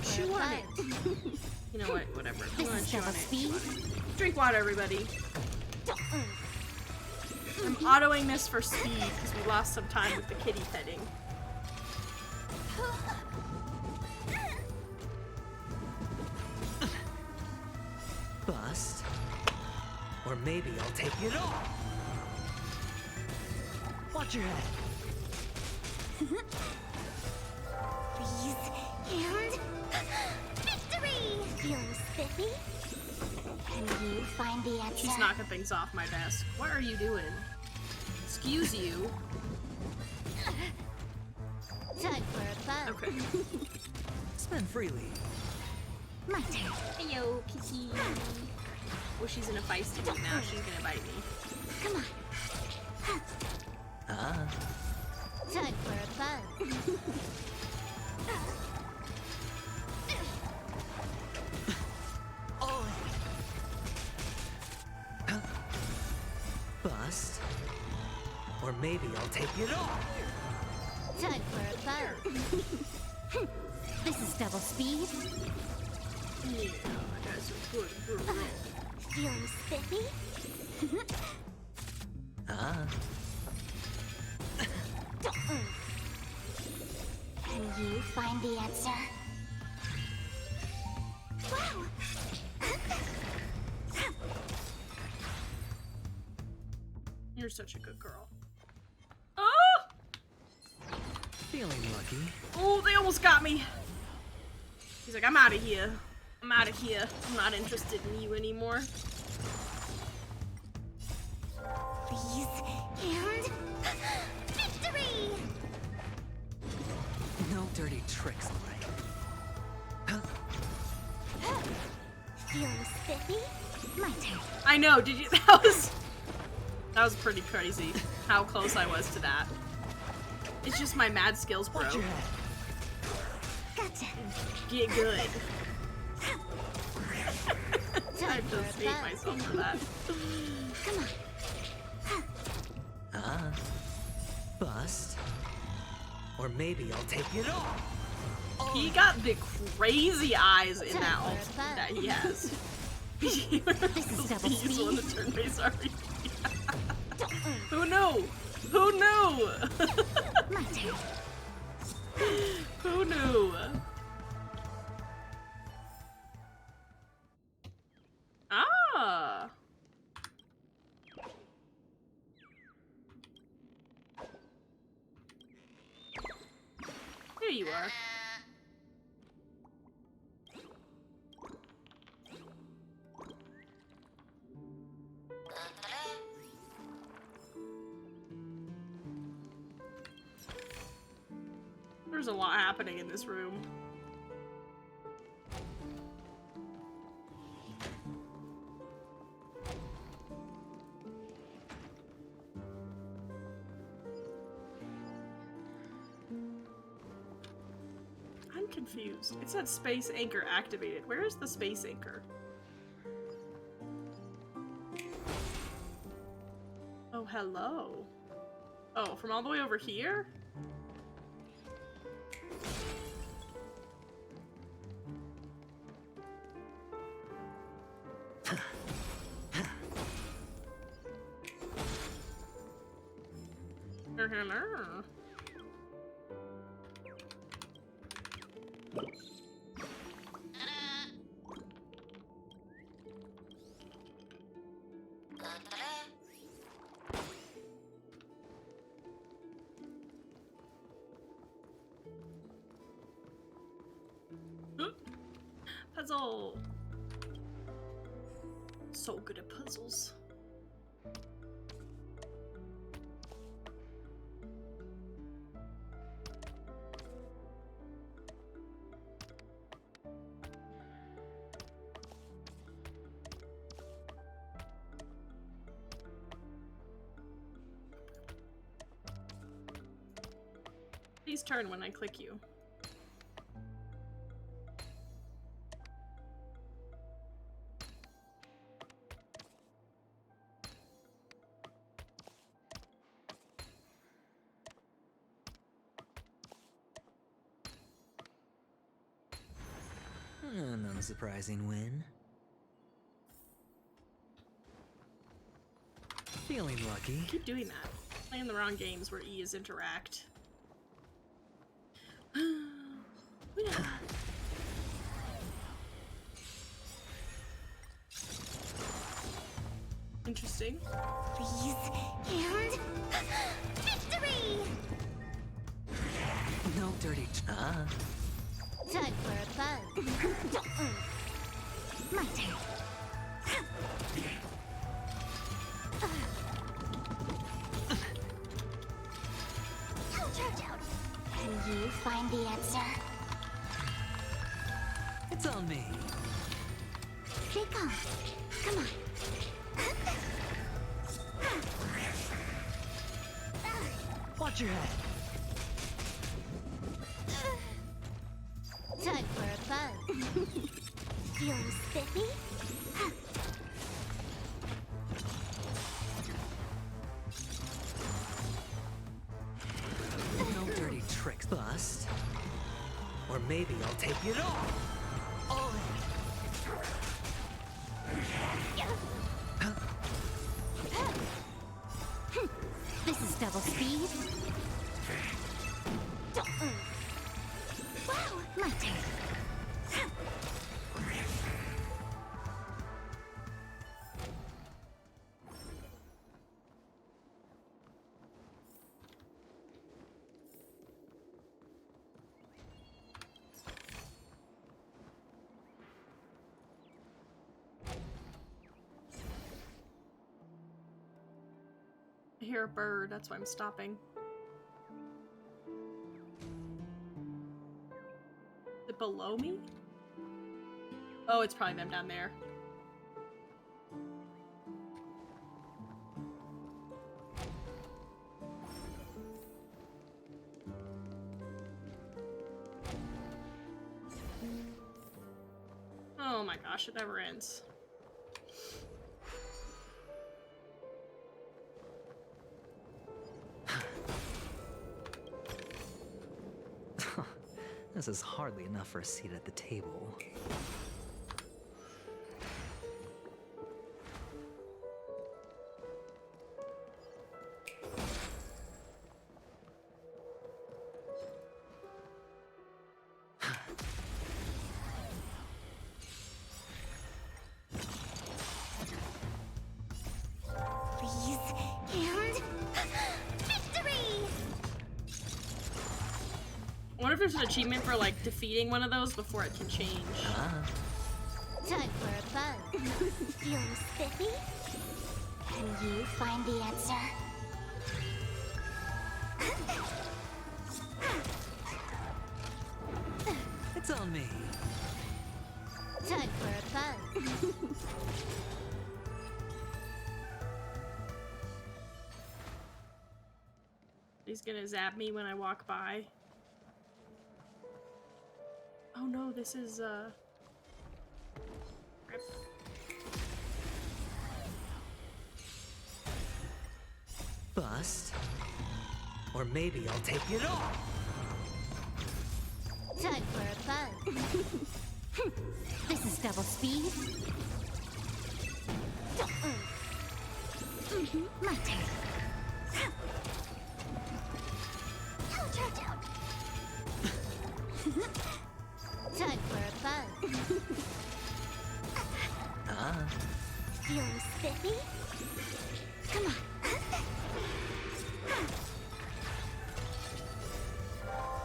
Chew on it. You know what? Whatever. You want to chew on it. Drink water, everybody. I'm autoing this for speed because we lost some time with the kitty petting. Bust. Or maybe I'll take it all. Watch your head. Please, and victory! Feeling spiffy? Can you find the answer? She's knocking things off my desk. What are you doing? Excuse you. Time for a fun. Okay. Spend freely. My turn. Heyo, kitty. Oh, she's in a feisty mood now. She's gonna bite me. Come on. Ah. Time for a fun. Oh. Bust. Or maybe I'll take it off. Time for a fun. This is double speed. Yeah, that's a good girl. Feeling spiffy? Ah. Can you find the answer? Wow! You're such a good girl. Oh! Feeling lucky. Oh, they almost got me. He's like, I'm out of here. I'm out of here. I'm not interested in you anymore. Please, and victory! No dirty tricks, Lorraine. Feeling spiffy? My turn. I know, did you? That was pretty crazy how close I was to that. It's just my mad skills, bro. Watch your head. Gotcha. Get good. I just hate myself for that. Come on. Ah. Bust. Or maybe I'll take it off. He got the crazy eyes in that ult that he has. This is double He's on the speed. turn-based RPG. Who knew? Who knew? My turn. Who knew? Ah. Here you are. There's a lot happening in this room. I'm confused. It said space anchor activated. Where is the space anchor? Oh, hello. Oh, from all the way over here? Puzzle! So good at puzzles. Please turn when I click you. An unsurprising win. Feeling lucky. Keep doing that. Playing the wrong games where E is interact. Interesting. Please, and victory! No dirty. Time for a fun. My turn. Can you find the answer? It's on me. Be calm. Come on. Watch your head. Time for a fun. Feeling spiffy? No dirty tricks, bust. Or maybe I'll take it all in. This is double speed. Wow, my turn. I hear a bird, that's why I'm stopping. Is it below me? Oh, it's probably them down there. Oh my gosh, it never ends. This is hardly enough for a seat at the table. Please, and victory! I wonder if there's an achievement for like defeating one of those before it can change. Time for a fun. Feeling spiffy? Can you find the answer? It's on me. Time for a fun. He's gonna zap me when I walk by. Oh no, this is rip. Bust. Or maybe I'll take it all. Time for a fun. This is double speed. My turn. Time for a fun. Feeling spiffy? Come on.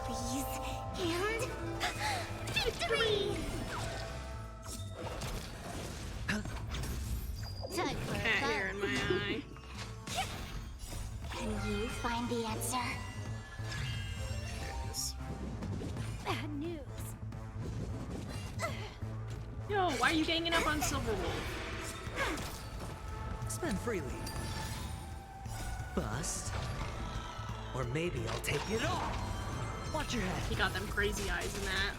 Please, and victory! Time for a Cat fun. hair in my eye. Can you find the answer? There it is. Bad news. Yo, why are you ganging up on Silverwolf? Spend freely. Bust. Or maybe I'll take it all. Watch your head. He got them crazy eyes in that.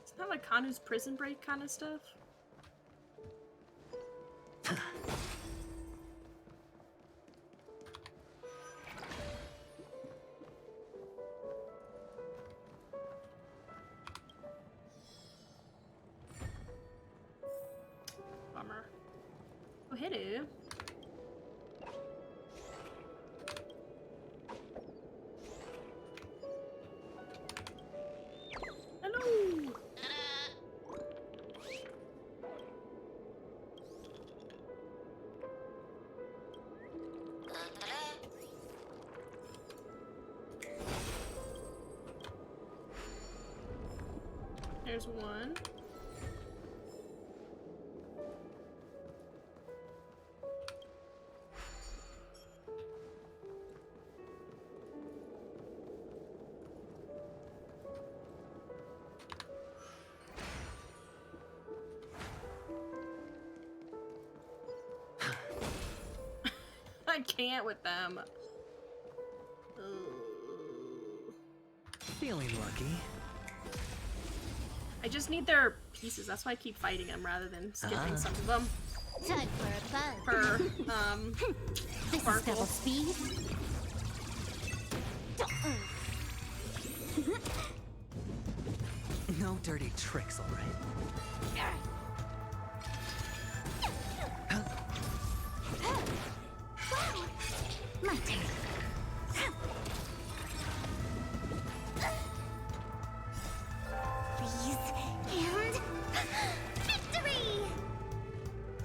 Isn't that like Kanu's prison break kind of stuff? Bummer. Oh, hello. Hello. There's one. I can't with them. Feeling lucky. I just need their pieces. That's why I keep fighting them rather than skipping some of them. Time for a For this is Sparkle. double speed. No dirty tricks, all right? Wow! My turn. Freeze and victory!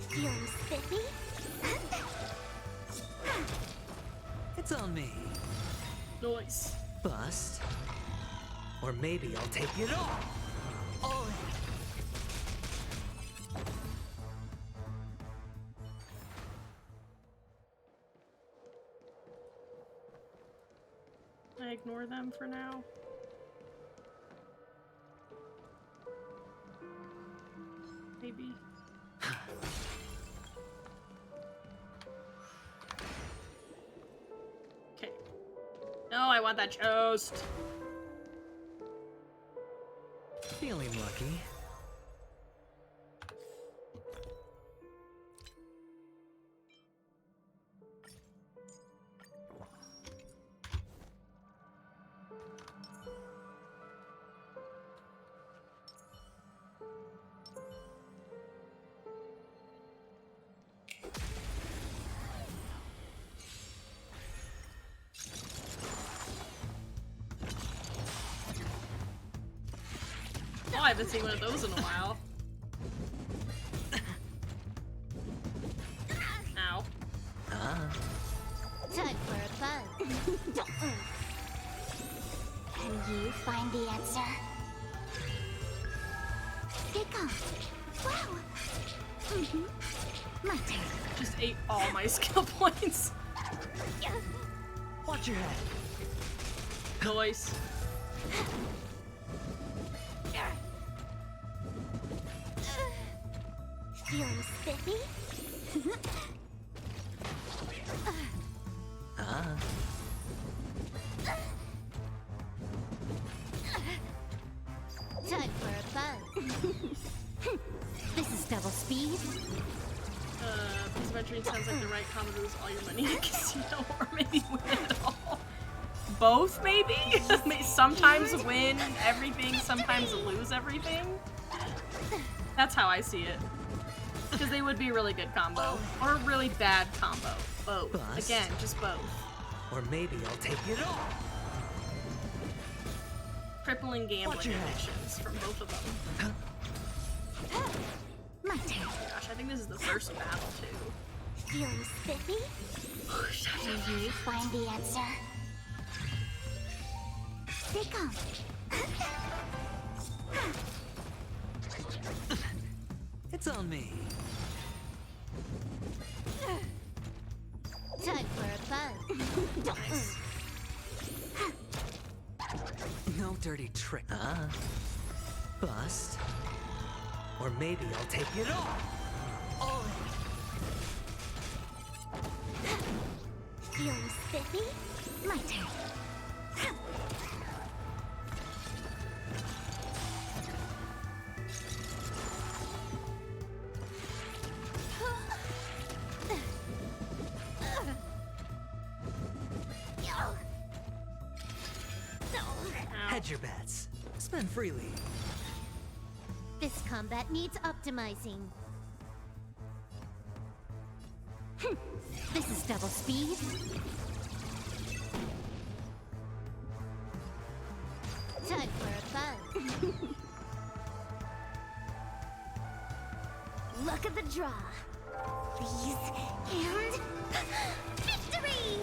Feeling spiffy? It's on me. Noise. Bust. Or maybe I'll take it all. Oh. I ignore them for now. Maybe. Okay. No, I want that toast. Feeling lucky. Oh, I haven't seen one of those in a while. Ow. Time for a bug. Can you find the answer? Pick up. Wow. My turn. Just ate all my skill points. Watch your head. Noise. Feeling spiffy? Time for a bug. This is double speed. This adventuring sounds like the right combo to lose all your money in a casino, or maybe win it all. Both, maybe? Sometimes win everything, sometimes lose everything. That's how I see it. Because they would be a really good combo. Or a really bad combo. Both. Bust. Again, just both. Or maybe I'll take it all. Crippling gambling Watch your head. addictions from both of them. My turn. Oh my gosh, I think this is the first battle too. Feeling spiffy? Can you find the answer? Pick up. It's on me. Time for a bug. Nice. No dirty trick. Bust. Or maybe I'll take it all. Oh. Feeling spiffy? My turn. Hedge your bets. Spend freely. This combat needs optimizing. This is double speed. Time for a bug. Look at the draw. Freeze and victory!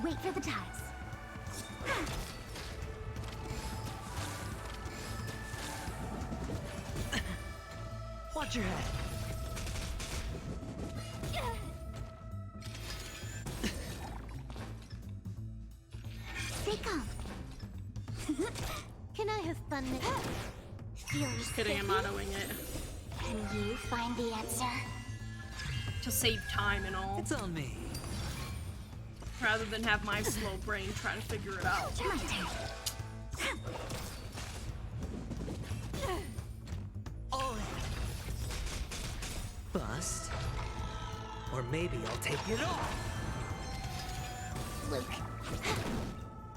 Wait for the ties. Watch your head. Stay calm. Can I have fun with it? Feeling Just kidding, I'm autoing it. Can you find the answer? To save time and all. It's on me. Rather than have my slow brain try to figure it out. My turn. All in. Bust. Or maybe I'll take it off. Luke.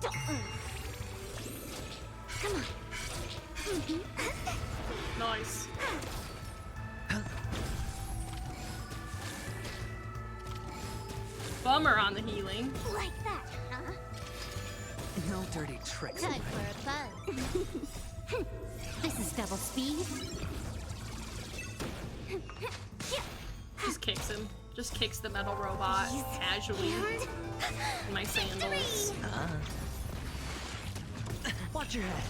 Don't move. Come on. Nice. Bummer on the healing. Like that, huh? No dirty tricks. Time for a fun. This is double speed. Just kicks him. Just kicks the metal robot casually in my sandals. Watch your head.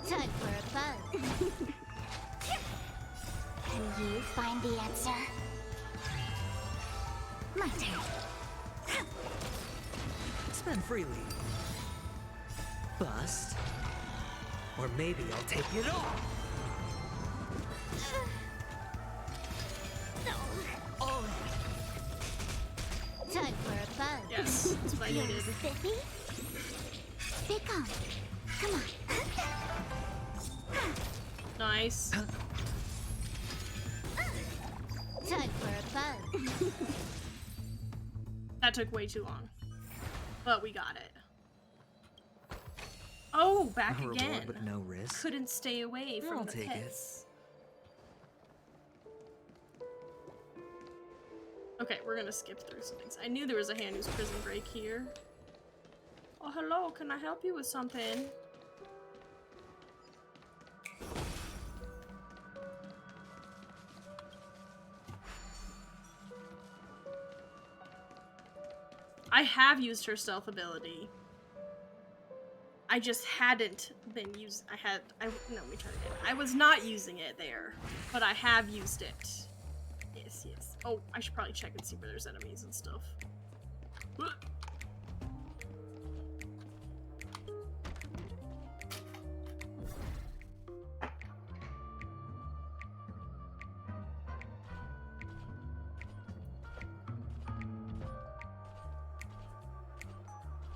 Time for a fun. Can you find the answer? My turn. Spend freely. Bust. Or maybe I'll take it off. All in. Time for a fun. Yes, that's what I needed. Spiffy? Stay calm. Come on. Nice. Time for a fun. That took way too long. But we got it. Oh, back A again. reward with no risk. Couldn't stay away from I'll the take pits. Okay, we're gonna skip through some things. I knew there was a Hanu's prison break here. Oh, hello, can I help you with something? I have used her stealth ability. I just hadn't been used. No, let me try again. I was not using it there, but I have used it. Yes, yes. Oh, I should probably check and see where there's enemies and stuff.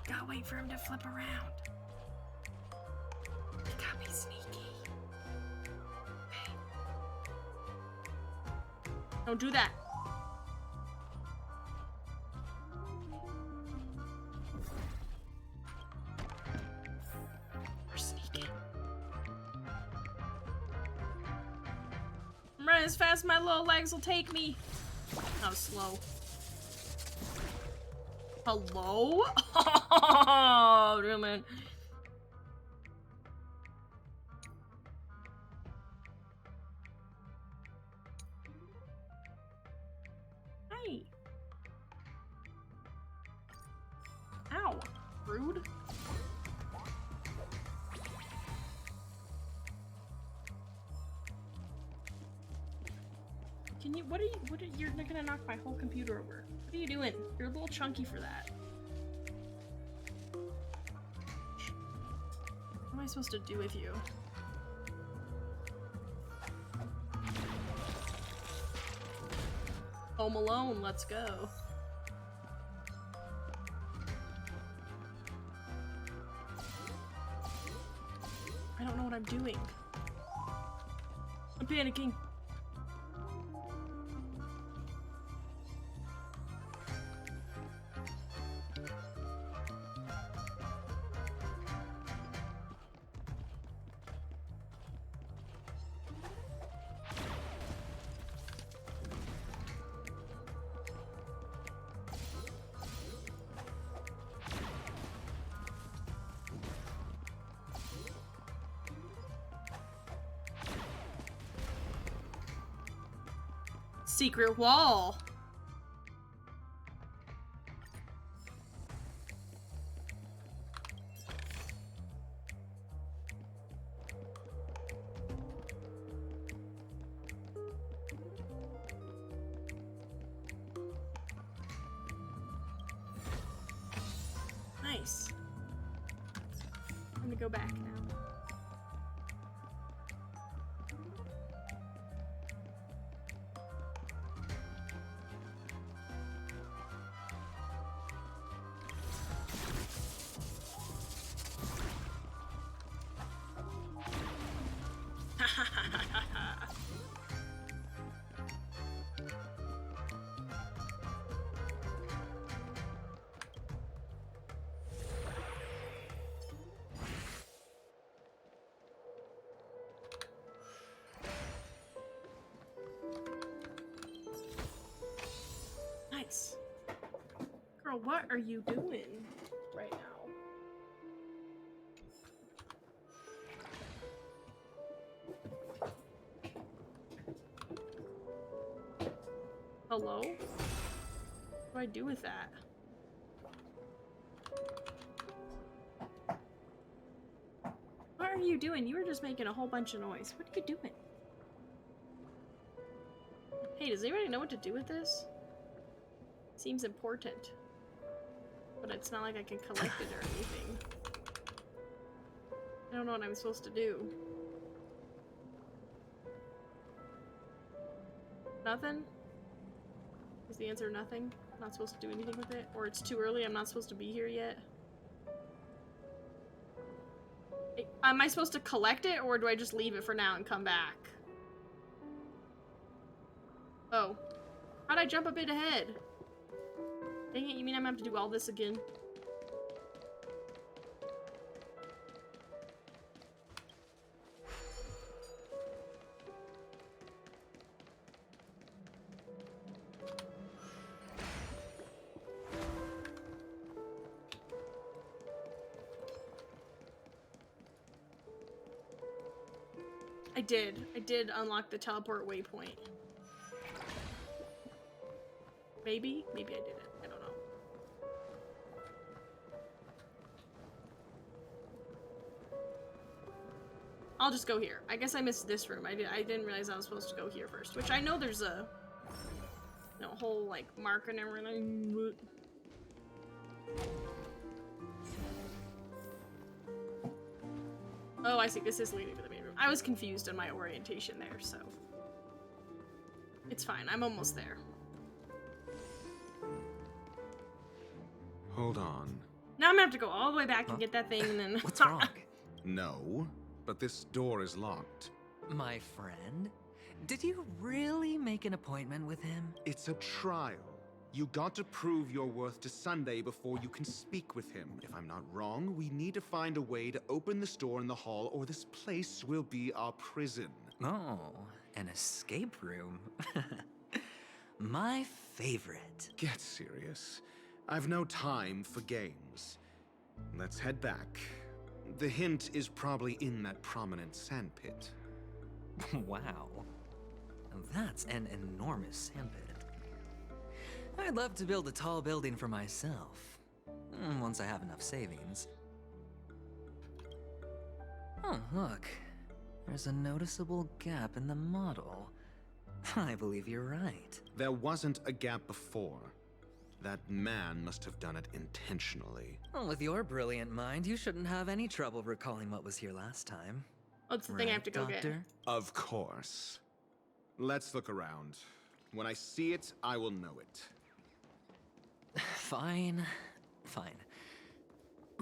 Gotta wait for him to flip around. He got me sneaky. Okay. Don't do that. We're sneaking. I'm running as fast as my little legs will take me. That was slow. Hello? Oh, real man. Hey. Ow. Rude. Can you, you're gonna knock my whole computer over. What are you doing? You're a little chunky for that. What am I supposed to do with you? Home Alone, let's go. I don't know what I'm doing. I'm panicking. Secret wall. Nice. I'm gonna go back now. Nice. Girl, what are you doing right now? Hello? What do I do with that? What are you doing? You were just making a whole bunch of noise. What are you doing? Hey, does anybody know what to do with this? Seems important. But it's not like I can collect it or anything. I don't know what I'm supposed to do. Nothing? Is the answer nothing? Not supposed to do anything with it? Or it's too early, I'm not supposed to be here yet? Am I supposed to collect it, or do I just leave it for now and come back? Oh. How'd I jump a bit ahead? Dang it, you mean I'm gonna have to do all this again? I did unlock the teleport waypoint. Maybe? Maybe I didn't. I don't know. I'll just go here. I guess I missed this room. I didn't realize I was supposed to go here first. Which I know there's a whole like marker and everything. Oh, I see. This is leading to the main room. I was confused in my orientation there, so it's fine. I'm almost there. Hold on. Now I'm gonna have to go all the way back and get that thing and then... What's wrong? No, but this door is locked. My friend? Did you really make an appointment with him? It's a trial. You got to prove your worth to Sunday before you can speak with him. If I'm not wrong, we need to find a way to open this door in the hall, or this place will be our prison. Oh, an escape room. My favorite. Get serious. I've no time for games. Let's head back. The hint is probably in that prominent sandpit. Wow. That's an enormous sandpit. I'd love to build a tall building for myself. Once I have enough savings. Oh, look. There's a noticeable gap in the model. I believe you're right. There wasn't a gap before. That man must have done it intentionally. Well, with your brilliant mind, you shouldn't have any trouble recalling what was here last time. What's the thing I have to go Doctor? get? Of course. Let's look around. When I see it, I will know it. Fine. Fine.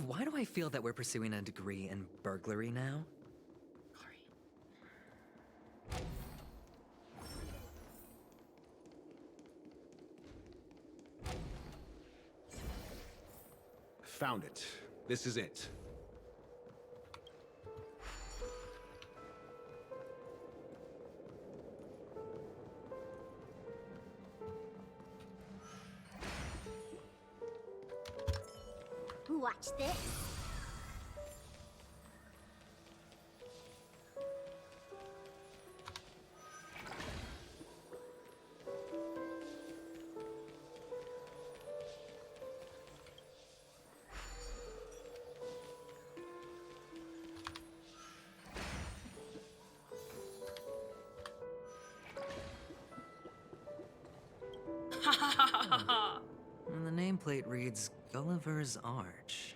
Why do I feel that we're pursuing a degree in burglary now? Found it. This is it. Watch this. And the nameplate reads Gulliver's Arch.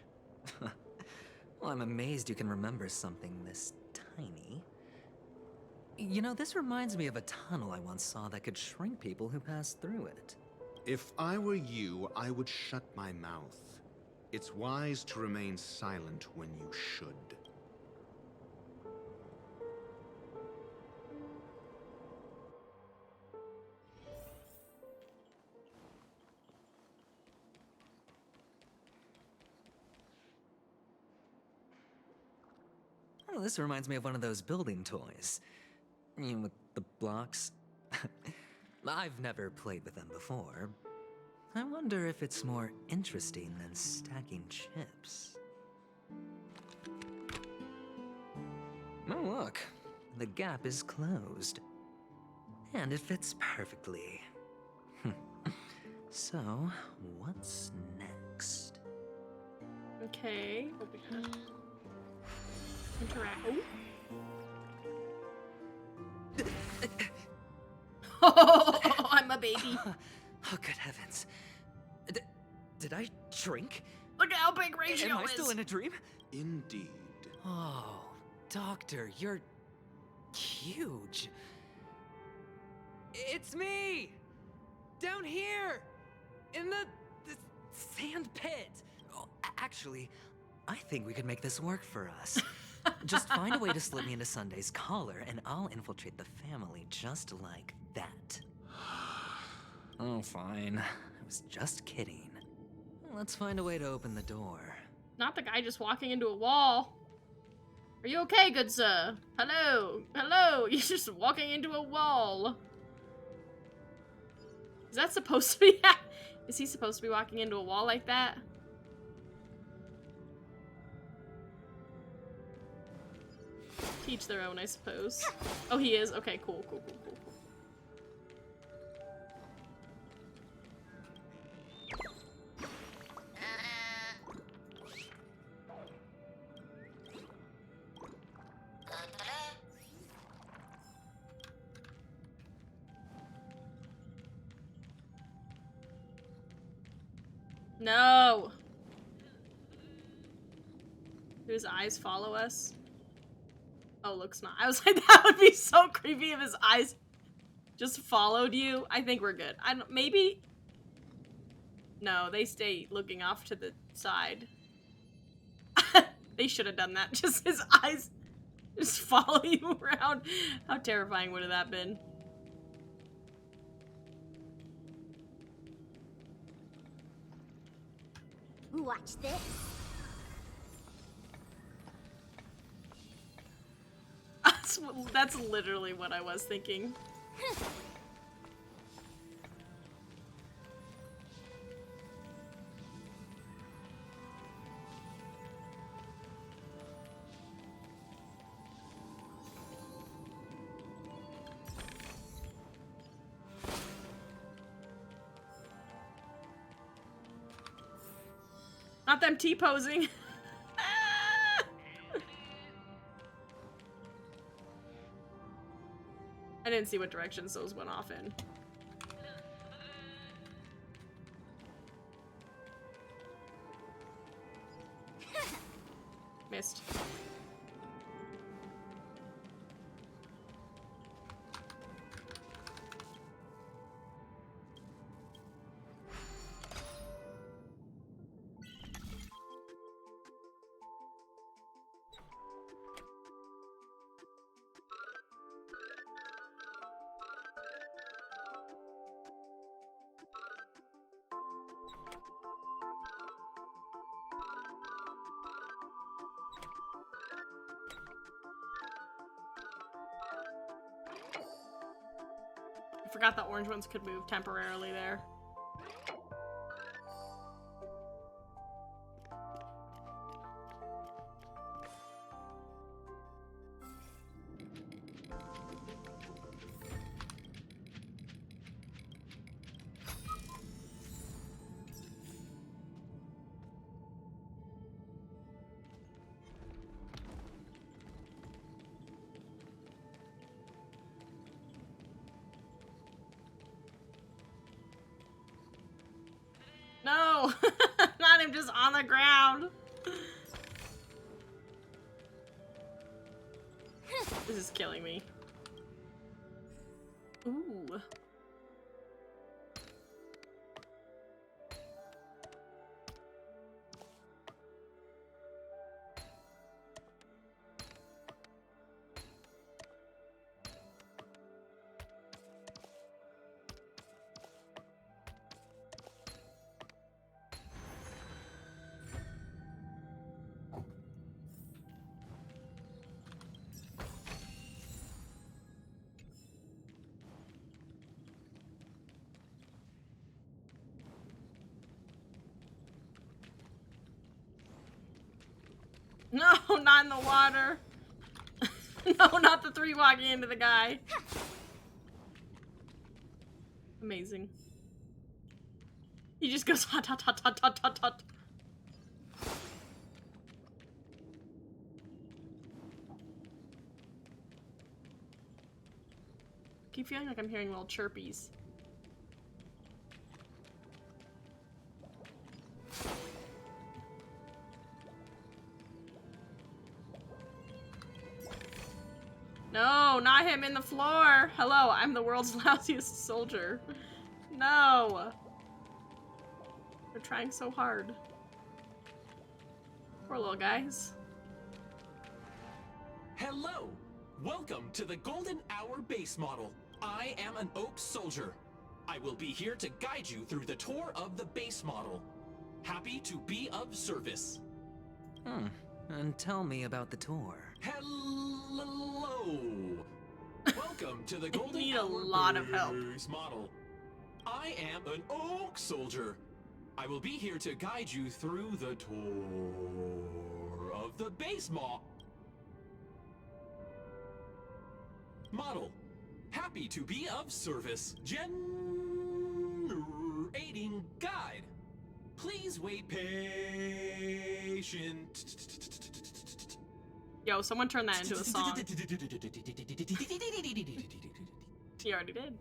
Well, I'm amazed you can remember something this tiny. You know, this reminds me of a tunnel I once saw that could shrink people who passed through it. If I were you, I would shut my mouth. It's wise to remain silent when you should. Oh, this reminds me of one of those building toys. You know, with the blocks. I've never played with them before. I wonder if it's more interesting than stacking chips. Oh, look. The gap is closed. And it fits perfectly. So, what's next? Okay. Interact. Oh, I'm a baby. Oh, good heavens. Did I shrink? Look at how big Ratio is. Am I still in a dream? Indeed. Oh, Doctor, you're huge. It's me! Down here! In the sand pit! Oh, actually, I think we could make this work for us. Just find a way to slip me into Sunday's collar, and I'll infiltrate the family just like that. Oh, fine. I was just kidding. Let's find a way to open the door. Not the guy just walking into a wall. Are you okay, good sir? Hello? Hello? You're just walking into a wall. Is that supposed to be... Is he supposed to be walking into a wall like that? Teach their own, I suppose. Oh, he is? Okay, cool. No! Do his eyes follow us? Oh, looks not. I was like, that would be so creepy if his eyes just followed you. I think we're good. I don't, maybe? No, they stay looking off to the side. They should have done that. Just his eyes just follow you around. How terrifying would have that been? Watch this. That's literally what I was thinking. Not them T-posing. I didn't see what directions those went off in. Missed. I forgot the orange ones could move temporarily there. is killing me. Ooh. No, not in the water. No, not the three walking into the guy. Amazing. He just goes hot, hot, hot, hot, hot, hot, hot. Keep feeling like I'm hearing little chirpies. No, not him in the floor. Hello, I'm the world's lousiest soldier. No. They're trying so hard. Poor little guys. Hello! Welcome to the Golden Hour base model. I am an Oak Soldier. I will be here to guide you through the tour of the base model. Happy to be of service. And tell me about the tour. Hello! Welcome to the Golden need a Hour lot of help. base model. I am an Oak Soldier. I will be here to guide you through the tour of the base model. Happy to be of service. Generating guide. Please wait patient. Yo, someone turn that into a song. He already did.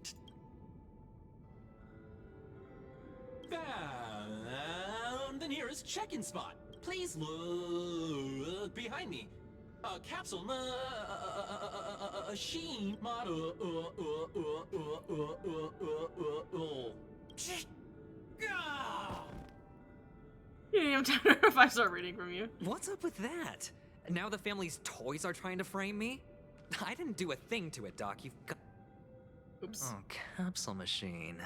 Found the nearest check-in spot. Please look behind me. A capsule machine model. You didn't even tell her if I start reading from you. What's up with that? Now the family's toys are trying to frame me? I didn't do a thing to it, Doc. You've got... Oops. Oh, capsule machine.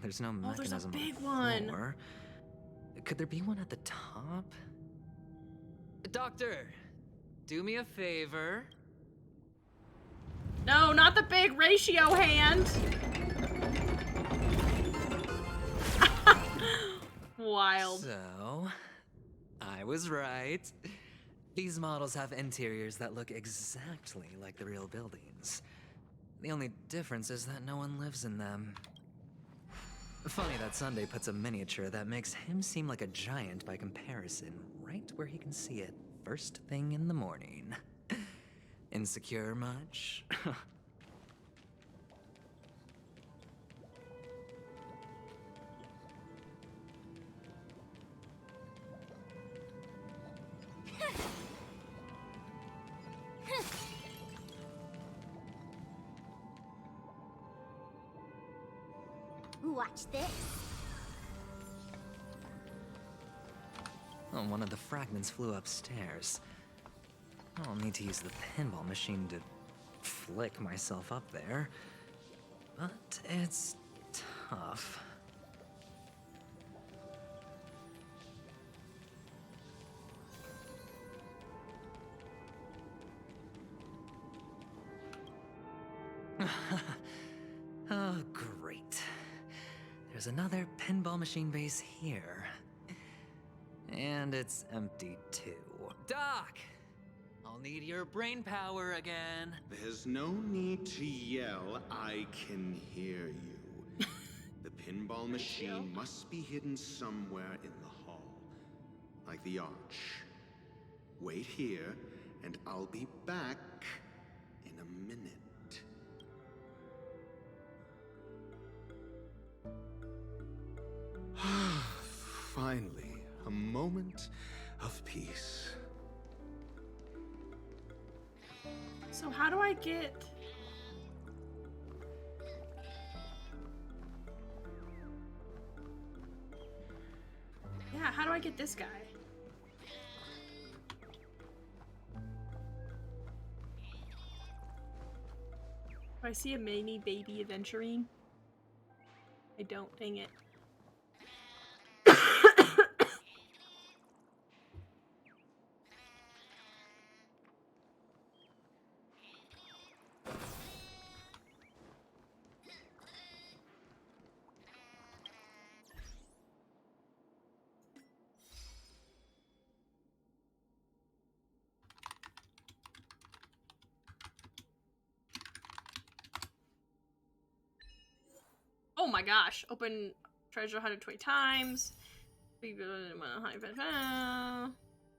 There's no mechanism there's a big on the one. floor. Could there be one at the top? Doctor, do me a favor. No, not the big ratio hand. Wild. So, I was right. These models have interiors that look exactly like the real buildings. The only difference is that no one lives in them. Funny that Sunday puts a miniature that makes him seem like a giant by comparison right where he can see it first thing in the morning. Insecure much? Watch this. Oh, one of the fragments flew upstairs. I'll need to use the pinball machine to flick myself up there. But it's tough. Oh, great. There's another pinball machine base here. And it's empty too. Doc! I'll need your brain power again. There's no need to yell. I can hear you. The pinball machine must be hidden somewhere in the hall. Like the arch. Wait here, and I'll be back in a minute. Finally, a moment of peace. So how do I get... Yeah, how do I get this guy? Do I see a mini baby aventurine? I don't, dang it. Oh my gosh, open treasure 120 times.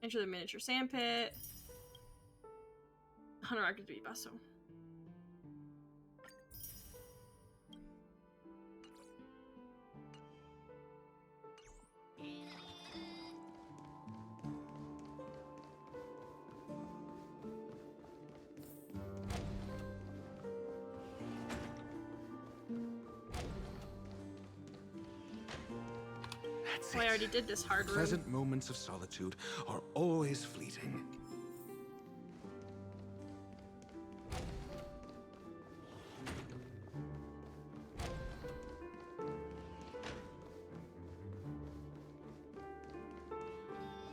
Enter the miniature sandpit. Hunter Rocket to be Basso. Oh, I already did this hard room. Pleasant moments of solitude are always fleeting.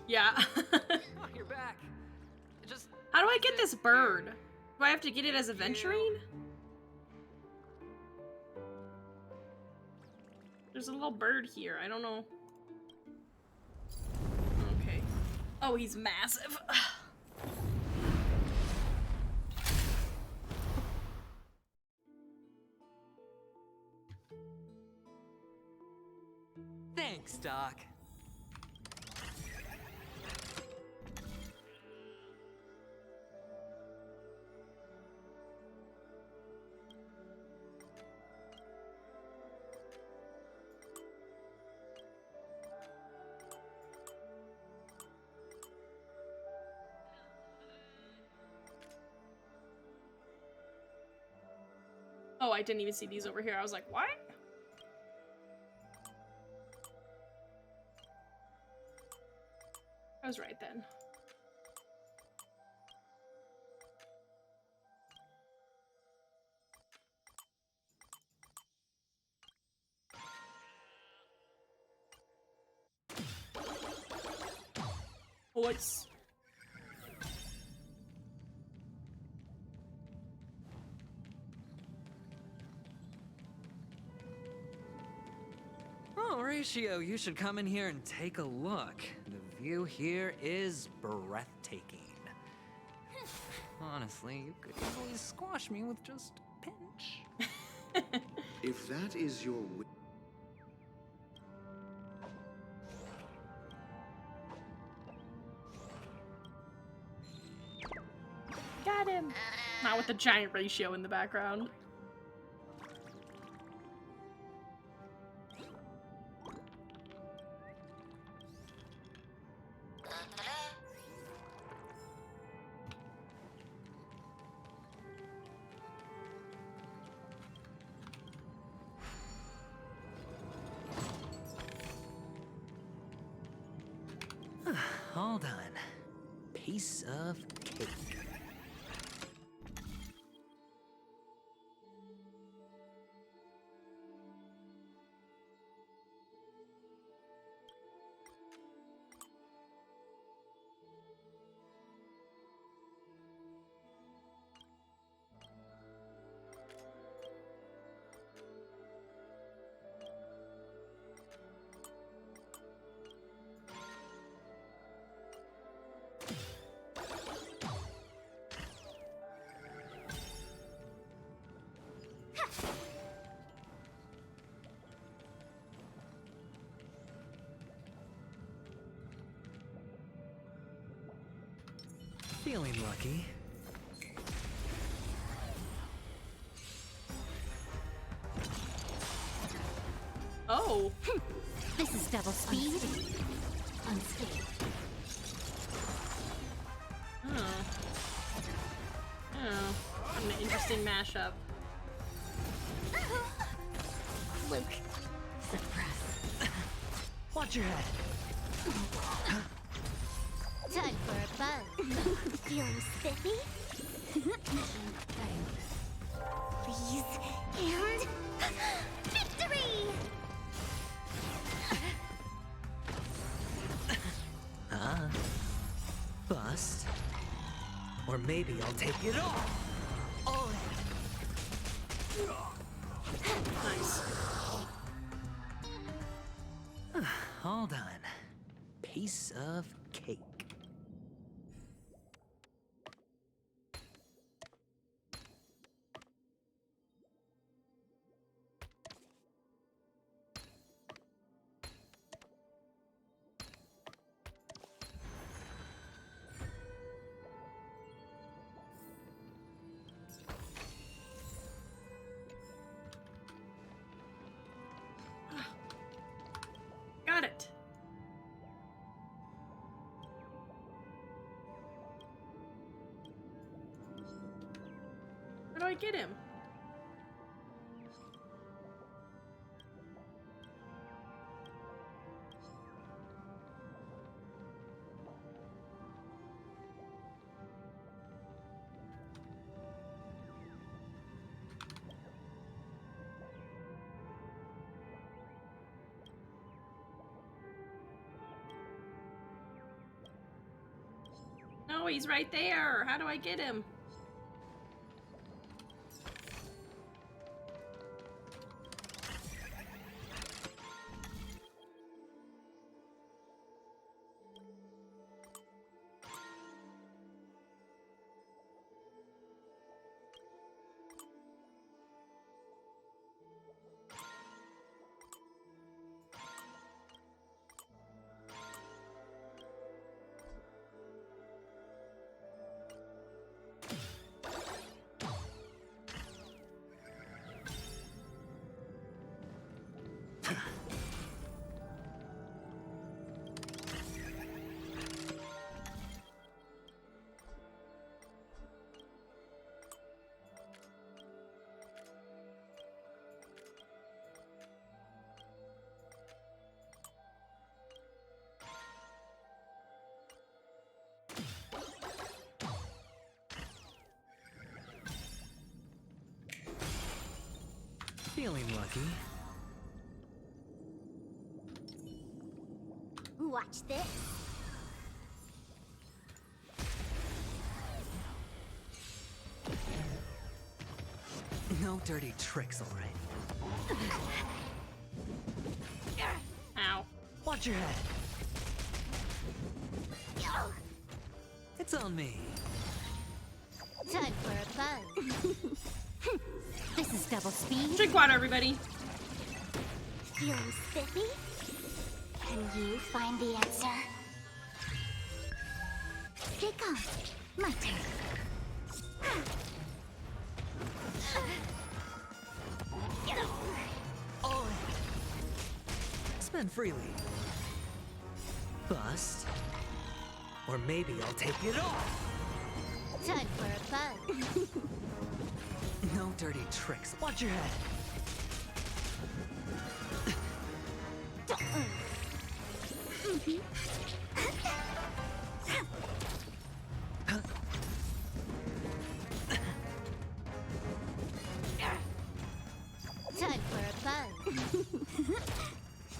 Yeah. Oh, you're back. Just how do I get this bird? Do I have to get it as a venturine? There's a little bird here. I don't know. Okay. Oh, he's massive. Thanks, Doc. Oh, I didn't even see these over here. I was like, what? I was right then. Boys. Oh, Ratio, you should come in here and take a look. The view here is breathtaking. Honestly, you could easily squash me with just a pinch. If that is your Got him. Not with the giant Ratio in the background. All done. Piece of cake. Feeling lucky. Oh. This is double speed. Unscathed. Oh. Oh. mashup. Luke, suppress. Watch your head. Time for a buzz. Feeling spiffy? Freeze and victory! Bust. Or maybe I'll take it all. All in. Nice. All done. Piece of cake. Got it. How do I get him? No, he's right there. How do I get him? Feeling lucky. Watch this. No dirty tricks, all right. Ow. Watch your head. It's on me. Time for a buzz. This is double speed. Drink water, everybody. Feeling spiffy? Can you find the answer? Take off. My turn. All in. Spend freely. Bust. Or maybe I'll take it all. Time for a buzz. No dirty tricks. Watch your head. Time for a buzz.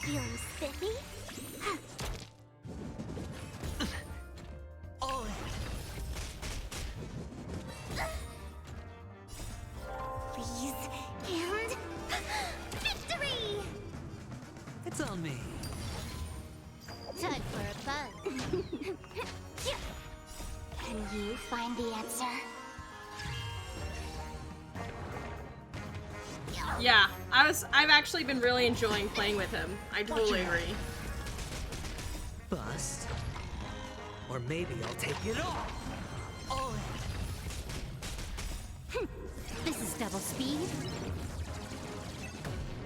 Feeling spiffy? All in. Freeze and victory! It's on me. Time for a buzz. Can you find the answer? Yeah, I've actually been really enjoying playing with him. I totally agree. Bust. Or maybe I'll take it all. All in. This is double speed.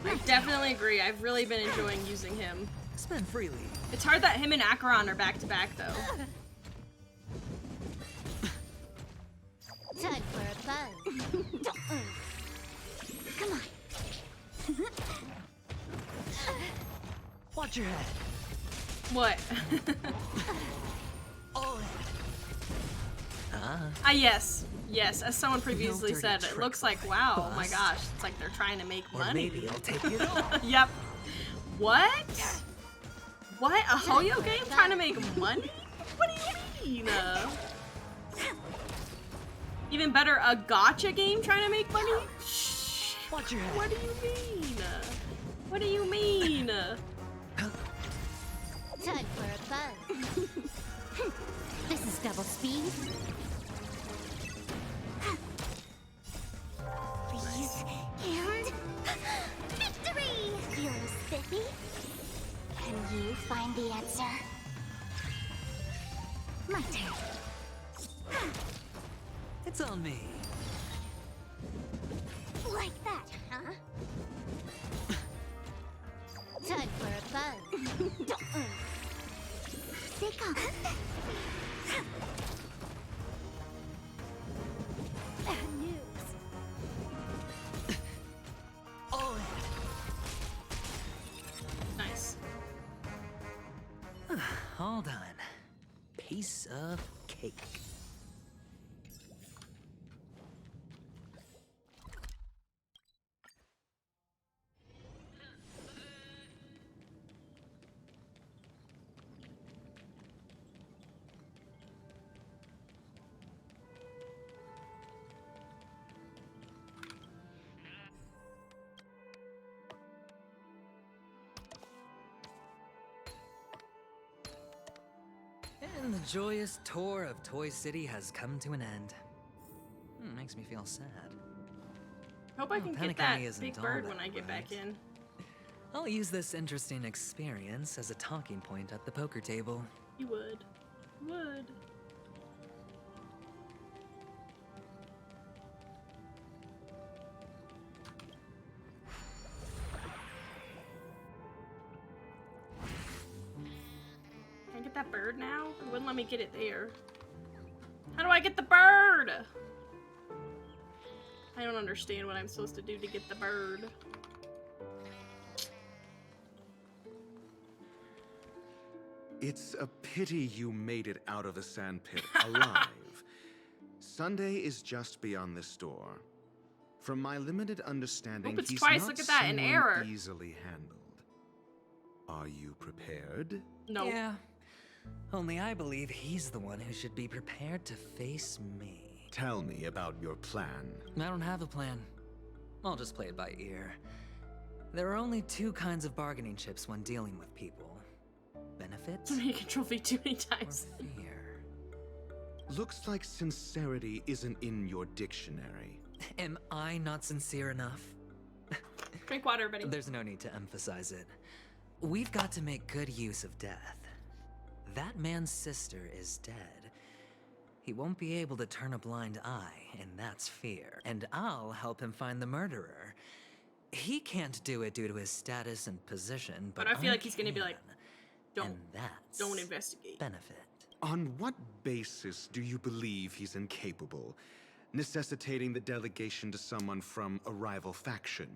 I definitely agree. I've really been enjoying using him. Spend freely. It's hard that him and Acheron are back to back, though. Time for a buzz. Come on. Watch your head. What? Oh. Yes. Yes, as someone previously dirty said, it trick, looks like, wow, oh my boss. gosh, it's like they're trying to make Or money. maybe I'll take it all. Yep. What? What? A Hoyo game trying to make money? What do you mean? Even better, a gacha game trying to make money? Shh. Watch your head. What do you mean? What do you mean? Time for a buzz. This is double speed. Please, and victory! Feeling spiffy? Can you find the answer? My turn. It's on me. Like that, huh? Time for a buzz. Stay calm. Bad news. Oh. Nice. All done. Piece of cake. And the joyous tour of Toy City has come to an end. Makes me feel sad. Hope I can get Panic that Alley isn't big all bird that when I get back bright. in. I'll use this interesting experience as a talking point at the poker table. You would. Would. Can I get that bird now? It wouldn't let me get it there. How do I get the bird? I don't understand what I'm supposed to do to get the bird. It's a pity you made it out of the sandpit alive. Sunday is just beyond this door. From my limited understanding, Hope it's he's twice. not Look at that, an someone error. easily handled. Are you prepared? No. Yeah. Only I believe he's the one who should be prepared to face me. Tell me about your plan. I don't have a plan. I'll just play it by ear. There are only two kinds of bargaining chips when dealing with people. Benefit You control V too many times. or fear. Looks like sincerity isn't in your dictionary. Am I not sincere enough? Drink water, everybody. There's no need to emphasize it. We've got to make good use of death. That man's sister is dead. He won't be able to turn a blind eye, and that's fear. And I'll help him find the murderer. He can't do it due to his status and position, But I feel like he's gonna be like, and don't that's investigate. benefit. On what basis do you believe he's incapable, necessitating the delegation to someone from a rival faction?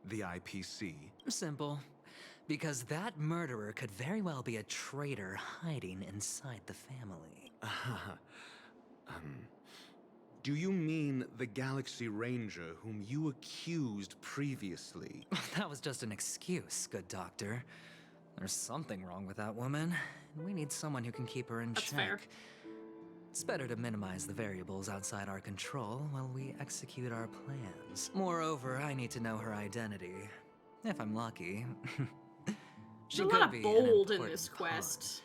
The IPC? Simple. Because that murderer could very well be a traitor hiding inside the family. Do you mean the Galaxy Ranger whom you accused previously? That was just an excuse, good doctor. There's something wrong with that woman, and we need someone who can keep her in That's check. fair. It's better to minimize the variables outside our control while we execute our plans. Moreover, I need to know her identity. If I'm lucky. She There's a could lot be of an bold in important this pawn. quest.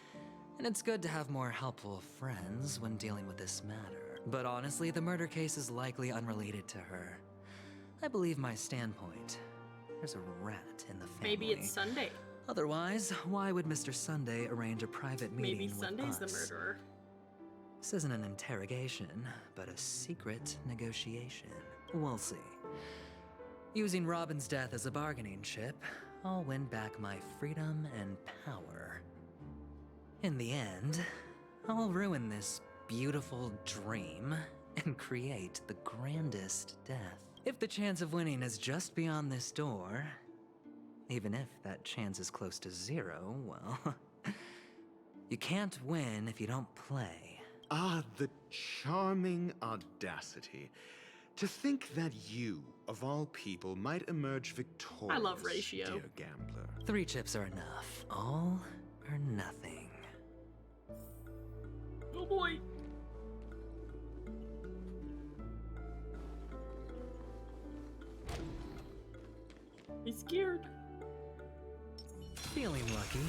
And it's good to have more helpful friends when dealing with this matter. But honestly, the murder case is likely unrelated to her. I believe my standpoint. There's a rat in the family. Maybe it's Sunday. Otherwise, why would Mr. Sunday arrange a private meeting Maybe with Sunday's us? the murderer. This isn't an interrogation, but a secret negotiation. We'll see. Using Robin's death as a bargaining chip, I'll win back my freedom and power. In the end, I'll ruin this beautiful dream and create the grandest death. If the chance of winning is just beyond this door, even if that chance is close to 0, well, you can't win if you don't play. Ah, the charming audacity. To think that you, of all people, might emerge victorious, I love Ratio. dear gambler. 3 chips are enough. All or nothing. Oh boy. He's scared. Feeling lucky.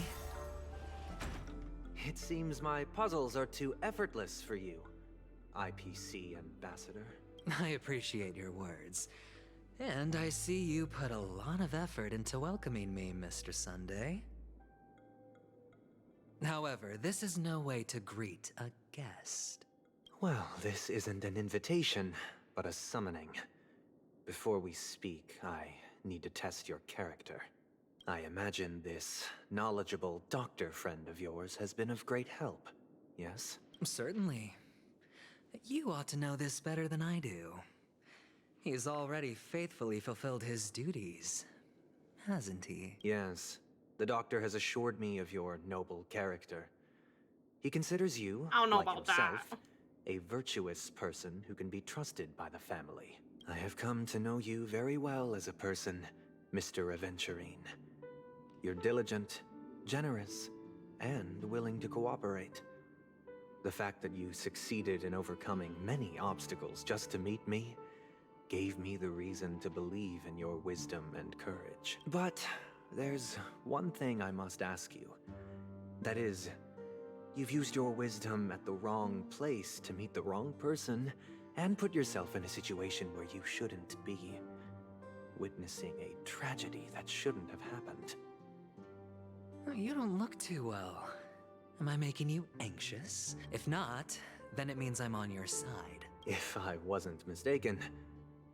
It seems my puzzles are too effortless for you, IPC ambassador. I appreciate your words. And I see you put a lot of effort into welcoming me, Mr. Sunday. However, this is no way to greet a guest. Well, this isn't an invitation, but a summoning. Before we speak, I need to test your character. I imagine this knowledgeable doctor friend of yours has been of great help, yes? Certainly. You ought to know this better than I do. He's already faithfully fulfilled his duties, hasn't he? Yes. The doctor has assured me of your noble character. He considers you, I don't know like about himself, that. a virtuous person who can be trusted by the family. I have come to know you very well as a person, Mr. Aventurine. You're diligent, generous, and willing to cooperate. The fact that you succeeded in overcoming many obstacles just to meet me gave me the reason to believe in your wisdom and courage. But there's one thing I must ask you. That is, you've used your wisdom at the wrong place to meet the wrong person and put yourself in a situation where you shouldn't be, witnessing a tragedy that shouldn't have happened. You don't look too well. Am I making you anxious? If not, then it means I'm on your side. If I wasn't mistaken,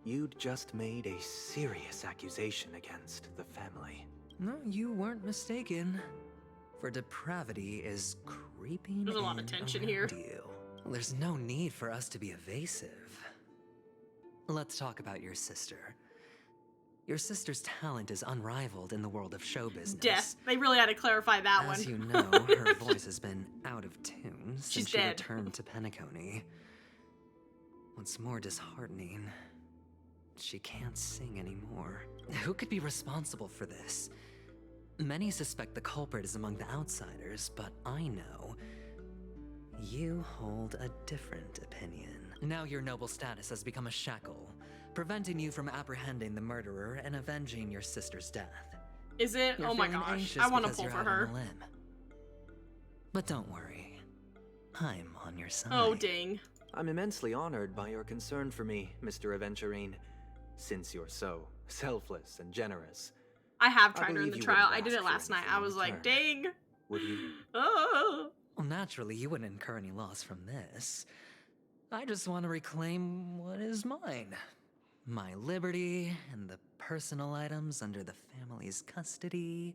you'd just made a serious accusation against the family. No, you weren't mistaken. For depravity is creeping There's a lot of tension around here. you. There's no need for us to be evasive. Let's talk about your sister. Your sister's talent is unrivaled in the world of show business. Death. They really had to clarify that one. As you know, her voice has been out of tune since she returned to Penacony. What's more disheartening, she can't sing anymore. Who could be responsible for this? Many suspect the culprit is among the outsiders, but I know you hold a different opinion. Now your noble status has become a shackle, preventing you from apprehending the murderer and avenging your sister's death. Is it? You're Oh my feeling gosh. anxious I want to because pull you're for out on her. a limb. But don't worry, I'm on your side. Oh, dang. I'm immensely honored by your concern for me, Mr. Aventurine. Since you're so selfless and generous, I have I tried her in believe the you trial. wouldn't I did ask it for last night. anything I in was like, return. dang. would you? Oh. Well, naturally, you wouldn't incur any loss from this. I just want to reclaim what is mine. My liberty and the personal items under the family's custody,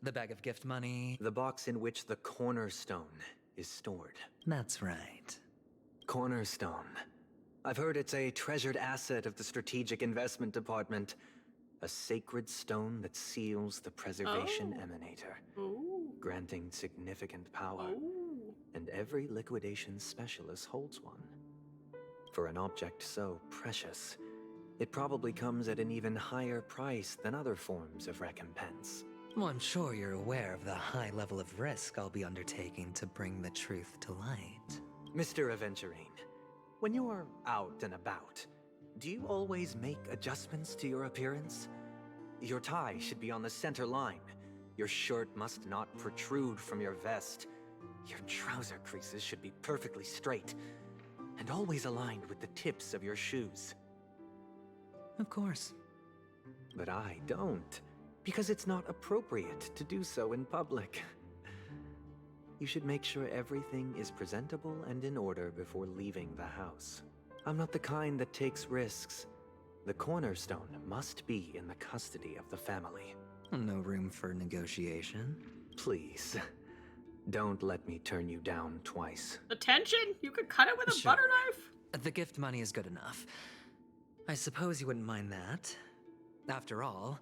the bag of gift money. The box in which the cornerstone is stored. That's right. Cornerstone. I've heard it's a treasured asset of the Strategic Investment Department. A sacred stone that seals the Preservation Emanator, granting significant power. And every liquidation specialist holds one. For an object so precious, it probably comes at an even higher price than other forms of recompense. Well, I'm sure you're aware of the high level of risk I'll be undertaking to bring the truth to light. Mr. Aventurine, when you're out and about, do you always make adjustments to your appearance? Your tie should be on the center line. Your shirt must not protrude from your vest. Your trouser creases should be perfectly straight and always aligned with the tips of your shoes. Of course. But I don't, because it's not appropriate to do so in public. You should make sure everything is presentable and in order before leaving the house. I'm not the kind that takes risks. The cornerstone must be in the custody of the family. No room for negotiation. Please, don't let me turn you down twice. The tension? You could cut it with a Sure. butter knife? The gift money is good enough. I suppose you wouldn't mind that. After all,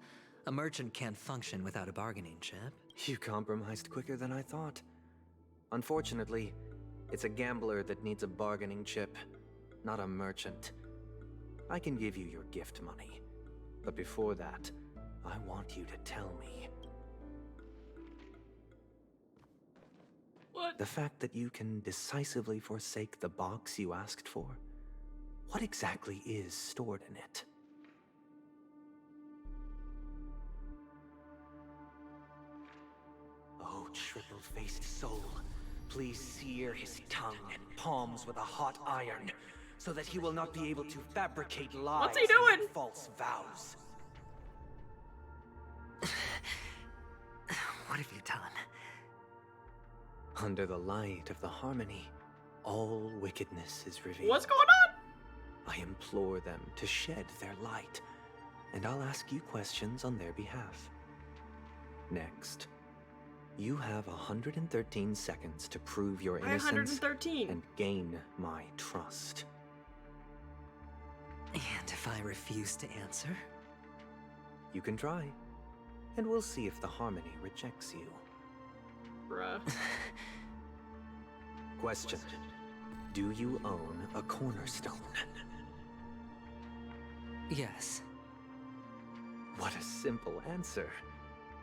a merchant can't function without a bargaining chip. You compromised quicker than I thought. Unfortunately, it's a gambler that needs a bargaining chip, not a merchant. I can give you your gift money, but before that, I want you to tell me. What? The fact that you can decisively forsake the box you asked for? What exactly is stored in it? Oh, triple-faced soul, please sear his tongue and palms with a hot iron, so that he will not be able to fabricate lies What's he doing? and false vows. What have you done? Under the light of the harmony, all wickedness is revealed. What's going on? I implore them to shed their light, and I'll ask you questions on their behalf. Next, you have 113 seconds to prove your Why innocence 113? and gain my trust. And if I refuse to answer? You can try, and we'll see if the harmony rejects you. Bruh. Question. Do you own a cornerstone? Yes. What a simple answer.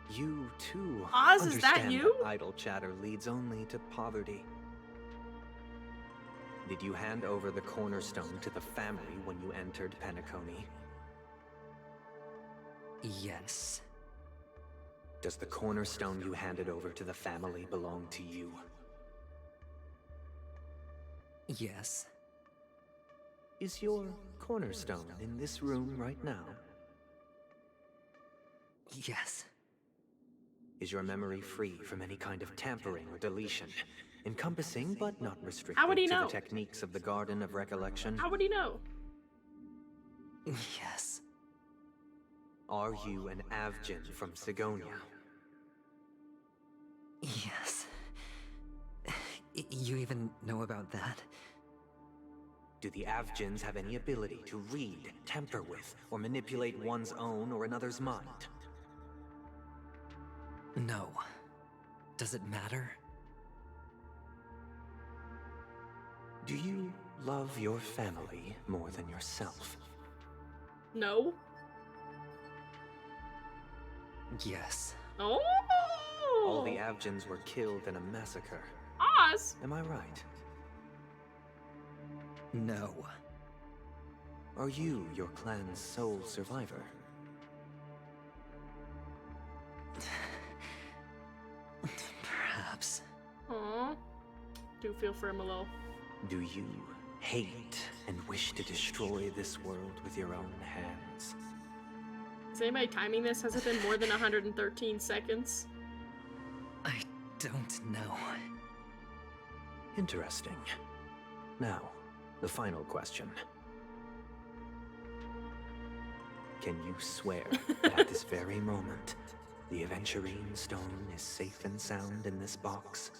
You, too, Oz, is that understand you? idle chatter leads only to poverty. Did you hand over the cornerstone to the family when you entered Penacony? Yes. Does the cornerstone you handed over to the family belong to you? Yes. Is your cornerstone in this room right now? Yes. Is your memory free from any kind of tampering or deletion, encompassing but not restricted How would he to know? the techniques of the Garden of Recollection? How would he know? Yes. Are you an Avgin from Sigonia? Yes. You even know about that? Do the Avgins have any ability to read, tamper with, or manipulate one's own or another's mind? No. Does it matter? Do you love your family more than yourself? No. Yes. Oh. All the Avgins were killed in a massacre. Oz. Am I right? No. Are you your clan's sole survivor? Perhaps. Aww. Do feel for him a little. Do you hate and wish to destroy this world with your own hands? Is anybody timing this? Has it been more than 113 seconds? I don't know. Interesting. Now, the final question. Can you swear that at this very moment, the Aventurine Stone is safe and sound in this box?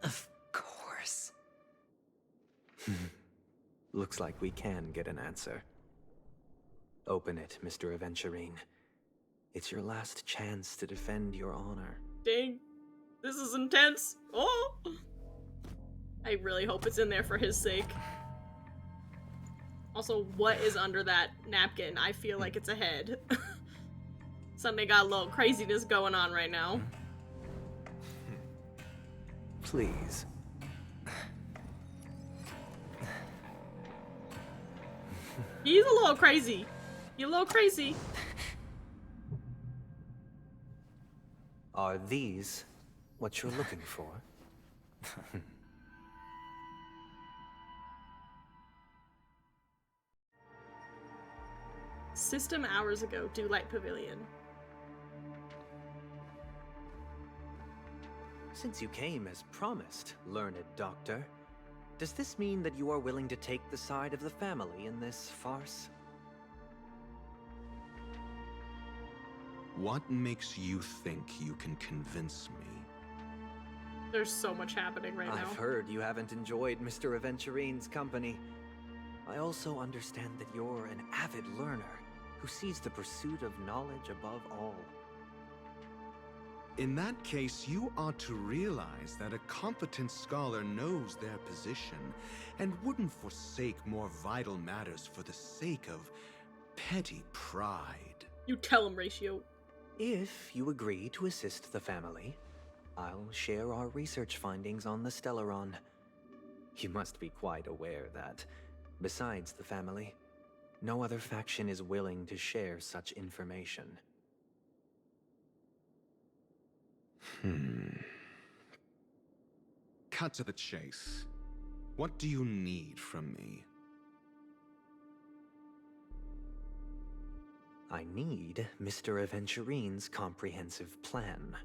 Of course. Looks like we can get an answer. Open it, Mr. Aventurine. It's your last chance to defend your honor. Dang. This is intense. Oh. I really hope it's in there for his sake. Also, what is under that napkin? I feel like it's a head. Something got a little craziness going on right now. Please. He's a little crazy. You're a little crazy. Are these what you're looking for? System hours ago, Do Light Pavilion. Since you came as promised, learned doctor, does this mean that you are willing to take the side of the family in this farce? What makes you think you can convince me? There's so much happening right now. I've heard you haven't enjoyed Mr. Aventurine's company. I also understand that you're an avid learner who sees the pursuit of knowledge above all. In that case, you ought to realize that a competent scholar knows their position and wouldn't forsake more vital matters for the sake of petty pride. You tell him, Ratio. If you agree to assist the family, I'll share our research findings on the Stellaron. You must be quite aware that, besides the family, no other faction is willing to share such information. Cut to the chase. What do you need from me? I need Mr. Aventurine's comprehensive plan.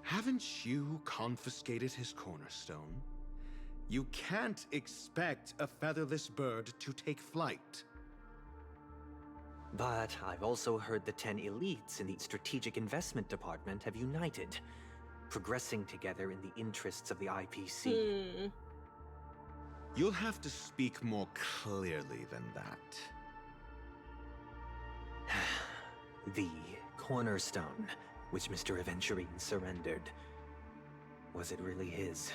Haven't you confiscated his cornerstone? You can't expect a featherless bird to take flight. But I've also heard the 10 elites in the Strategic Investment Department have united, progressing together in the interests of the IPC. You'll have to speak more clearly than that. The cornerstone, which Mr. Aventurine surrendered. Was it really his?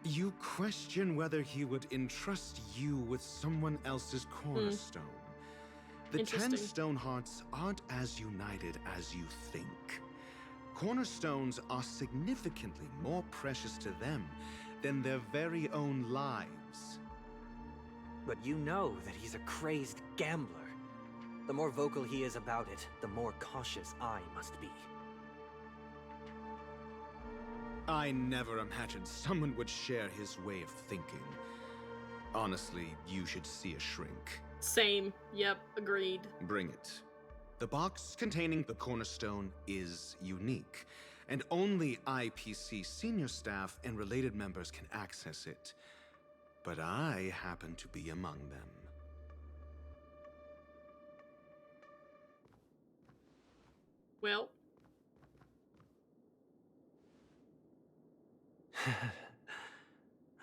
You question whether he would entrust you with someone else's cornerstone. The 10 stone hearts aren't as united as you think. Cornerstones are significantly more precious to them than their very own lives. But you know that he's a crazed gambler. The more vocal he is about it, the more cautious I must be. I never imagined someone would share his way of thinking. Honestly, you should see a shrink. Same. Yep, agreed. Bring it. The box containing the cornerstone is unique, and only IPC senior staff and related members can access it. But I happen to be among them. Well.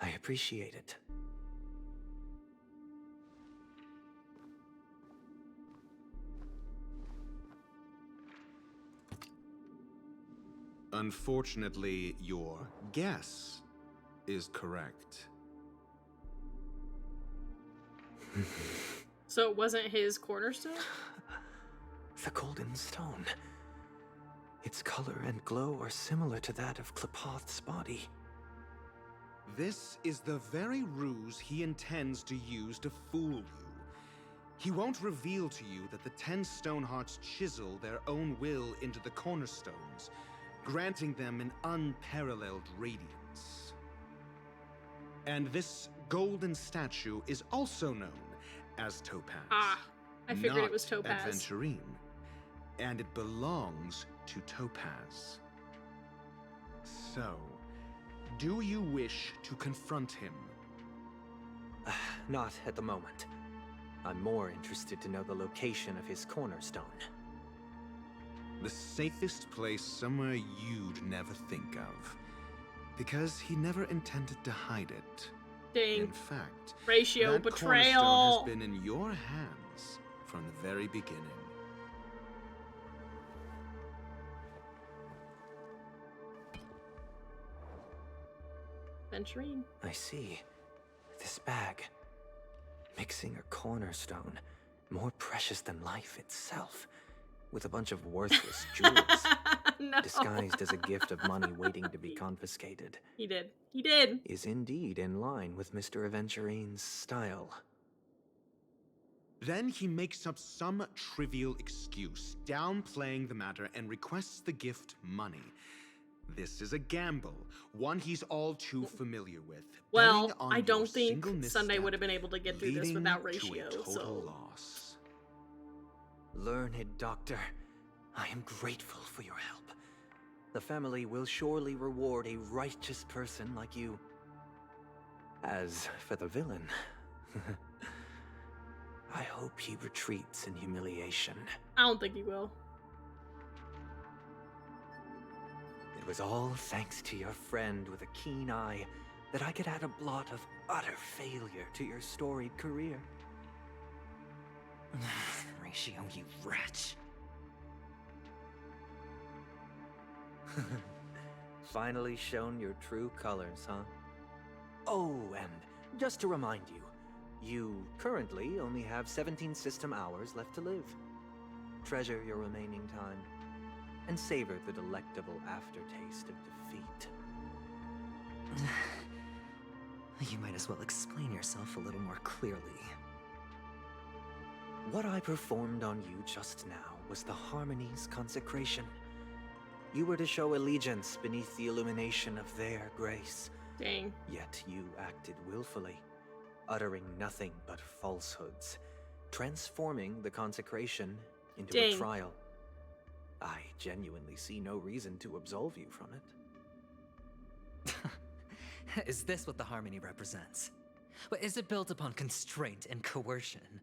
I appreciate it. Unfortunately, your guess is correct. So it wasn't his cornerstone? The golden stone. Its color and glow are similar to that of Klepoth's body. This is the very ruse he intends to use to fool you. He won't reveal to you that the 10 stone hearts chisel their own will into the cornerstones, granting them an unparalleled radiance. And this golden statue is also known as Topaz. Ah, I figured it was Topaz. Aventurine, and it belongs to Topaz. So, do you wish to confront him? Not at the moment. I'm more interested to know the location of his cornerstone. The safest place somewhere you'd never think of. Because he never intended to hide it. Dang. In fact, Ratio that betrayal cornerstone has been in your hands from the very beginning. Aventurine. I see. This bag. Mixing a cornerstone, more precious than life itself, with a bunch of worthless jewels, No. disguised as a gift of money waiting to be confiscated. He did. He did. Is indeed in line with Mr. Aventurine's style. Then he makes up some trivial excuse, downplaying the matter, and requests the gift money. This is a gamble, one he's all too familiar with. Well, betting on I don't your think single Sunday misstep would have been able to get through this leading without to a Ratio, total so... loss. Learned doctor, I am grateful for your help. The family will surely reward a righteous person like you. As for the villain, I hope he retreats in humiliation. I don't think he will. It was all thanks to your friend with a keen eye that I could add a blot of utter failure to your storied career. Ratio, you wretch. Finally shown your true colors, huh? Oh, and just to remind you, you currently only have 17 system hours left to live. Treasure your remaining time, and savor the delectable aftertaste of defeat. You might as well explain yourself a little more clearly. What I performed on you just now was the Harmony's consecration. You were to show allegiance beneath the illumination of their grace. Dang. Yet you acted willfully, uttering nothing but falsehoods, transforming the consecration into a trial. I genuinely see no reason to absolve you from it. Is this what the Harmony represents? But is it built upon constraint and coercion?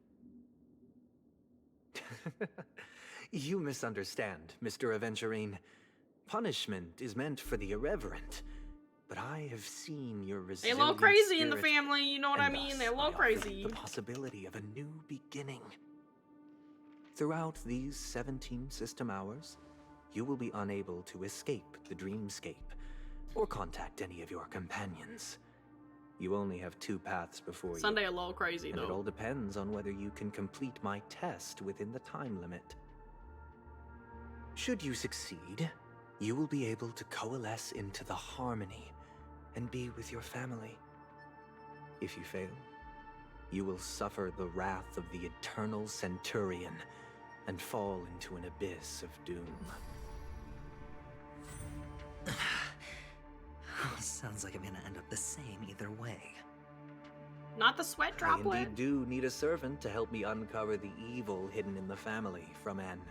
You misunderstand, Mr. Aventurine. Punishment is meant for the irreverent, but I have seen your They resilient a little crazy in the spirit, family, you know what I mean? They're a little crazy. the possibility of a new beginning. Throughout these 17 system hours, you will be unable to escape the dreamscape or contact any of your companions. You only have 2 paths before Sunday you. a little crazy, and though. it all depends on whether you can complete my test within the time limit. Should you succeed, you will be able to coalesce into the Harmony and be with your family. If you fail, you will suffer the wrath of the Eternal Centurion and fall into an abyss of doom. Sounds like I'm gonna end up the same either way. Not the sweat I droplet. indeed do need a servant to help me uncover the evil hidden in the family from an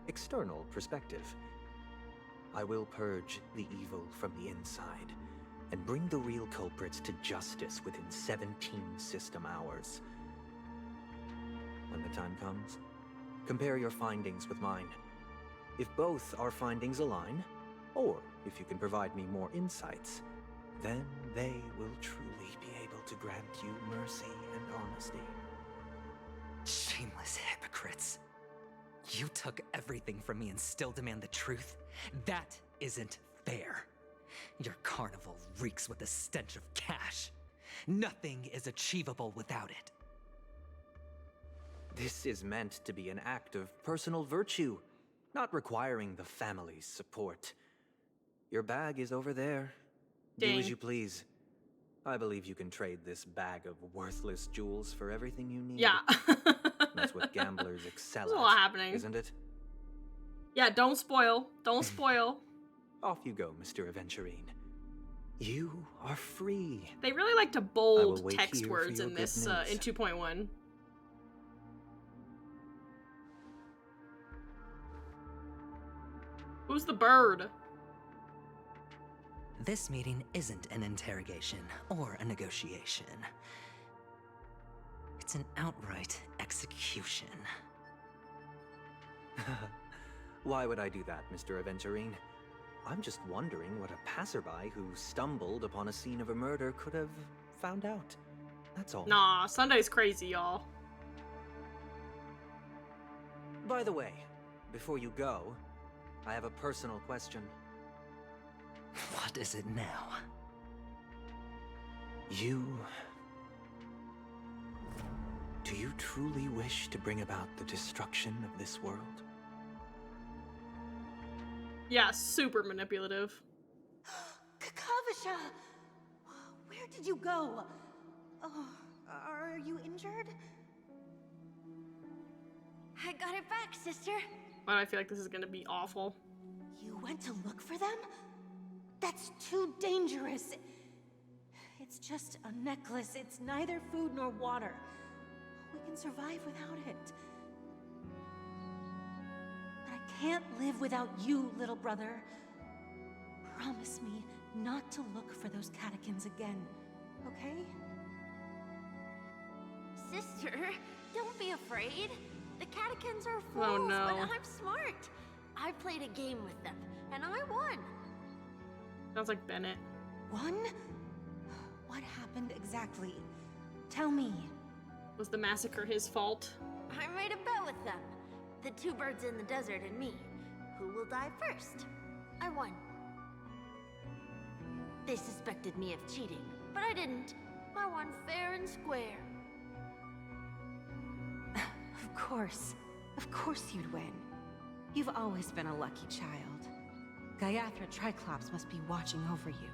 external perspective. I will purge the evil from the inside and bring the real culprits to justice within 17 system hours. When the time comes, compare your findings with mine. If both our findings align, or if you can provide me more insights, then they will truly be able to grant you mercy and honesty. Shameless hypocrites. You took everything from me and still demand the truth? That isn't fair. Your carnival reeks with the stench of cash. Nothing is achievable without it. This is meant to be an act of personal virtue, not requiring the family's support. Your bag is over there. Dang. Do as you please. I believe you can trade this bag of worthless jewels for everything you need. Yeah. That's what gamblers excel There's a at, lot happening. isn't it? Yeah, don't spoil. Don't spoil. Off you go, Mr. Aventurine. You are free. They really like to I bold will wait text here for words your in good this news. in 2.1. Who's the bird? This meeting isn't an interrogation or a negotiation. It's an outright execution. Why would I do that, Mr. Aventurine? I'm just wondering what a passerby who stumbled upon a scene of a murder could have found out. That's all. Nah, Sunday's crazy, y'all. By the way, before you go, I have a personal question. What is it now? Do you truly wish to bring about the destruction of this world? Yeah, super manipulative. Kavasha! Where did you go? Oh, are you injured? I got it back, sister. But I feel like this is gonna be awful. You went to look for them? That's too dangerous. It's just a necklace. It's neither food nor water. We can survive without it. But I can't live without you, little brother. Promise me not to look for those catechins again, okay? Sister, don't be afraid. The catechins are fools, Oh, no. but I'm smart. I played a game with them, and I won. Sounds like Bennett. One? What happened exactly? Tell me. Was the massacre his fault? I made a bet with them. The two birds in the desert and me. Who will die first? I won. They suspected me of cheating, but I didn't. I won fair and square. Of course you'd win. You've always been a lucky child. Gaiathra Triclops must be watching over you.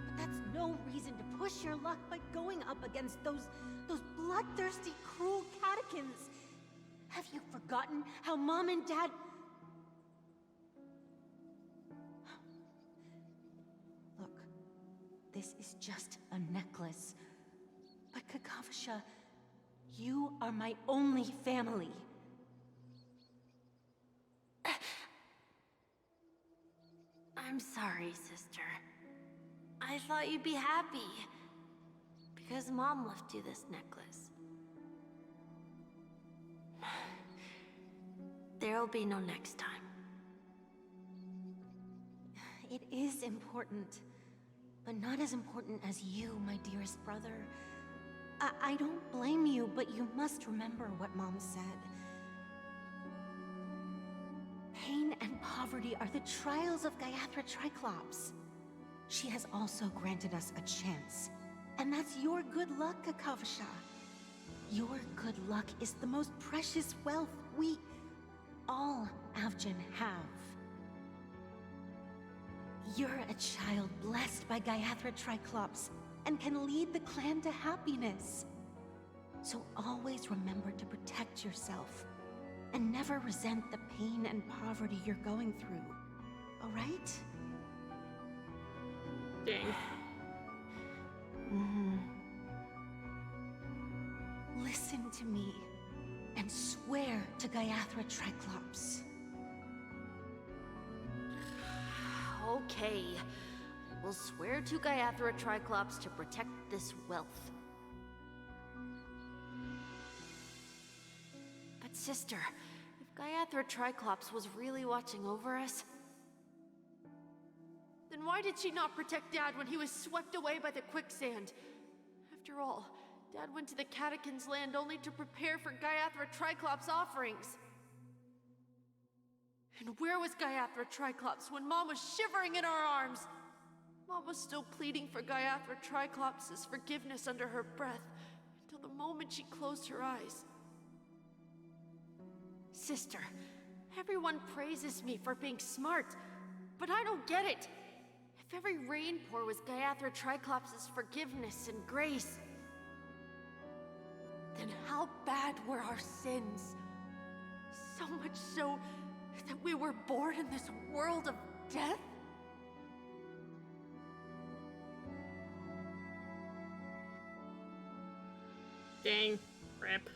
But that's no reason to push your luck by going up against those bloodthirsty, cruel catechins. Have you forgotten how Mom and Dad... Look, this is just a necklace. But Kakavasha, you are my only family. I'm sorry, sister. I thought you'd be happy. Because Mom left you this necklace. There'll be no next time. It is important, but not as important as you, my dearest brother. I don't blame you, but you must remember what Mom said. Pain and poverty are the trials of Gaiathra Triclops. She has also granted us a chance. And that's your good luck, Kakavasha. Your good luck is the most precious wealth we, all Avgin, have. You're a child blessed by Gaiathra Triclops and can lead the clan to happiness. So always remember to protect yourself and never resent the pain and poverty you're going through. All right? Dang. Listen to me and swear to Gaiathra Triclops. Okay. We'll swear to Gaiathra Triclops to protect this wealth. But sister, if Gaiathra Triclops was really watching over us, then why did she not protect Dad when he was swept away by the quicksand? After all, Dad went to the Catechins' land only to prepare for Gaiathra Triclops' offerings. And where was Gaiathra Triclops when Mom was shivering in our arms? Mom was still pleading for Gaiathra Triclops' forgiveness under her breath until the moment she closed her eyes. Sister, everyone praises me for being smart, but I don't get it. If every rain pour was Gaiathra Triclops' forgiveness and grace, then how bad were our sins? So much so that we were born in this world of death? Dang. Rip.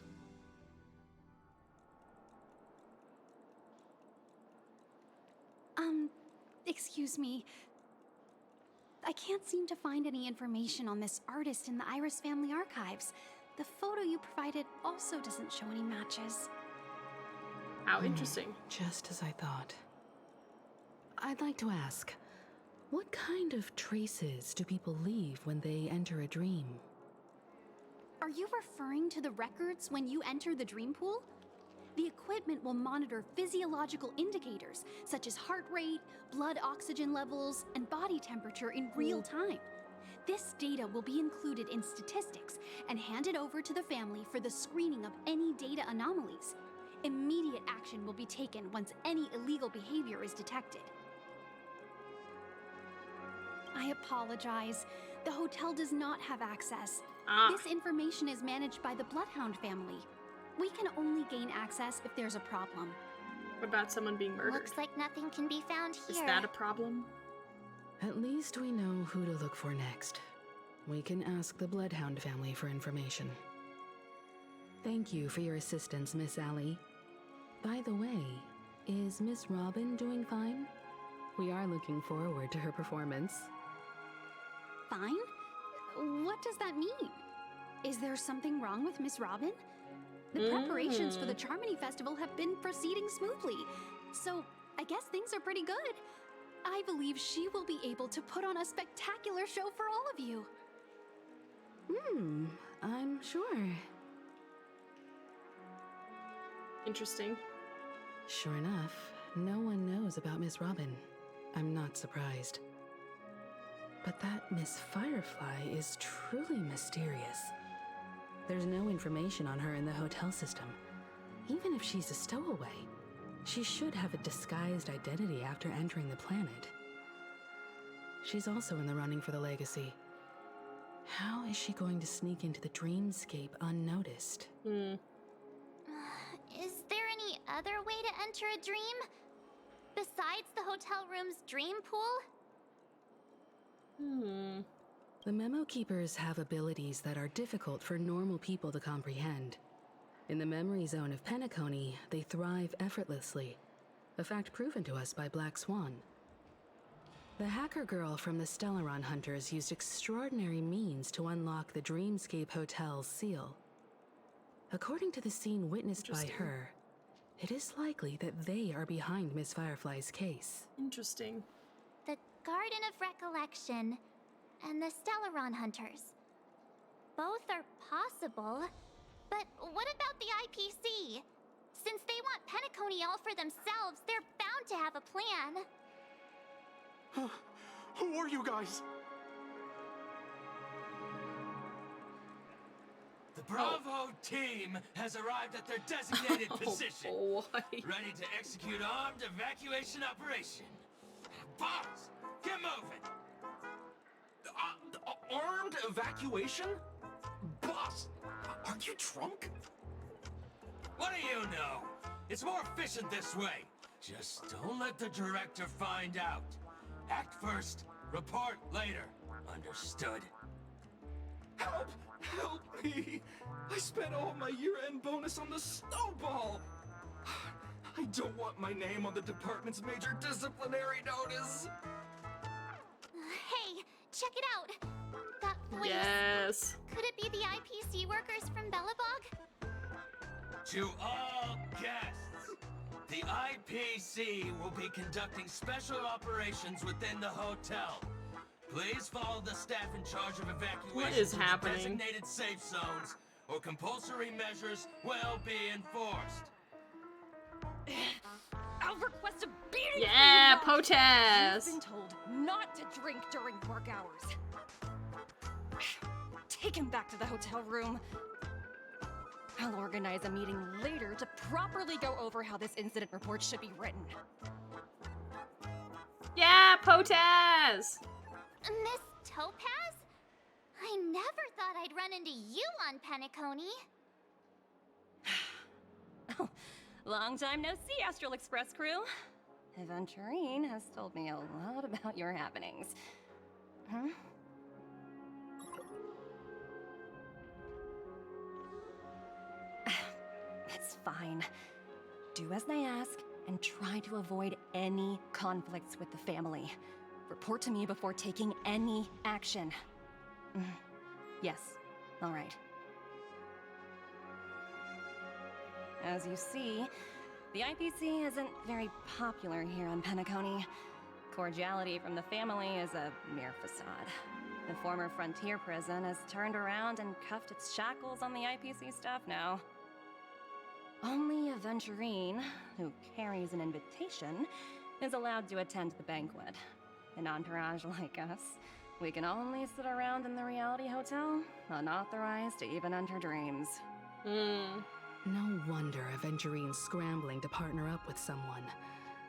Excuse me. I can't seem to find any information on this artist in the Iris family archives. The photo you provided also doesn't show any matches. How interesting. Just as I thought. I'd like to ask, what kind of traces do people leave when they enter a dream? Are you referring to the records when you enter the dream pool? The equipment will monitor physiological indicators such as heart rate, blood oxygen levels, and body temperature in real time. This data will be included in statistics and handed over to the family for the screening of any data anomalies. Immediate action will be taken once any illegal behavior is detected. I apologize. The hotel does not have access. This information is managed by the Bloodhound family. We can only gain access if there's a problem. What about someone being murdered? Looks like nothing can be found here. Is that a problem? At least we know who to look for next. We can ask the Bloodhound family for information. Thank you for your assistance, Miss Allie. By the way, is Miss Robin doing fine? We are looking forward to her performance. Fine? What does that mean? Is there something wrong with Miss Robin? The preparations for the Charmony Festival have been proceeding smoothly, so I guess things are pretty good. I believe she will be able to put on a spectacular show for all of you. I'm sure. Interesting. Sure enough, no one knows about Miss Robin. I'm not surprised. But that Miss Firefly is truly mysterious. There's no information on her in the hotel system. Even if she's a stowaway, she should have a disguised identity after entering the planet. She's also in the running for the legacy. How is she going to sneak into the dreamscape unnoticed? Is there any other way to enter a dream? Besides the hotel room's dream pool? The Memo Keepers have abilities that are difficult for normal people to comprehend. In the memory zone of Penacony, they thrive effortlessly, a fact proven to us by Black Swan. The hacker girl from the Stellaron Hunters used extraordinary means to unlock the Dreamscape Hotel's seal. According to the scene witnessed by her, it is likely that they are behind Miss Firefly's case. Interesting. The Garden of Recollection and the Stellaron Hunters. Both are possible, but what about the IPC? Since they want Penacony all for themselves, they're bound to have a plan. Who are you guys? The Bravo team has arrived at their designated position. Ready to execute armed evacuation operation. Boss, get moving! Armed evacuation? Boss, are you drunk? What do you know? It's more efficient this way. Just don't let the director find out. Act first, report later. Understood? Help! Help me! I spent all my year-end bonus on the snowball! I don't want my name on the department's major disciplinary notice! Hey, check it out! That voice. Yes. Could it be the IPC workers from Belobog? To all guests, the IPC will be conducting special operations within the hotel. Please follow the staff in charge of evacuation What is to happening? designated safe zones, or compulsory measures will be enforced. I'll request a beating. Yeah, for you. Potas. You've been told not to drink during work hours. Take him back to the hotel room. I'll organize a meeting later to properly go over how this incident report should be written. Yeah, Potas. Miss Topaz? I never thought I'd run into you on Penacony. Long time no see, Astral Express crew. Aventurine has told me a lot about your happenings. Huh? It's fine. Do as they ask and try to avoid any conflicts with the family. Report to me before taking any action. Yes, all right. As you see, the IPC isn't very popular here on Penacony. Cordiality from the family is a mere facade. The former frontier prison has turned around and cuffed its shackles on the IPC staff now. Only Aventurine, who carries an invitation, is allowed to attend the banquet. An entourage like us, we can only sit around in the reality hotel, unauthorized to even enter dreams. No wonder Aventurine's scrambling to partner up with someone.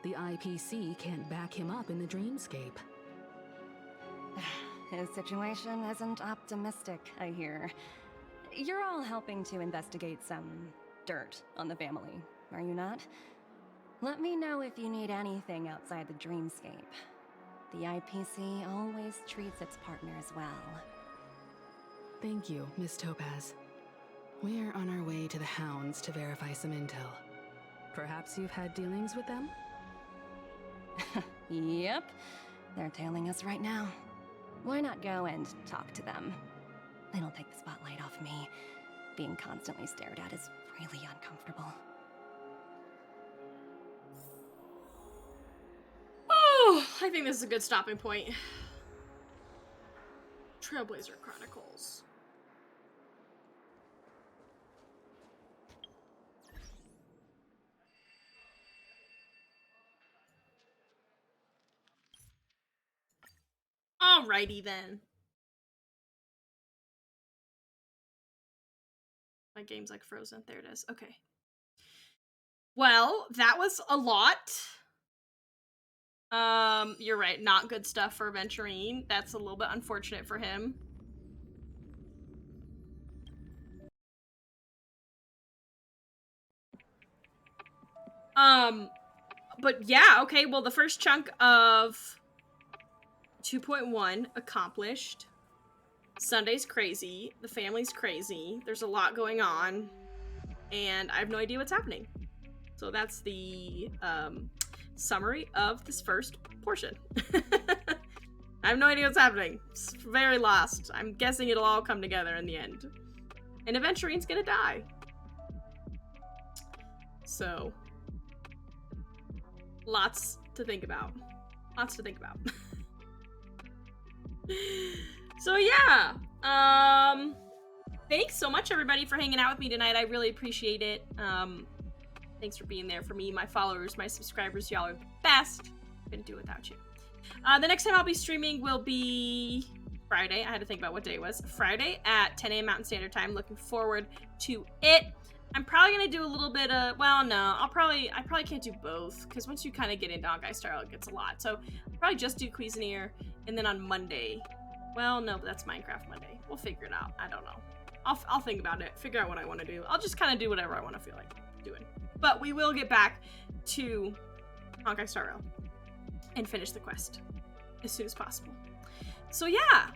The IPC can't back him up in the dreamscape. His situation isn't optimistic, I hear. You're all helping to investigate some dirt on the family, are you not? Let me know if you need anything outside the dreamscape. The IPC always treats its partners well. Thank you, Miss Topaz. We're on our way to the Hounds to verify some intel. Perhaps you've had dealings with them? Yep. They're tailing us right now. Why not go and talk to them? They don't take the spotlight off me. Being constantly stared at is really uncomfortable. Oh, I think this is a good stopping point. Trailblazer Chronicles. Alrighty then. My game's like frozen. There it is. Okay. Well, that was a lot. You're right. Not good stuff for Venturine. That's a little bit unfortunate for him. But yeah, okay, well, the first chunk of 2.1 accomplished. Sunday's crazy. The family's crazy. There's a lot going on. And I have no idea what's happening. So that's the summary of this first portion. I have no idea what's happening. It's very lost. I'm guessing it'll all come together in the end. And Aventurine's gonna die. So, lots to think about. Lots to think about. So yeah, thanks so much everybody for hanging out with me tonight. I really appreciate it. Thanks for being there for me, my followers, my subscribers. Y'all are the best. Couldn't do it without you. The next time I'll be streaming will be Friday. I had to think about what day it was. Friday at 10 a.m. Mountain Standard Time. Looking forward to it. I'm probably gonna do a little bit of, well, no, I probably can't do both, because once you kind of get into Honkai Star, it gets a lot. So I'll probably just do Cuisinier, and then on Monday, well, no, but that's Minecraft Monday. We'll figure it out. I don't know. I'll think about it, figure out what I want to do. I'll just kind of do whatever I want to feel like doing. But we will get back to Honkai Star Rail and finish the quest as soon as possible. So yeah,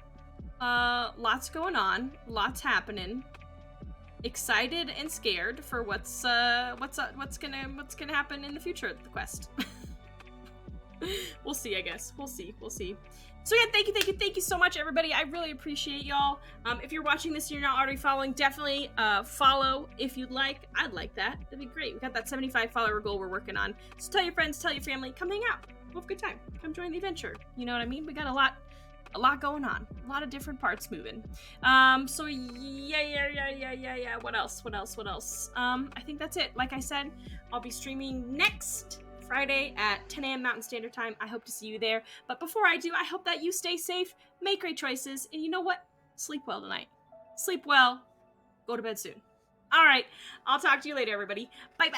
lots going on, lots happening. Excited and scared for what's gonna happen in the future of the quest. We'll see, I guess. We'll see. So yeah, thank you so much, everybody. I really appreciate y'all. If you're watching this and you're not already following, definitely follow if you'd like. I'd like that. That'd be great. We got that 75 follower goal we're working on. So tell your friends, tell your family, come hang out. We'll have a good time. Come join the adventure. You know what I mean? We got a lot going on. A lot of different parts moving. So yeah. What else? I think that's it. Like I said, I'll be streaming next Friday at 10 a.m. Mountain Standard Time. I hope to see you there. But before I do, I hope that you stay safe, make great choices, and you know what? Sleep well tonight. Sleep well. Go to bed soon. All right. I'll talk to you later, everybody. Bye.